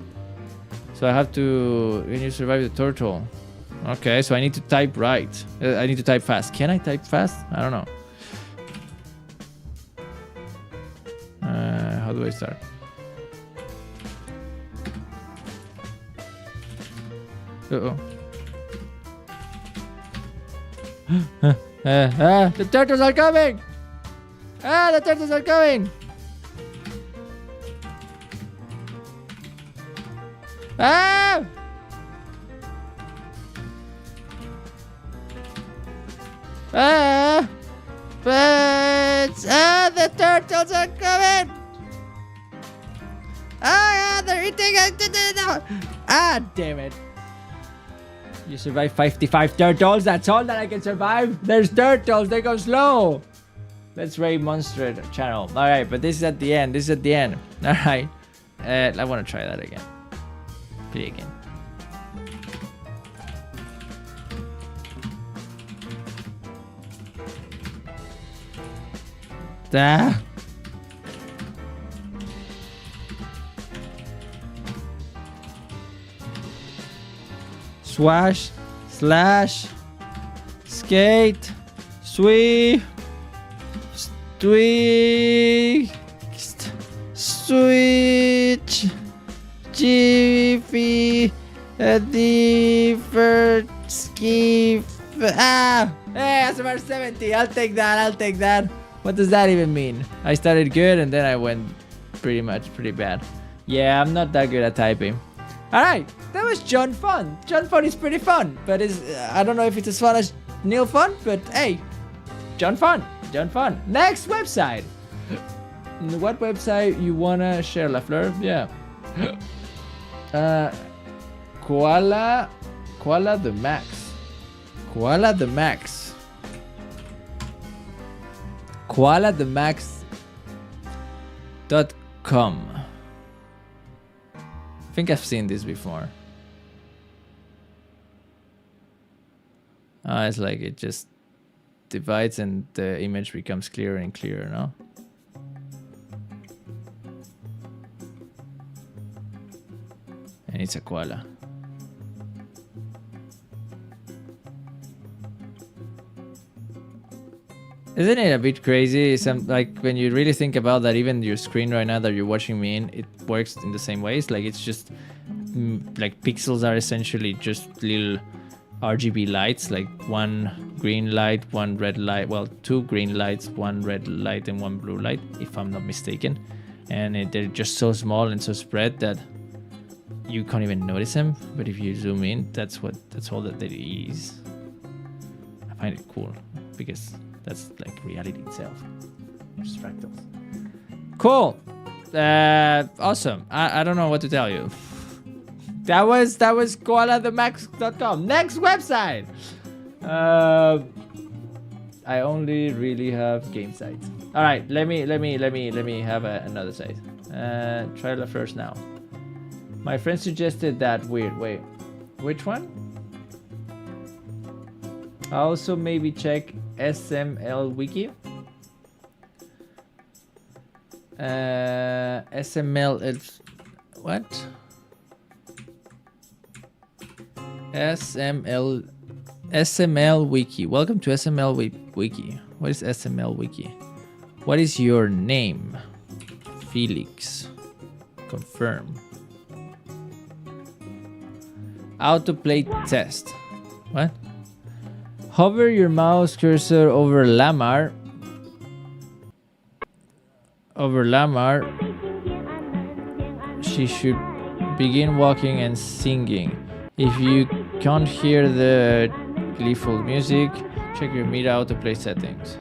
So I have to... When you survive the turtle. Okay, so I need to type right. I need to type fast. Can I type fast? I don't know. How do I start? Uh-oh. The turtles are coming! The turtles are coming! Ah! The turtles are coming! They're eating it! Damn it. You survived 55 turtles. That's all that I can survive. There's turtles. They go slow. Let's raid monster channel. All right, but this is at the end. All right. I want to try that again. Play again. Swash, slash, skate, switch, jiffy, different ski. Hey, SMR 70. I'll take that. What does that even mean? I started good and then I went pretty bad. Yeah, I'm not that good at typing. Alright, that was John Fun. John Fun is pretty fun, but I don't know if it's as fun as Neil Fun, but hey, John Fun. Next website. What website you wanna share, La Fleur? Yeah. Koala the Max. Koala the Max. KoalaTheMax.com. I think I've seen this before. It's like it just divides and the image becomes clearer and clearer, no? And it's a koala. Isn't it a bit crazy? Like when you really think about that, even your screen right now that you're watching me in, it works in the same ways. Like it's just like pixels are essentially just little RGB lights, like one green light, one red light. Well, two green lights, one red light, and one blue light, if I'm not mistaken. And they're just so small and so spread that you can't even notice them. But if you zoom in, that's all that it is. I find it cool because that's like reality itself. Just fractals. Cool. Awesome. I don't know what to tell you. That was KoalaTheMax.com. Next website. I only really have game sites. All right, let me have another site. Try the first now. My friend suggested that weird. Wait, which one? Also maybe check SML Wiki. SML is what? SML Wiki. Welcome to SML Wiki. What is SML Wiki? What is your name? Felix. Confirm. Autoplay test. What? Hover your mouse cursor over Lamar. She should begin walking and singing. If you can't hear the gleeful music, check your media autoplay settings.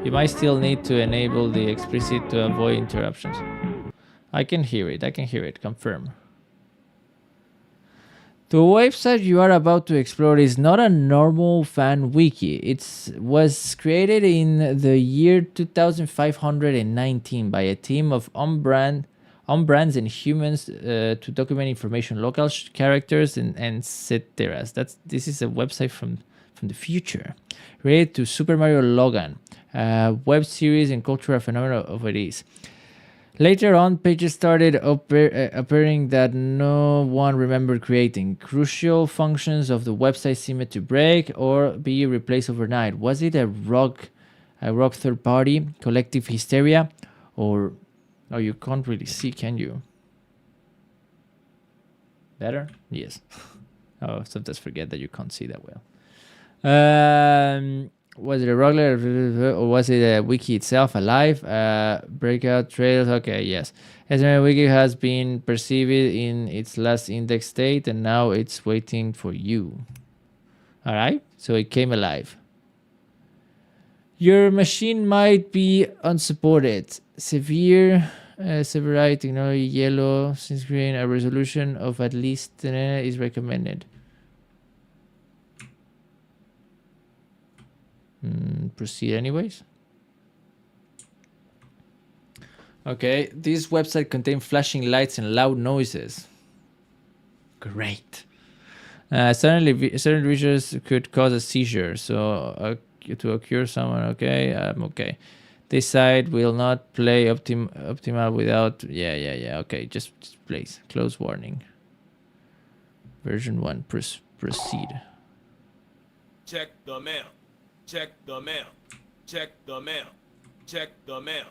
You might still need to enable the explicit to avoid interruptions. I can hear it. Confirm. The website you are about to explore is not a normal fan wiki. It was created in the year 2519 by a team of on-brands and humans to document information, local characters, and etc. This is a website from the future, related to Super Mario Logan, web series and cultural phenomena of it is. Later on, pages started appearing that no one remembered creating. Crucial functions of the website seemed to break or be replaced overnight. Was it a rock third party, collective hysteria, or... Oh, you can't really see, can you? Better? Yes. Oh, sometimes forget that you can't see that well. Was it a regular or was it a wiki itself alive? Breakout trails. Okay, yes. SML Wiki has been perceived in its last index state and now it's waiting for you. All right, so it came alive. Your machine might be unsupported. Severity technology, yellow, screen, a resolution of at least is recommended. Proceed anyways. Okay, this website contains flashing lights and loud noises. Great. Certain visuals could cause a seizure, so to occur someone. Okay, okay. This site will not play optimal without. Yeah. Okay, just please. Close warning. Version 1. Proceed. Check the mail. Check the mail. Check the mail. Check the mail.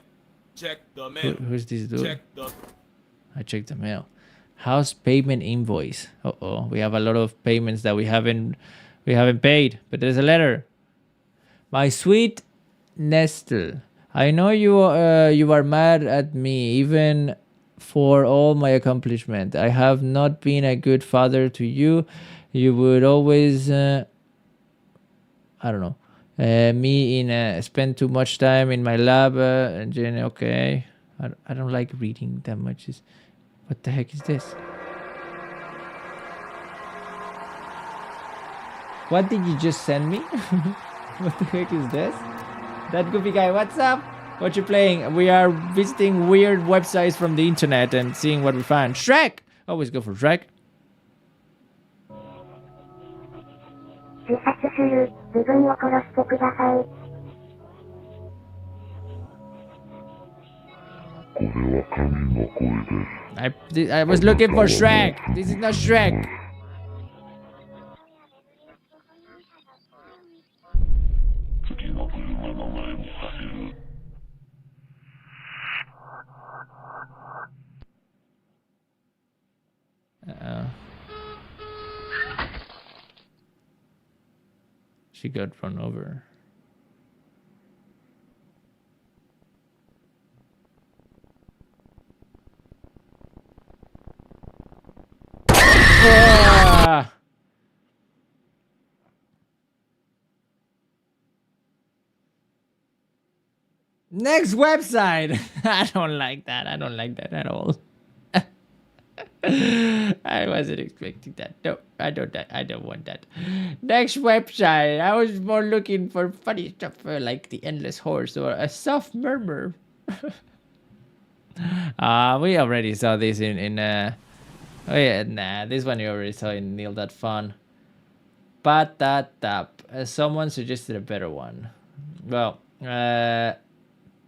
Check the mail. Who's this dude? Check the. I checked the mail. House payment invoice. We have a lot of payments that we haven't paid, but there's a letter. My sweet Nestle, I know you are mad at me even for all my accomplishment. I have not been a good father to you. You would always I don't know. Me spend too much time in my lab. And then, okay. I don't like reading that much. What the heck is this? What did you just send me? What the heck is this? That goofy guy, what's up? What you playing? We are visiting weird websites from the internet and seeing what we find. Shrek! Always go for Shrek. I was looking for Shrek. This is not Shrek. She got run over. Ah! Next website. I don't like that. I don't like that at all. I wasn't expecting that. No, I don't want that. Next website. I was more looking for funny stuff like the Endless Horse or a soft murmur. We already saw this in oh yeah, nah, this one you already saw in Neil.fun. Patatap. Someone suggested a better one. Well,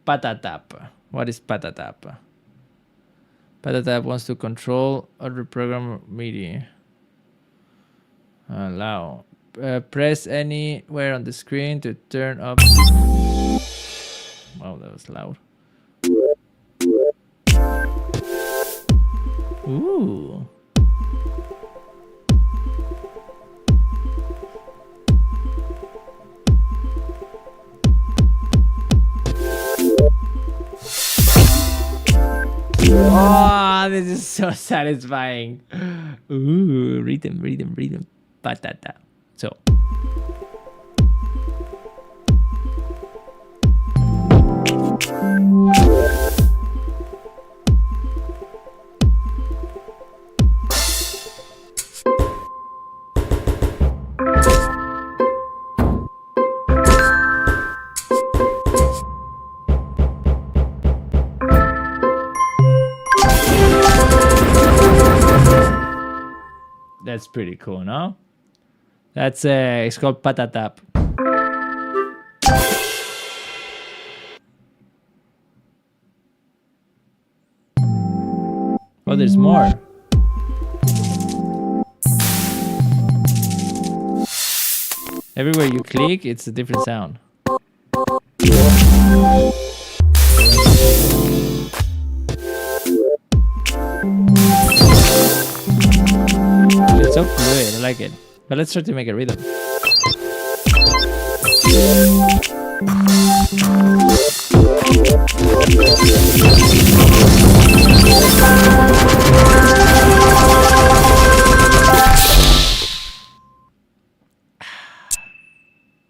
Patatap. What is Patatap? Patatap wants to control or reprogram media. Allow. Press anywhere on the screen to turn up. Wow, that was loud. Ooh. Oh, this is so satisfying. Ooh, read them. Patata. So. That's pretty cool, no? That's it's called Patatap. Oh, there's more. Everywhere you click, it's a different sound. It's so fluid, I like it. But let's try to make a rhythm.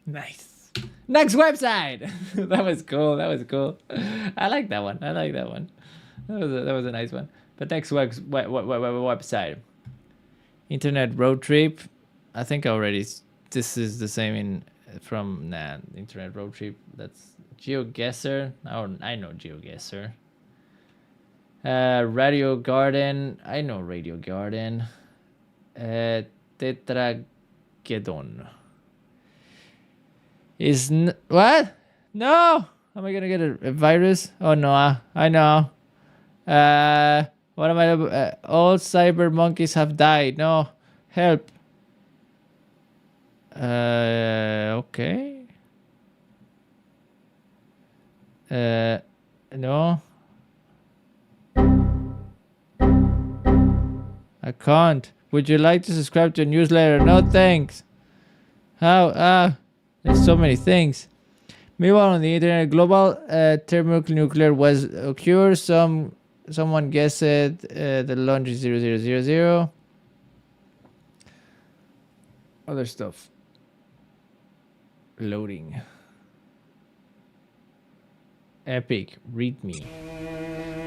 Nice. Next website. That was cool. I like that one. That was a nice one. But next website. Internet road trip. I think already this is the same from internet road trip. That's GeoGuessr. I know GeoGuessr. Radio Garden. I know Radio Garden. Tetragedon. What? No. Am I gonna get a virus? Oh no. I know. What am I? All cyber monkeys have died. No, help. Okay. No. I can't. Would you like to subscribe to a newsletter? No, thanks. How? There's so many things. Meanwhile, on the internet, global thermonuclear was occur. Someone guessed the launch is 0000. Other stuff. Loading. Epic, read me.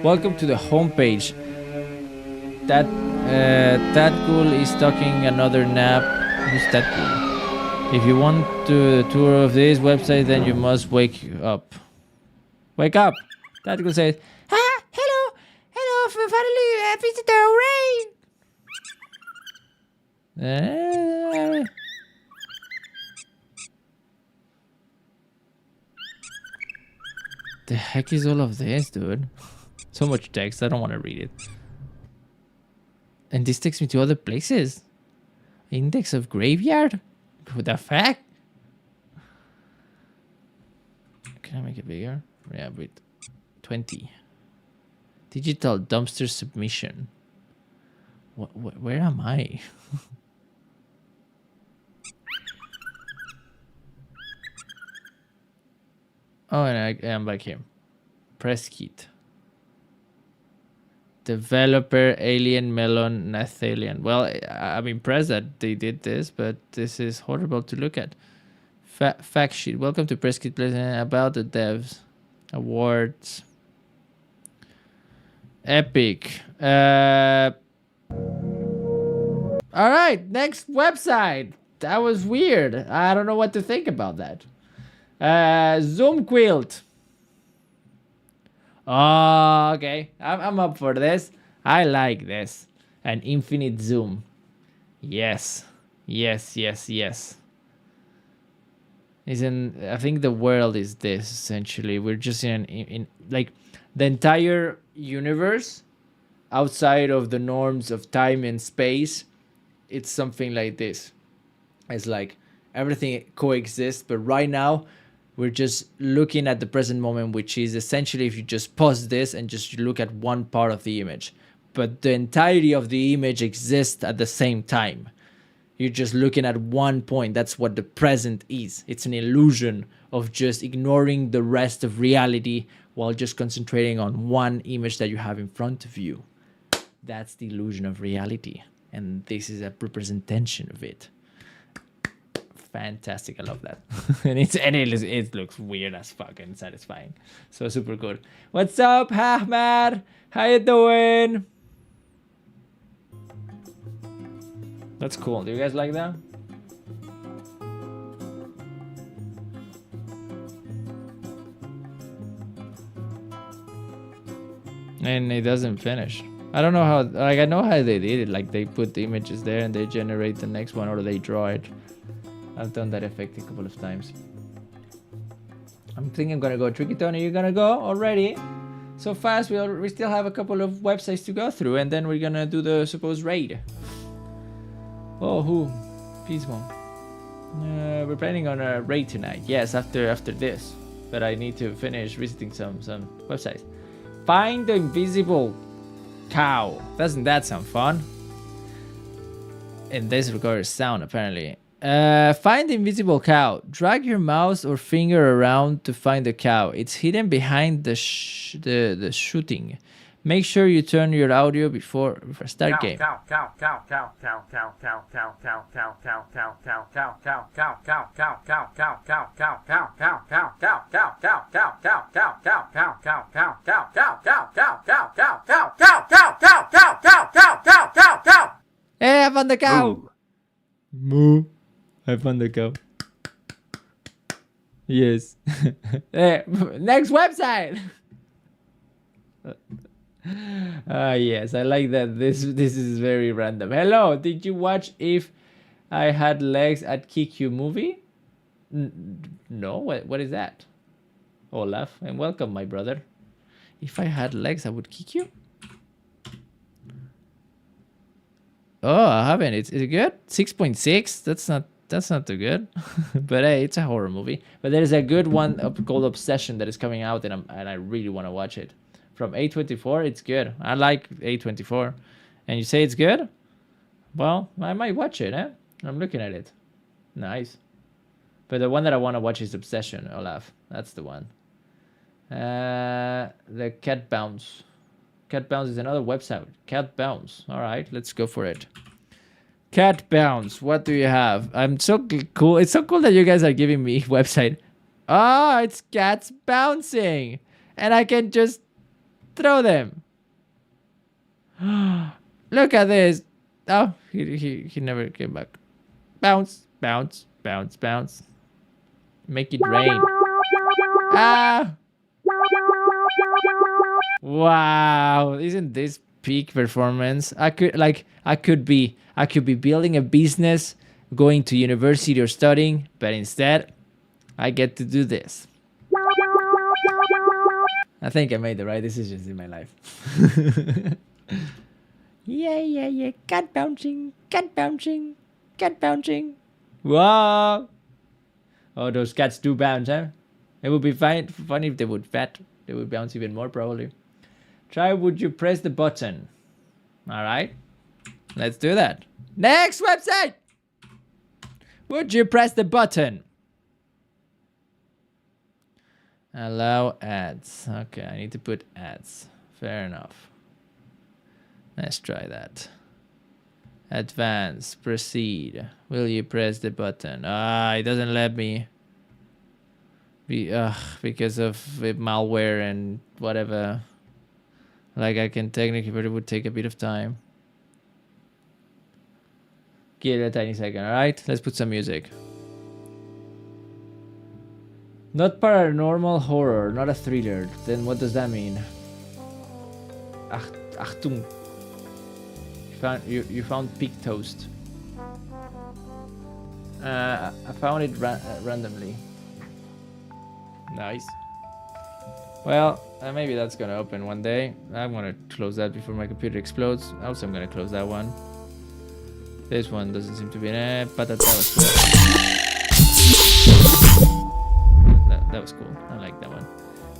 Welcome to the homepage. That ghoul is talking another nap. Who's that ghoul? If you want to tour of this website, then you must wake up. Wake up! That ghoul says, "Ah, hello, finally, visitor, hooray!" The heck is all of this, dude? So much text, I don't want to read it. And this takes me to other places. Index of graveyard? What the fuck? Can I make it bigger? Yeah, wait. 20. Digital dumpster submission. Where am I? Oh, and I am back here. Press kit. Developer Alien Melon Nathalian. Well, I'm impressed that they did this, but this is horrible to look at. Fact sheet. Welcome to Press Kit about the devs. Awards. Epic. Alright, next website. That was weird. I don't know what to think about that. Zoom quilt. Oh, okay. I'm up for this. I like this. An infinite zoom. Yes. Yes, yes, yes. I think the world is this, essentially. We're just in like the entire universe outside of the norms of time and space. It's something like this. It's like everything coexists, but right now we're just looking at the present moment, which is essentially if you just pause this and just look at one part of the image. But the entirety of the image exists at the same time. You're just looking at one point. That's what the present is. It's an illusion of just ignoring the rest of reality while just concentrating on one image that you have in front of you. That's the illusion of reality. And this is a representation of it. Fantastic, I love that. and it looks weird as fuck and satisfying. So super good. What's up, Ahmad? How you doing? That's cool. Do you guys like that? And it doesn't finish. I don't know how, like, I know how they did it. Like, they put the images there and they generate the next one, or they draw it. I've done that effect a couple of times. I'm thinking I'm gonna go. Tricky Tony, you gonna go already? So fast. We still have a couple of websites to go through, and then we're gonna do the supposed raid. Oh, who? Pismo. We're planning on a raid tonight. Yes, after this. But I need to finish visiting some websites. Find the invisible cow. Doesn't that sound fun? And this requires sound, apparently. Find the invisible cow. Drag your mouse or finger around to find the cow. It's hidden behind the shooting. Make sure you turn your audio before start game. Hey, I found the cow. Moo. I found the cow. Yes. Hey, next website. Yes, I like that. This is very random. Hello, did you watch If I Had Legs at Kick You movie? No, what is that? Olaf, and welcome, my brother. If I had legs, I would kick you. Oh, I haven't. Is it good? 6.6. That's not too good. But hey, it's a horror movie. But there's a good one called Obsession that is coming out, and I really want to watch it. From A24, it's good. I like A24. And you say it's good? Well, I might watch it, eh? I'm looking at it. Nice. But the one that I want to watch is Obsession, Olaf. That's the one. The Cat Bounce. Cat Bounce is another website. Cat Bounce. All right, let's go for it. Cat bounce. What do you have? I'm so cool. It's so cool that you guys are giving me website. Oh, it's cats bouncing. And I can just throw them. Look at this. Oh, he never came back. Bounce, bounce, bounce, bounce. Make it rain. Ah. Wow, isn't this peak performance? I could be building a business, going to university or studying, but instead I get to do this. I think I made the right decisions in my life. Yeah. Cat bouncing, cat bouncing, cat bouncing. Wow. Oh, those cats do bounce, huh? It would be funny if they would fat. They would bounce even more, probably. Try, would you press the button? All right. Let's do that. Next website. Would you press the button? Allow ads. Okay, I need to put ads. Fair enough. Let's try that. Advance. Proceed. Will you press the button? Ah, it doesn't let me. Because of malware and whatever. Like I can technically, but it would take a bit of time. Give it a tiny second, alright? Let's put some music. Not paranormal horror, not a thriller. Then what does that mean? Achtung. You found pig toast. I found it randomly. Nice. Well, maybe that's gonna open one day. I'm gonna close that before my computer explodes. Also, I'm gonna close that one. This one doesn't seem to be but that was cool. That was cool. I like that one.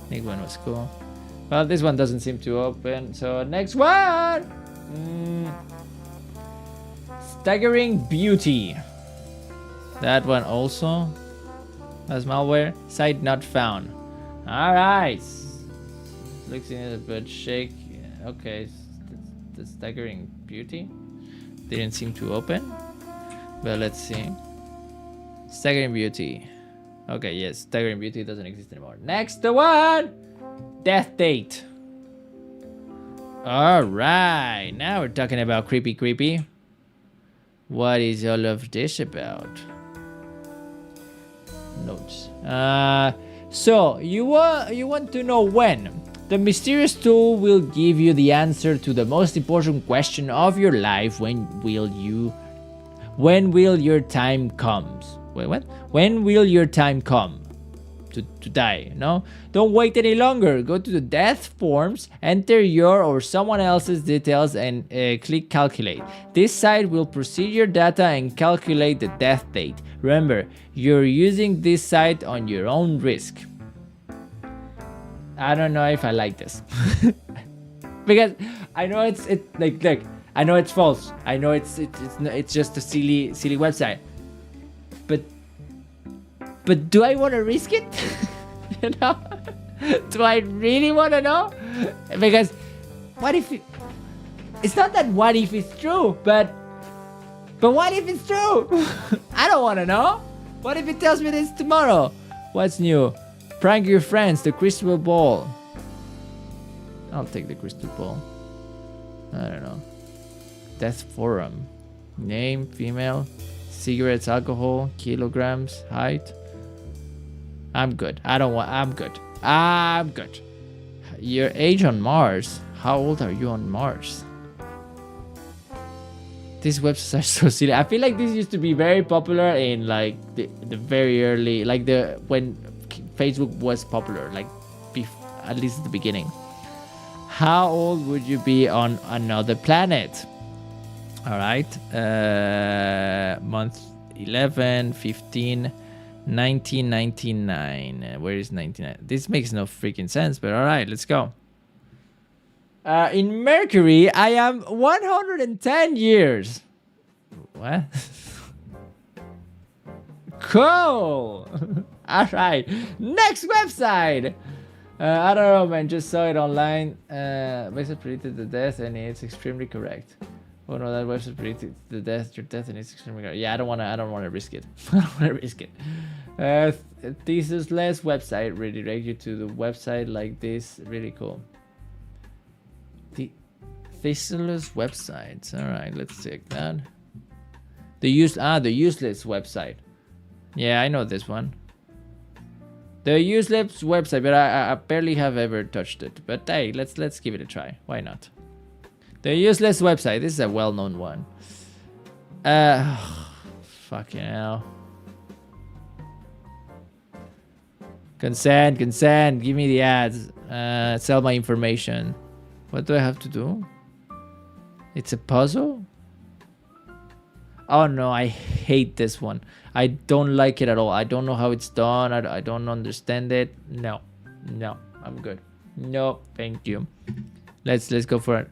Next one was cool. Well, this one doesn't seem to open. So next one. Staggering Beauty. That one also has malware. Site not found. All right. Looks in a bit shake. Okay, the Staggering Beauty didn't seem to open. But let's see. Staggering Beauty. Okay, yes, Staggering Beauty doesn't exist anymore. Next one. Death Date. All right, now we're talking about creepy. What is all of this about? Notes. So you want to know when the mysterious tool will give you the answer to the most important question of your life. When will your time comes? Wait, what? When will your time come to die? No, don't wait any longer. Go to the death forms, enter your or someone else's details, and click calculate. This site will proceed your data and calculate the death date. Remember, you're using this site on your own risk. I don't know if I like this. Because I know it's like I know it's false. I know it's just a silly website. But do I want to risk it? You know? Do I really want to know? Because what if it's not that what if it's true, but what if it's true? I don't want to know. What if it tells me this tomorrow? What's new? Prank your friends, the crystal ball. I'll take the crystal ball. I don't know. Death forum. Name, female. Cigarettes, alcohol, kilograms, height. I'm good. I'm good. Your age on Mars. How old are you on Mars? These websites are so silly. I feel like this used to be very popular in like the very early, like when Facebook was popular, like at least at the beginning. How old would you be on another planet? All right. Month 11, 15, 1999. Where is 99? This makes no freaking sense, but all right, let's go. In Mercury, I am 110 years. What? Cool. All right. Next website. I don't know, man. Just saw it online. Basically predicted the death, and it's extremely correct. Oh no, that website predicted your death in its extreme regard. Yeah, I don't wanna risk it. I don't wanna risk it. Thesis-less website redirect you to the website like this. Really cool. The thesis-less websites. All right, let's check that. The useless website. Yeah, I know this one. The useless website, but I barely have ever touched it. But hey, let's give it a try. Why not? The useless website. This is a well-known one. Fucking hell. Consent. Give me the ads. Sell my information. What do I have to do? It's a puzzle? Oh no, I hate this one. I don't like it at all. I don't know how it's done. I don't understand it. No, I'm good. No, thank you. Let's go for it.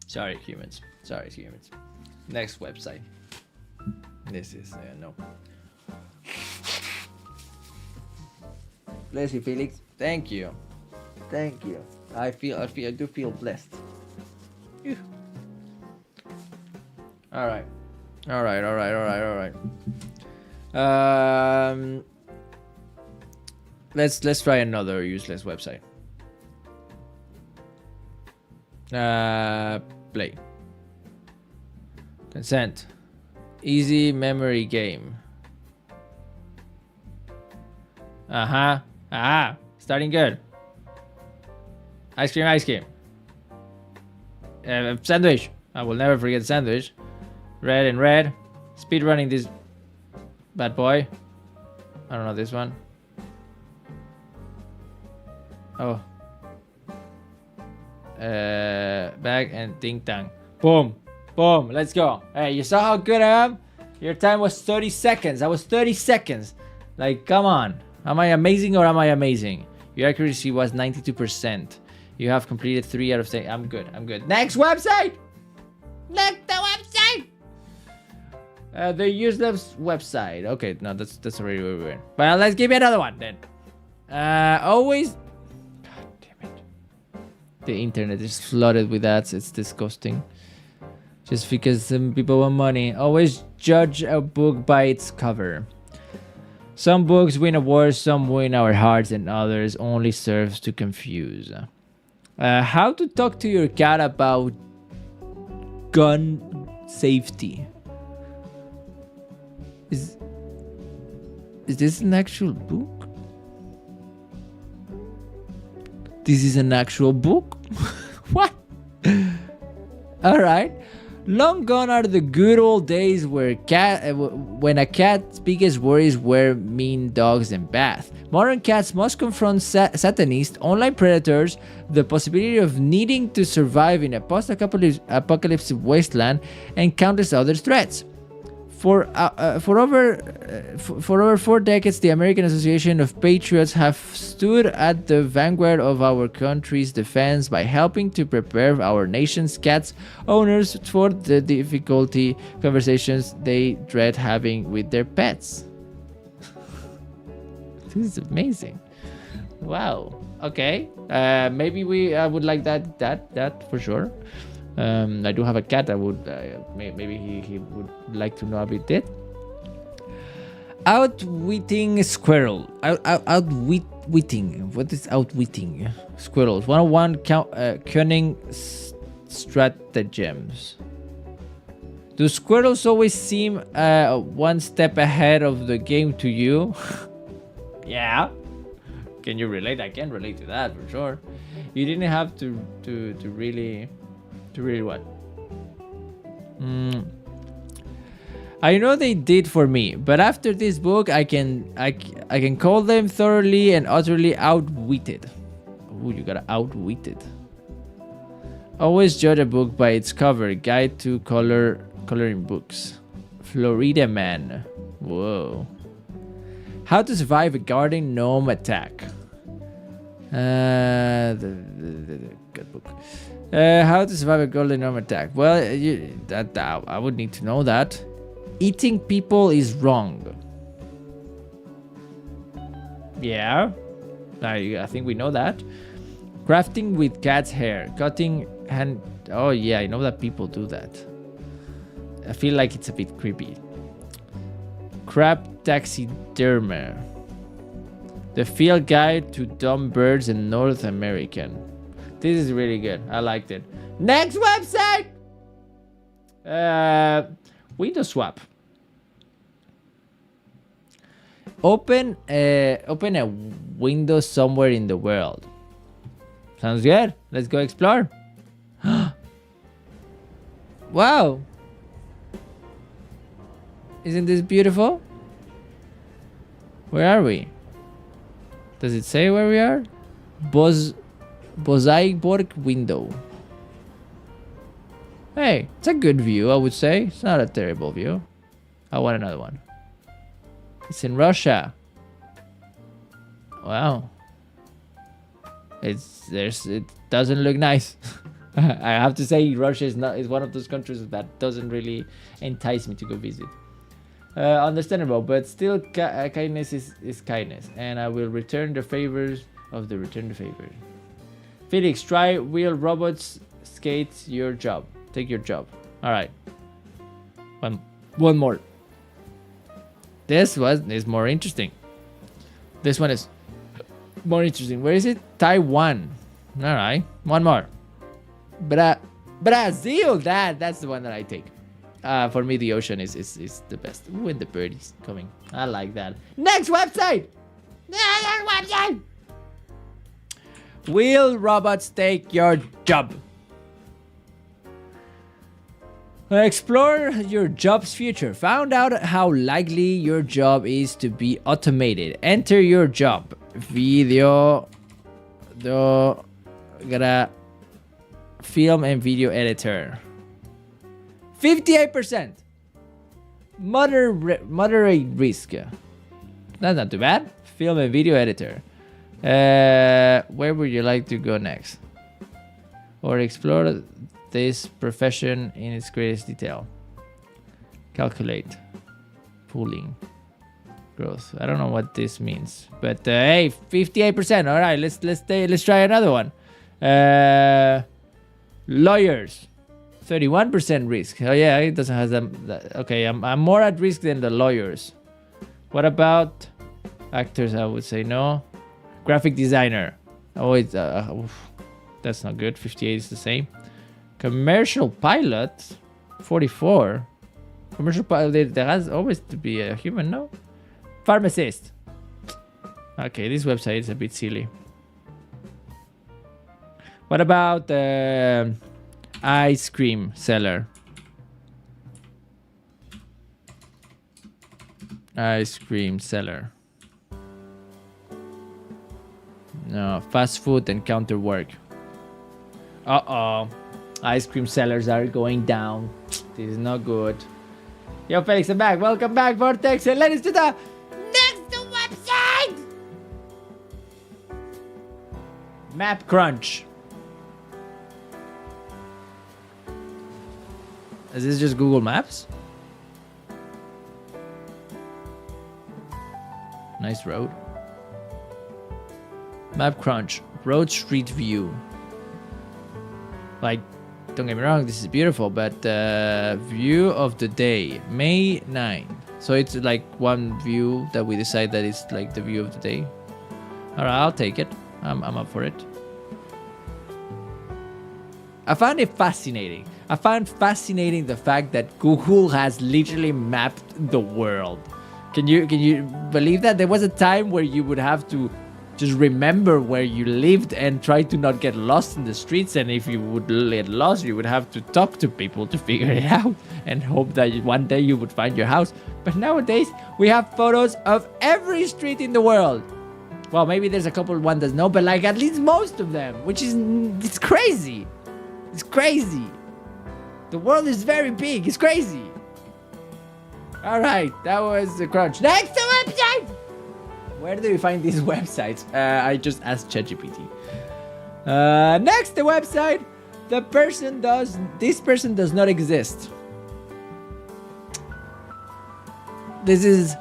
Sorry, humans. Next website. This is no. Bless you, Felix. Thank you. I do feel blessed. Phew. All right. Let's try another useless website. Play. Consent. Easy memory game. Starting good. Ice cream. Sandwich. I will never forget sandwich. Red. Speed running this bad boy. I don't know this one. Oh. Back and ding dong. Boom. Let's go. Hey, you saw how good I am? Your time was 30 seconds. I was 30 seconds. Like, come on. Am I amazing or am I amazing? Your accuracy was 92%. You have completed 3 out of 10. I'm good. Next website! The useless website. Okay, no, that's already where we were. But let's give me another one then. Always. God damn it. The internet is flooded with ads. It's disgusting. Just because some people want money. Always judge a book by its cover. Some books win awards, some win our hearts, and others only serves to confuse. How to talk to your cat about gun safety. Is this an actual book? This is an actual book? What? Alright. Long gone are the good old days where when a cat's biggest worries were mean dogs and bath. Modern cats must confront satanist, online predators, the possibility of needing to survive in a post-apocalyptic wasteland, and countless other threats. For over 4 decades, the American Association of Patriots have stood at the vanguard of our country's defense by helping to prepare our nation's cats owners for the difficulty conversations they dread having with their pets. This is amazing. Wow. Okay. Maybe I would like that for sure. I do have a cat. I would maybe he would like to know a bit it. Outwitting squirrel. Outwitting. What is outwitting? Squirrels. 101 cunning stratagems. Do squirrels always seem one step ahead of the game to you? Yeah. Can you relate? I can relate to that for sure. You didn't have to really. To really what? I know they did for me, but after this book, I can call them thoroughly and utterly outwitted. Ooh, you got outwitted. Always judge a book by its cover. Guide to coloring books. Florida Man. Whoa. How to survive a garden gnome attack. Good book. How to survive a golden gnome attack. Well, I would need to know that. Eating people is wrong. Yeah. I think we know that. Crafting with cat's hair. Cutting hand. Oh yeah, I know that people do that. I feel like it's a bit creepy. Crab taxidermy. The field guide to dumb birds in North American. This is really good. I liked it. Next website. Window swap. Open a window somewhere in the world. Sounds good. Let's go explore. Wow. Isn't this beautiful? Where are we? Does it say where we are? Bozaigborg window. Hey, it's a good view, I would say. It's not a terrible view. I want another one. It's in Russia. Wow. It doesn't look nice. I have to say Russia is one of those countries that doesn't really entice me to go visit. Understandable, but still kindness is kindness, and I will return the favors of the return the favor. Felix, try wheel robots skate your job. Take your job. All right. One more. This one is more interesting. This one is more interesting. Where is it? Taiwan. All right. One more. Brazil. That's the one that I take. For me, the ocean is the best. Ooh, and the birdies coming. I like that. Next website. Next website. Will robots take your job? Explore your job's future. Found out how likely your job is to be automated. Enter your job. Video. Gotta film and video editor. 58%. Moderate risk. That's not too bad. Film and video editor. Where would you like to go next? Or explore this profession in its greatest detail. Calculate. Pooling. Growth. I don't know what this means. But hey, 58%. All right, let's try another one. Lawyers. 31% risk. Oh yeah, it doesn't have that. Okay, I'm more at risk than the lawyers. What about actors? I would say no. Graphic designer. Oh, it's that's not good. 58 is the same. Commercial pilot. 44. Commercial pilot. There has always to be a human, no? Pharmacist. Okay, this website is a bit silly. What about ice cream seller? Ice cream seller. No, fast food and counter work. Uh-oh. Ice cream sellers are going down. This is not good. Yo, Felix, I'm back. Welcome back, Vortex. And let us to the next website. Map Crunch. Is this just Google Maps? Nice road. Map Crunch. Road Street View. Like, don't get me wrong, this is beautiful, but view of the day. May 9. So it's like one view that we decide that it's like the view of the day. Alright, I'll take it. I'm up for it. I found it fascinating. I found fascinating the fact that Google has literally mapped the world. Can you believe that? There was a time where you would have to just remember where you lived and try to not get lost in the streets, and if you would get lost, you would have to talk to people to figure it out and hope that one day you would find your house. But nowadays, we have photos of every street in the world. Well, maybe there's a couple one doesn't know, but like at least most of them, which is, it's crazy. It's crazy. The world is very big. It's crazy. All right, that was the crunch. Next website. Where do we find these websites? I just asked ChatGPT. Next website. This person does not exist. This is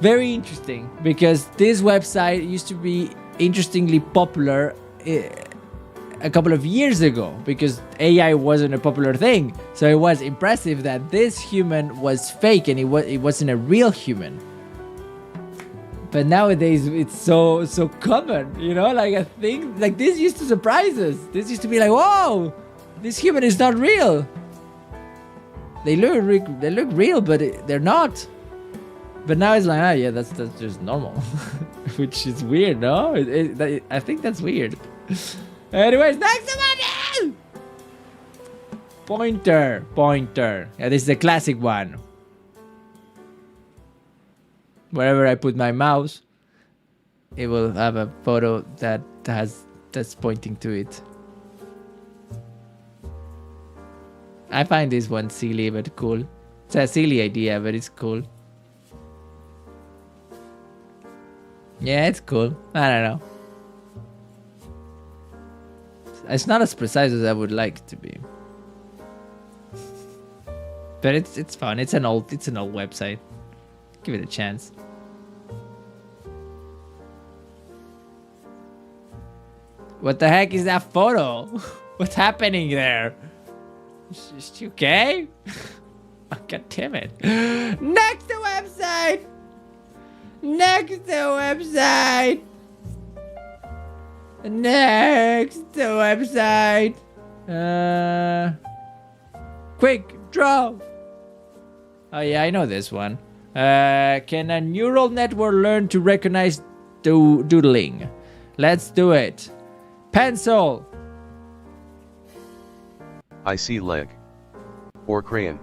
very interesting because this website used to be interestingly popular a couple of years ago because AI wasn't a popular thing. So it was impressive that this human was fake and it wasn't a real human. But nowadays it's so common, you know, like a thing like this used to surprise us. This used to be like, whoa, this human is not real. They look real, but they're not. But now it's like, ah, yeah, that's just normal, which is weird, no? I think that's weird. Anyways, next one. Pointer. Yeah, this is the classic one. Wherever I put my mouse, it will have a photo that's pointing to it. I find this one silly but cool. It's a silly idea, but it's cool. Yeah, it's cool. I don't know. It's not as precise as I would like it to be. But it's fun. It's an old website. Give it a chance. What the heck is that photo? What's happening there? Is she okay? Oh, God damn it. Next website! Next website! Next website! Quick draw! Oh yeah, I know this one. Can a neural network learn to recognize doodling? Let's do it. Pencil! I see leg. Or crayon.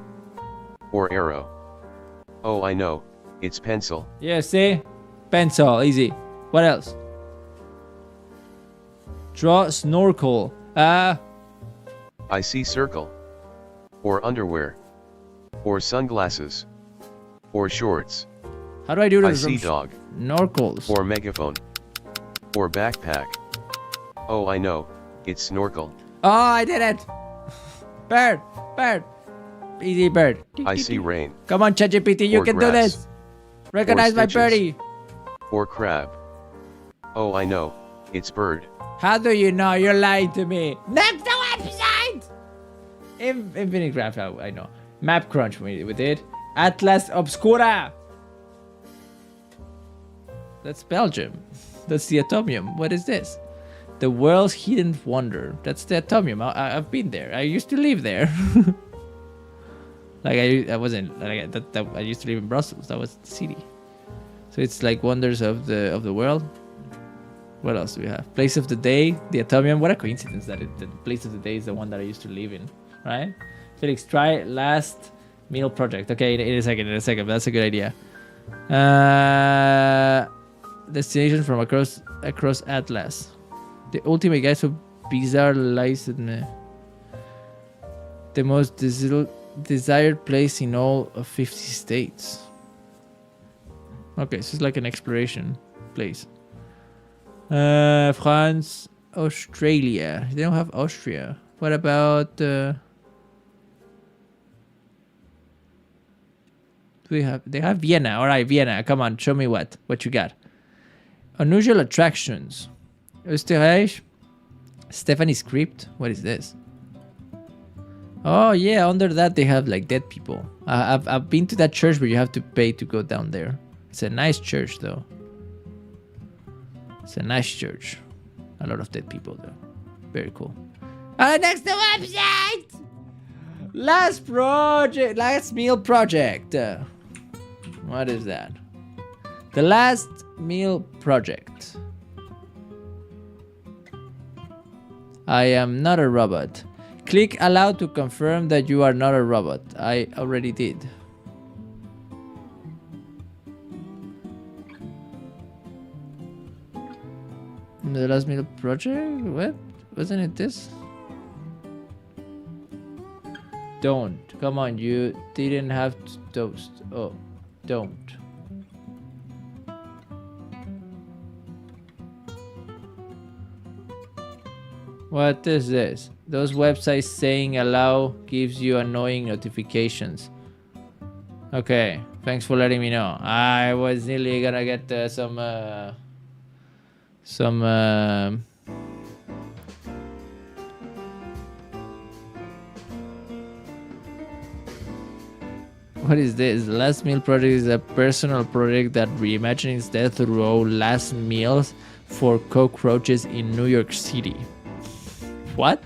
Or arrow. Oh, I know. It's pencil. Yeah, see? Pencil, easy. What else? Draw snorkel. I see circle. Or underwear. Or sunglasses. Or shorts. How do I do this? I see dog. Snorkels. Or megaphone. Or backpack. Oh, I know. It's snorkel. Oh, I did it. Bird. Easy bird. I see rain. Come on, ChatGPT, you can do this. Recognize my birdie. Or crab. Oh, I know. It's bird. How do you know? You're lying to me. Next website! Infinite Graph, I know. Map Crunch, we did. Atlas Obscura. That's Belgium. That's the Atomium. What is this? The world's hidden wonder. That's the Atomium. I've been there. I used to live there. Like I wasn't like that. I used to live in Brussels. That was the city. So it's like wonders of the world. What else do we have? Place of the day, the Atomium. What a coincidence that the place of the day is the one that I used to live in, right? Felix, try last meal project. Okay, in a second. But that's a good idea. Destination from across Atlas. The ultimate guide for bizarre lies in the most desired place in all of 50 states. Okay, so it's like an exploration place. France, Australia. They don't have Austria. What about they have Vienna. All right, Vienna. Come on, show me what you got. Unusual attractions. Österreich. Stephanie's Crypt. What is this? Oh yeah, under that they have like dead people. I've been to that church where you have to pay to go down there. It's a nice church though. It's a nice church. A lot of dead people though. Very cool. Next website. Last meal project. What is that? The last meal project. I am not a robot. Click allow to confirm that you are not a robot. I already did. The last meal project? What? Wasn't it this? Don't. Come on, you didn't have to toast. Oh, don't. What is this? Those websites saying allow gives you annoying notifications. Okay, thanks for letting me know. I was nearly gonna get some some what is this? The last meal project is a personal project that reimagines death row last meals for cockroaches in New York City. What?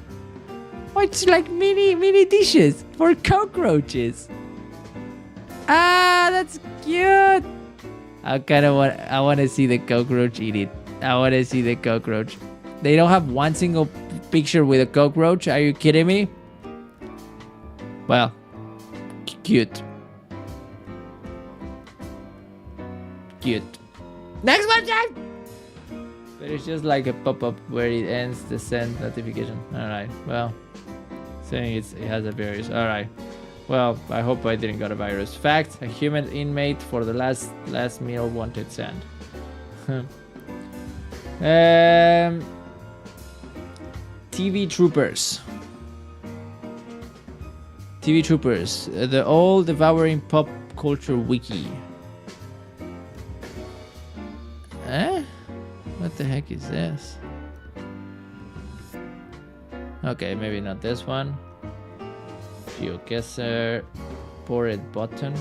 Oh, it's like mini dishes for cockroaches. Ah, that's cute. I want to see the cockroach eat it. I want to see the cockroach. They don't have one single picture with a cockroach. Are you kidding me? Well, cute. Cute. Next one, Jack! But it's just like a pop-up where it ends the send notification. Alright, well, saying it has a virus. Alright. Well, I hope I didn't got a virus. Fact, a human inmate for the last meal wanted send. TV Troopers. TV Troopers, the all devouring pop culture wiki. Eh? What the heck is this? Okay, maybe not this one. GeoGuessr, bored button.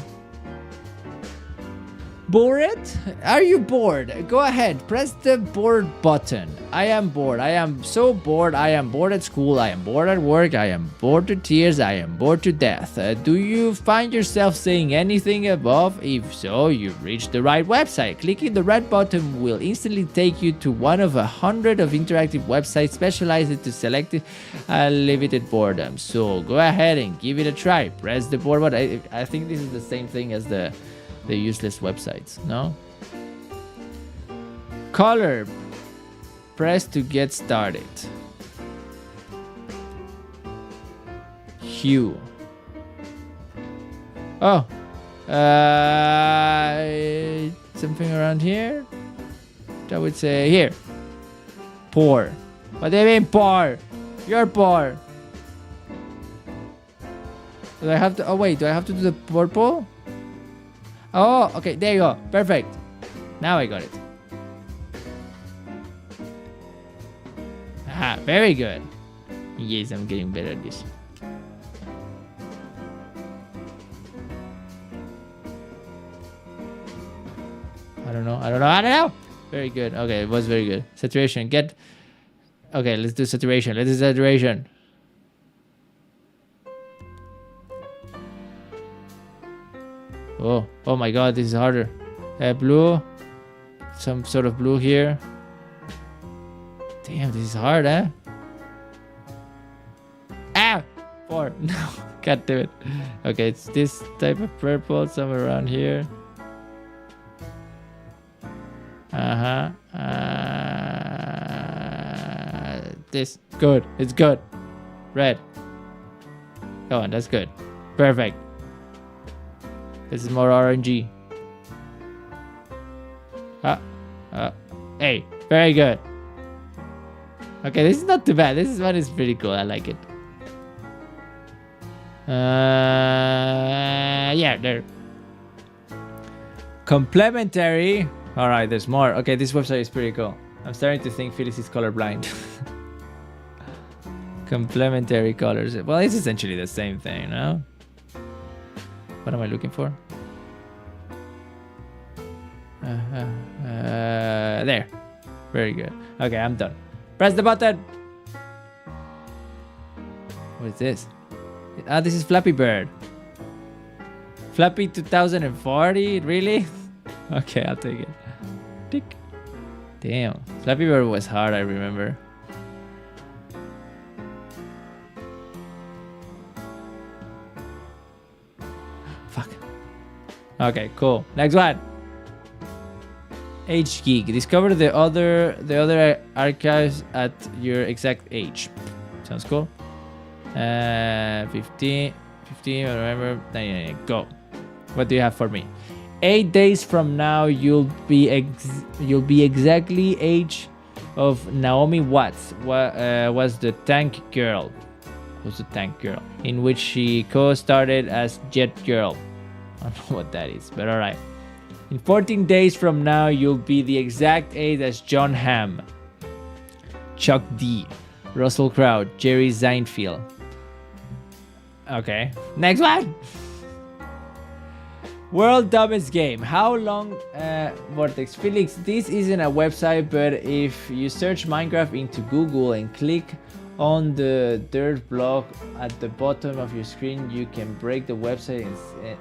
Bored? Are you bored? Go ahead, press the bored button. I am bored. I am so bored. I am bored at school. I am bored at work. I am bored to tears. I am bored to death. Do you find yourself saying anything above? If so, you've reached the right website. Clicking the red button will instantly take you to one of 100 of interactive websites specialized to select limited boredom. So go ahead and give it a try. Press the bored button. I think this is the same thing as the useless websites, no? Color. Press to get started. Hue. Oh. Something around here? I would say here. Poor. What do you mean poor? You're poor. Do I have to... Oh, wait. Do I have to do the purple? Oh, okay, there you go. Perfect. Now I got it. Ah, very good. Yes, I'm getting better at this. I don't know. Very good. Okay, it was very good. Saturation. Okay, let's do saturation. Oh my god, this is harder. Blue. Some sort of blue here. Damn, this is hard, eh? Ah! 4. No, can't do it. Okay, it's this type of purple, somewhere around here. This. Good. It's good. Red. Come on, that's good. Perfect. This is more orangey. Hey, very good. Okay, this is not too bad. This one is pretty cool. I like it. Yeah, there. Complementary. All right, there's more. Okay, this website is pretty cool. I'm starting to think Felix is colorblind. Complementary colors. Well, it's essentially the same thing, no? What am I looking for? There. Very good. Okay, I'm done. Press the button. What is this? Ah, this is Flappy Bird. Flappy 2040? Really? Okay, I'll take it. Tick. Damn. Flappy Bird was hard, I remember. Fuck. Okay, cool. Next one. Age Geek. Discover the other archives at your exact age. Sounds cool. 15, I remember. 99. Go. What do you have for me? 8 days from now, you'll be exactly age of Naomi Watts. Was the Tank Girl? Who's the Tank Girl? In which she co-starred as Jet Girl. I don't know what that is, but all right. In 14 days from now, you'll be the exact age as John Hamm, Chuck D, Russell Crowe, Jerry Seinfeld. Okay, next one. World Dumbest Game. How long, Vortex? Felix, this isn't a website, but if you search Minecraft into Google and click on the dirt block at the bottom of your screen, you can break the website and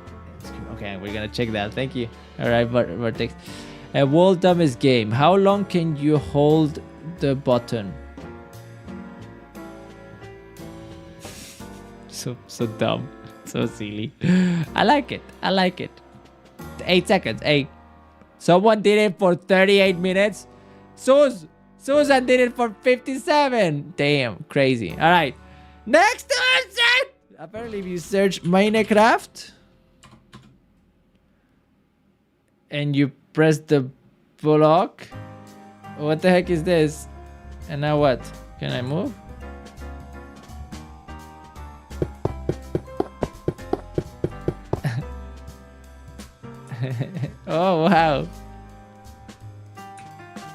okay, we're gonna check that. Thank you. All right, Vortex. World Dumbest Game. How long can you hold the button? So dumb, so silly. I like it. 8 seconds. 8. Someone did it for 38 minutes. Susan did it for 57. Damn, crazy. All right, next website. Apparently, if you search Minecraft and you press the block, what the heck is this? And now what? Can I move? Oh wow,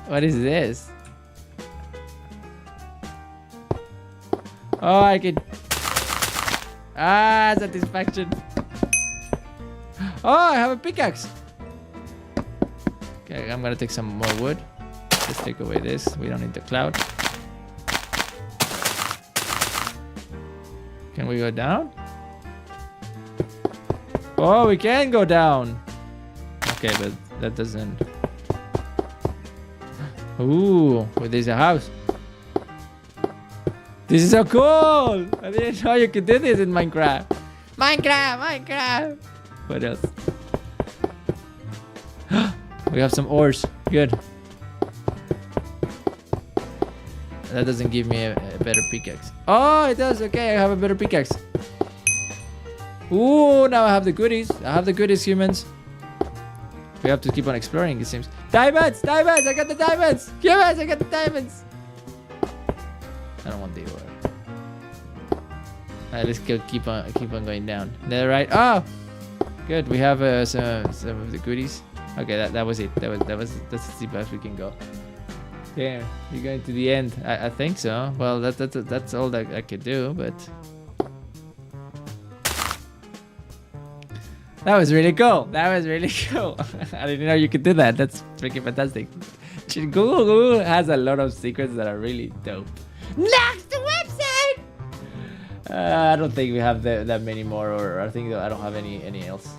what is this? Oh, I can satisfaction. Oh, I have a pickaxe. Okay, I'm gonna take some more wood. Let's take away this. We don't need the cloud. Can we go down? Oh, we can go down. Okay, but that doesn't. Ooh, well, there's a house. This is so cool. I didn't know you could do this in Minecraft. Minecraft. What else? We have some ores. Good. That doesn't give me a better pickaxe. Oh, it does. Okay, I have a better pickaxe. Ooh, now I have the goodies. Humans. We have to keep on exploring, it seems. Diamonds! I got the diamonds! Humans, I got the diamonds! I don't want the ore. Alright, let's keep on going down. Netherite. Oh! Good, we have some of the goodies. Okay, that was it. That's the best we can go. Damn, you're going to the end. I think so. Well, that's all that I could do, but that was really cool. I didn't know you could do that. That's freaking fantastic. Google has a lot of secrets that are really dope. Next website. I don't think we have that many more, or I think that I don't have any else.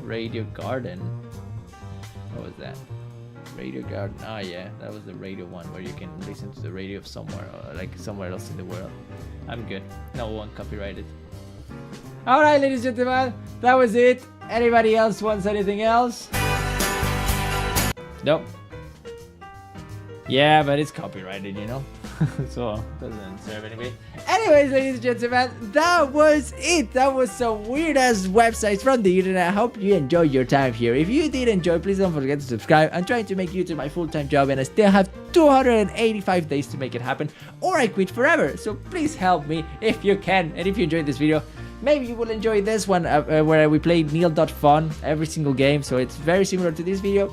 Radio Garden. What was that? Radio Garden. Oh yeah, that was the radio one where you can listen to the radio of somewhere, or like somewhere else in the world. I'm good. No one copyrighted. All right, ladies and gentlemen, that was it. Anybody else wants anything else? Nope. Yeah, but it's copyrighted, you know. So it doesn't serve anybody. Anyways, ladies and gentlemen, that was it. That was some weird ass websites from the internet. I hope you enjoyed your time here. If you did enjoy, please don't forget to subscribe. I'm trying to make YouTube my full-time job, and I still have 285 days to make it happen, or I quit forever. So please help me if you can. And if you enjoyed this video, maybe you will enjoy this one where we play Neil.fun every single game. So it's very similar to this video.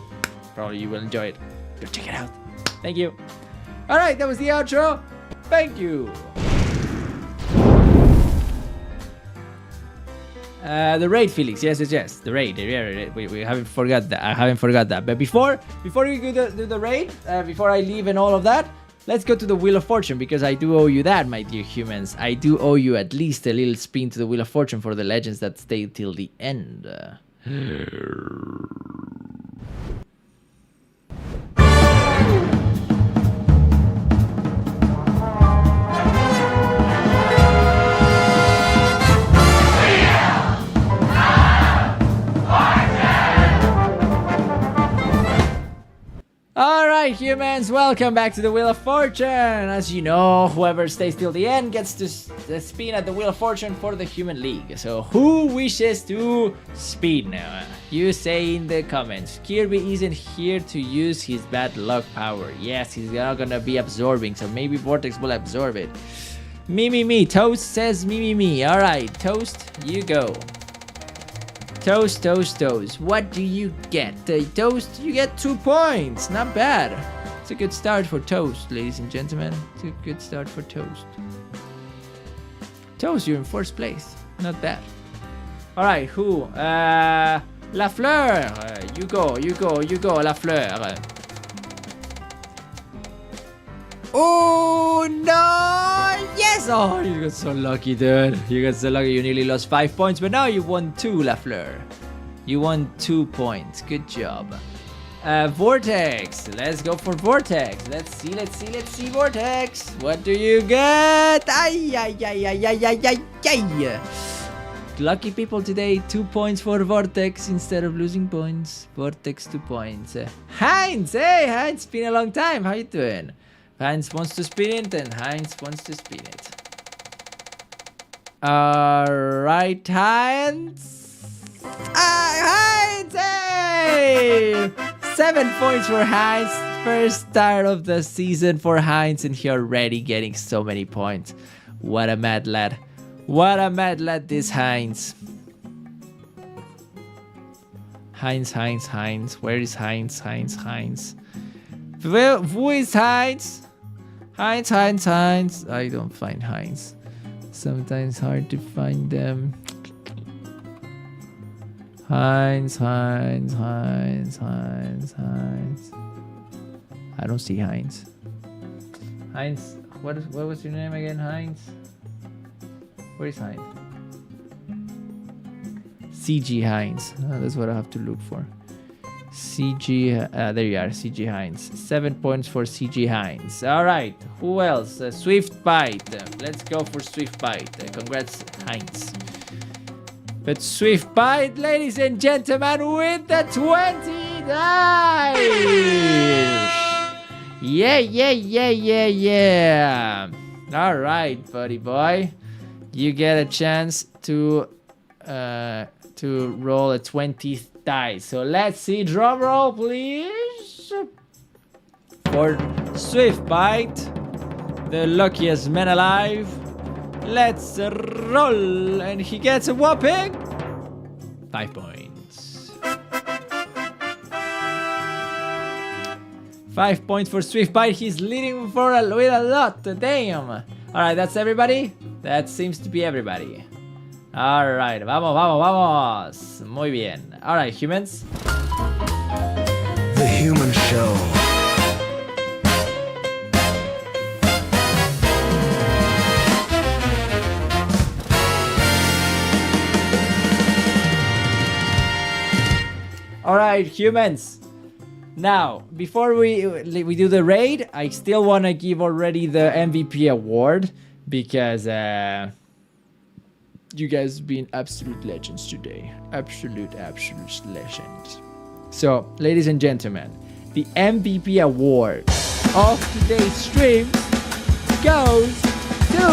Probably you will enjoy it. Go check it out. Thank you. All right, that was the outro. Thank you. The raid, Felix. Yes. The raid. We haven't forgot that. I haven't forgot that. But before we do the raid, before I leave and all of that, let's go to the Wheel of Fortune, because I do owe you that, my dear humans. I do owe you at least a little spin to the Wheel of Fortune for the legends that stay till the end. Alright, humans, welcome back to the Wheel of Fortune. As you know, whoever stays till the end gets to spin at the Wheel of Fortune for the Human League. So who wishes to spin now? You say in the comments. Kirby isn't here to use his bad luck power. Yes, he's not gonna be absorbing, so maybe Vortex will absorb it. Me. Toast says me. Alright, Toast, you go. Toast, toast, toast. What do you get? Toast, you get 2 points. Not bad. It's a good start for Toast, ladies and gentlemen. It's a good start for Toast. Toast, you're in first place. Not bad. Alright, who? La Fleur. You go, La Fleur. Oh, no! Yes! Oh, you got so lucky, dude. You got so lucky. You nearly lost 5 points, but now you won 2, La Fleur. You won 2 points. Good job. Vortex. Let's go for Vortex. Let's see, Vortex. What do you get? Ay, ay, ay, ay, ay, ay, ay, ay. Lucky people today. 2 points for Vortex instead of losing points. Vortex 2 points. Heinz. Hey, Heinz. It's been a long time. How you doing? Heinz wants to spin it, and Heinz wants to spin it. Alright, Heinz. Heinz! Hey! 7 points for Heinz. First start of the season for Heinz, and he already getting so many points. What a mad lad. What a mad lad, this Heinz. Heinz. Where is Heinz? Well, who is Heinz? Heinz. I don't find Heinz. Sometimes hard to find them. Heinz. I don't see Heinz. Heinz, what was your name again, Heinz? Where is Heinz? CG Heinz. That's what I have to look for. CG, there you are, CG Heinz. 7 points for CG Heinz. Alright, who else? Swift Bite. Let's go for Swift Bite. Congrats, Heinz. But Swift Bite, ladies and gentlemen, with the 20 dice! Yeah. Alright, buddy boy. You get a chance to roll a 20th die. So let's see, drum roll please. For Swift Bite, the luckiest man alive. Let's roll, and he gets a whopping 5 points. 5 points for Swift Bite. He's leading with a lot. Damn. All right, that's everybody. That seems to be everybody. Alright, vamos. Muy bien. Alright, humans. The Human Show. Alright, humans. Now, before we do the raid, I still want to give already the MVP award because you guys have been absolute legends today. Absolute legends. So, ladies and gentlemen, the MVP award of today's stream goes to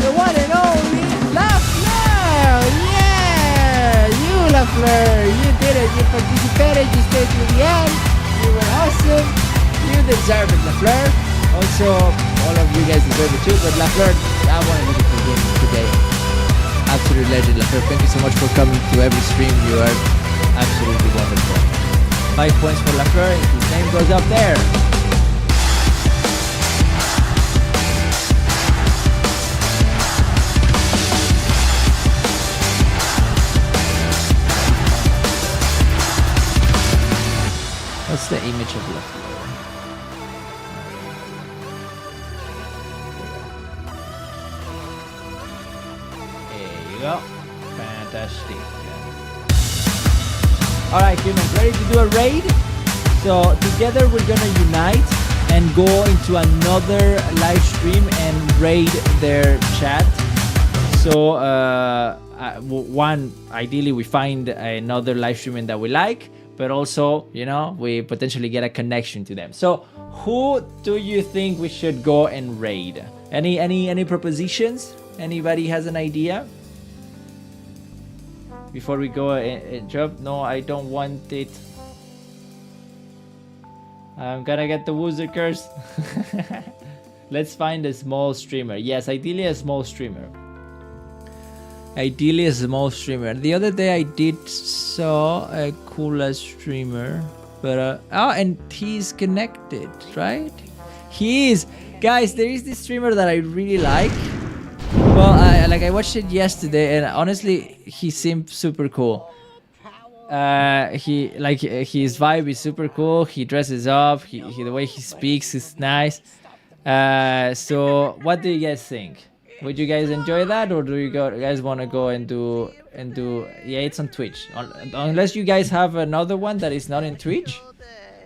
the one and only La Fleur! Yeah! You, La Fleur! You did it! You participated! You stayed to the end! You were awesome! You deserve it, La Fleur! Also, all of you guys deserve it too, but La Fleur, I want to give it for games today. Absolute legend, La Fleur. Thank you so much for coming to every stream. You are absolutely wonderful. 5 points for La Fleur. His name goes up there. What's the image of La Fleur? Go. Fantastic. Alright, humans, ready to do a raid? So together we're gonna unite and go into another live stream and raid their chat. So one, ideally we find another live streamer that we like, but also, you know, we potentially get a connection to them. So who do you think we should go and raid? Any propositions? Anybody has an idea? Before we go and jump, no, I don't want it. I'm gonna get the Woozer curse. Let's find a small streamer. Yes, ideally a small streamer. Ideally a small streamer. The other day I did saw a cooler streamer, but oh, and he's connected, right? He is. Guys, there is this streamer that I really like. Well, I watched it yesterday, and honestly, he seemed super cool. His vibe is super cool. He dresses up. The way he speaks is nice. So what do you guys think? Would you guys enjoy that, or do you guys want to go and do? Yeah, it's on Twitch. Unless you guys have another one that is not in Twitch,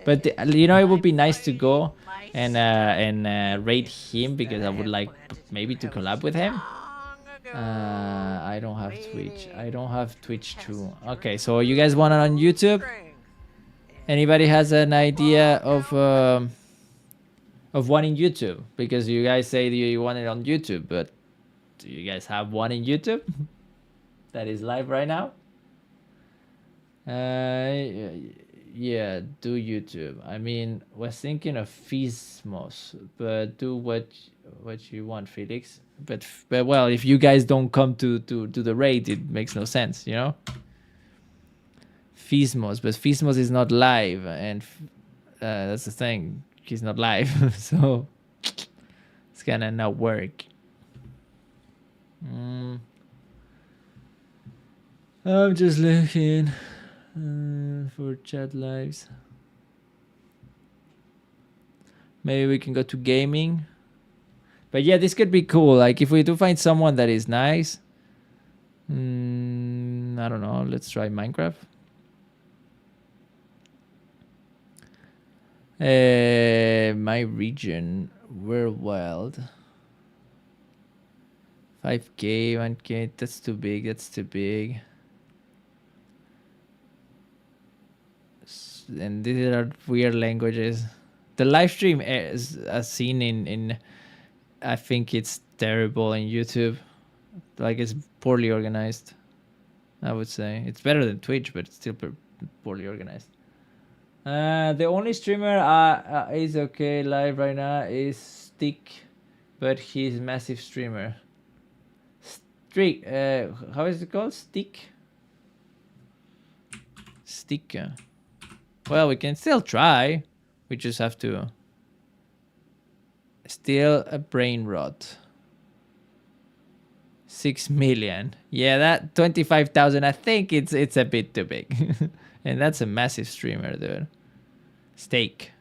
but you know, it would be nice to go and rate him, because I would like maybe to collab with him. I don't have Twitch. I don't have Twitch too. Okay, so you guys want it on YouTube? Anybody has an idea of one in YouTube? Because you guys say you want it on YouTube, but do you guys have one in YouTube that is live right now? Yeah, do YouTube. I mean, was thinking of Fismos, but do what you want, Felix. But well, if you guys don't come to the raid, it makes no sense, you know. Fismos, but Fismos is not live, and that's the thing. He's not live, so it's gonna not work. I'm just looking for chat lives. Maybe we can go to gaming. But yeah, this could be cool. Like if we do find someone that is nice. I don't know. Let's try Minecraft. My region, we're wild. 5K, 1K, that's too big, that's too big. And these are weird languages. The live stream is as seen in I think it's terrible in YouTube. Like it's poorly organized, I would say. It's better than Twitch, but it's still poorly organized. The only streamer is okay live right now is Stick, but he's a massive streamer. Streak, how is it called? Stick? Sticker. Well, we can still try. We just have to. Still a brain rot. 6 million. Yeah, that 25,000. I think it's a bit too big. And that's a massive streamer, dude. Steak.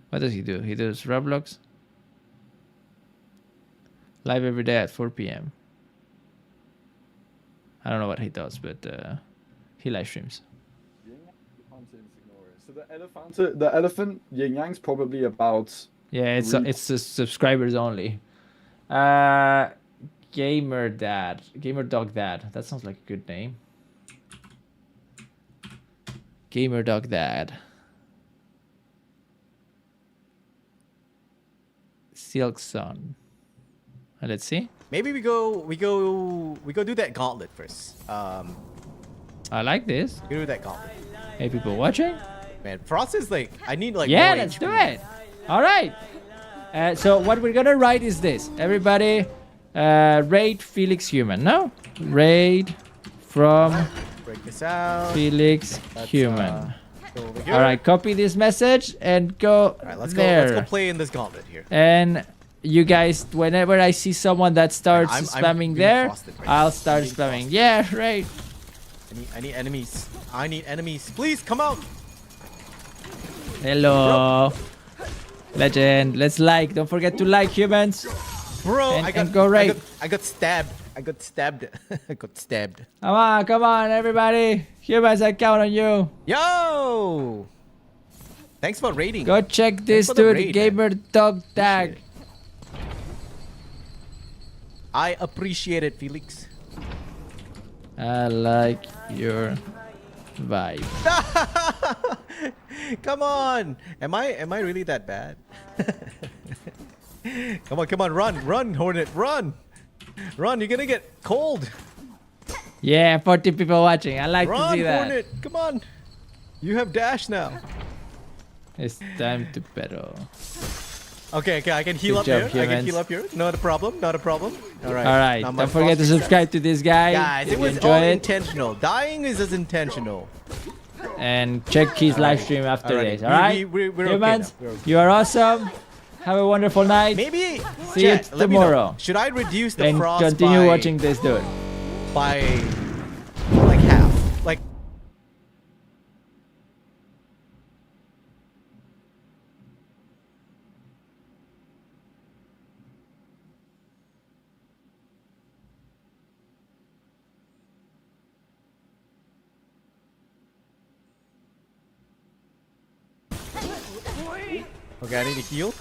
What does he do? He does Roblox. Live every day at 4 p.m. I don't know what he does, but he live streams. So the elephant yin yang's probably about. Yeah, it's subscribers only. Gamer Dog Dad. That sounds like a good name. Gamer Dog Dad. Silk Sun. Let's see. Maybe we go do that gauntlet first. I like this. We do that gauntlet. Hey, people watching? Man, Frost is like, I need like. Yeah, more let's HP. do it. All right. So what we're gonna write is this. Everybody, rate FelixHumann. No, rate from Break this out. FelixHumann. Go over here. All right, copy this message and go All right, let's there. go. Let's go play in this gauntlet here. And you guys, whenever I see someone that starts spamming there, I'll start spamming. Yeah, right. I need enemies. I need enemies. Please come out. Hello. Legend. Let's like. Don't forget to like, humans. Bro, and go right. I got stabbed. I got stabbed. I got stabbed. Come on, everybody. Humans, I count on you. Yo! Thanks for raiding. Go check this dude, Gamer Dog Tag. I appreciate it, Felix. I like your vibe. Come on. Am I really that bad? Come on, run, Hornet, run. Run, you're gonna get cold. Yeah, 40 people watching. I like to see that. Hornet, come on. You have dash now. It's time to battle. Okay, I can heal Good up job, here. I can humans. heal up here. Not a problem. Not a problem. All right. Alright, Now my don't forget to phosphorus subscribe to this guy. Guys, if it you was enjoy all it. intentional. Dying is as intentional. And check his live stream after Alrighty. this, alright? We're okay Humans, now. We're okay. you are awesome. Have a wonderful night. Maybe See you chat, let me know. tomorrow. Should I reduce the And frost continue by, watching this dude. by like half? Like okay, I need to heal.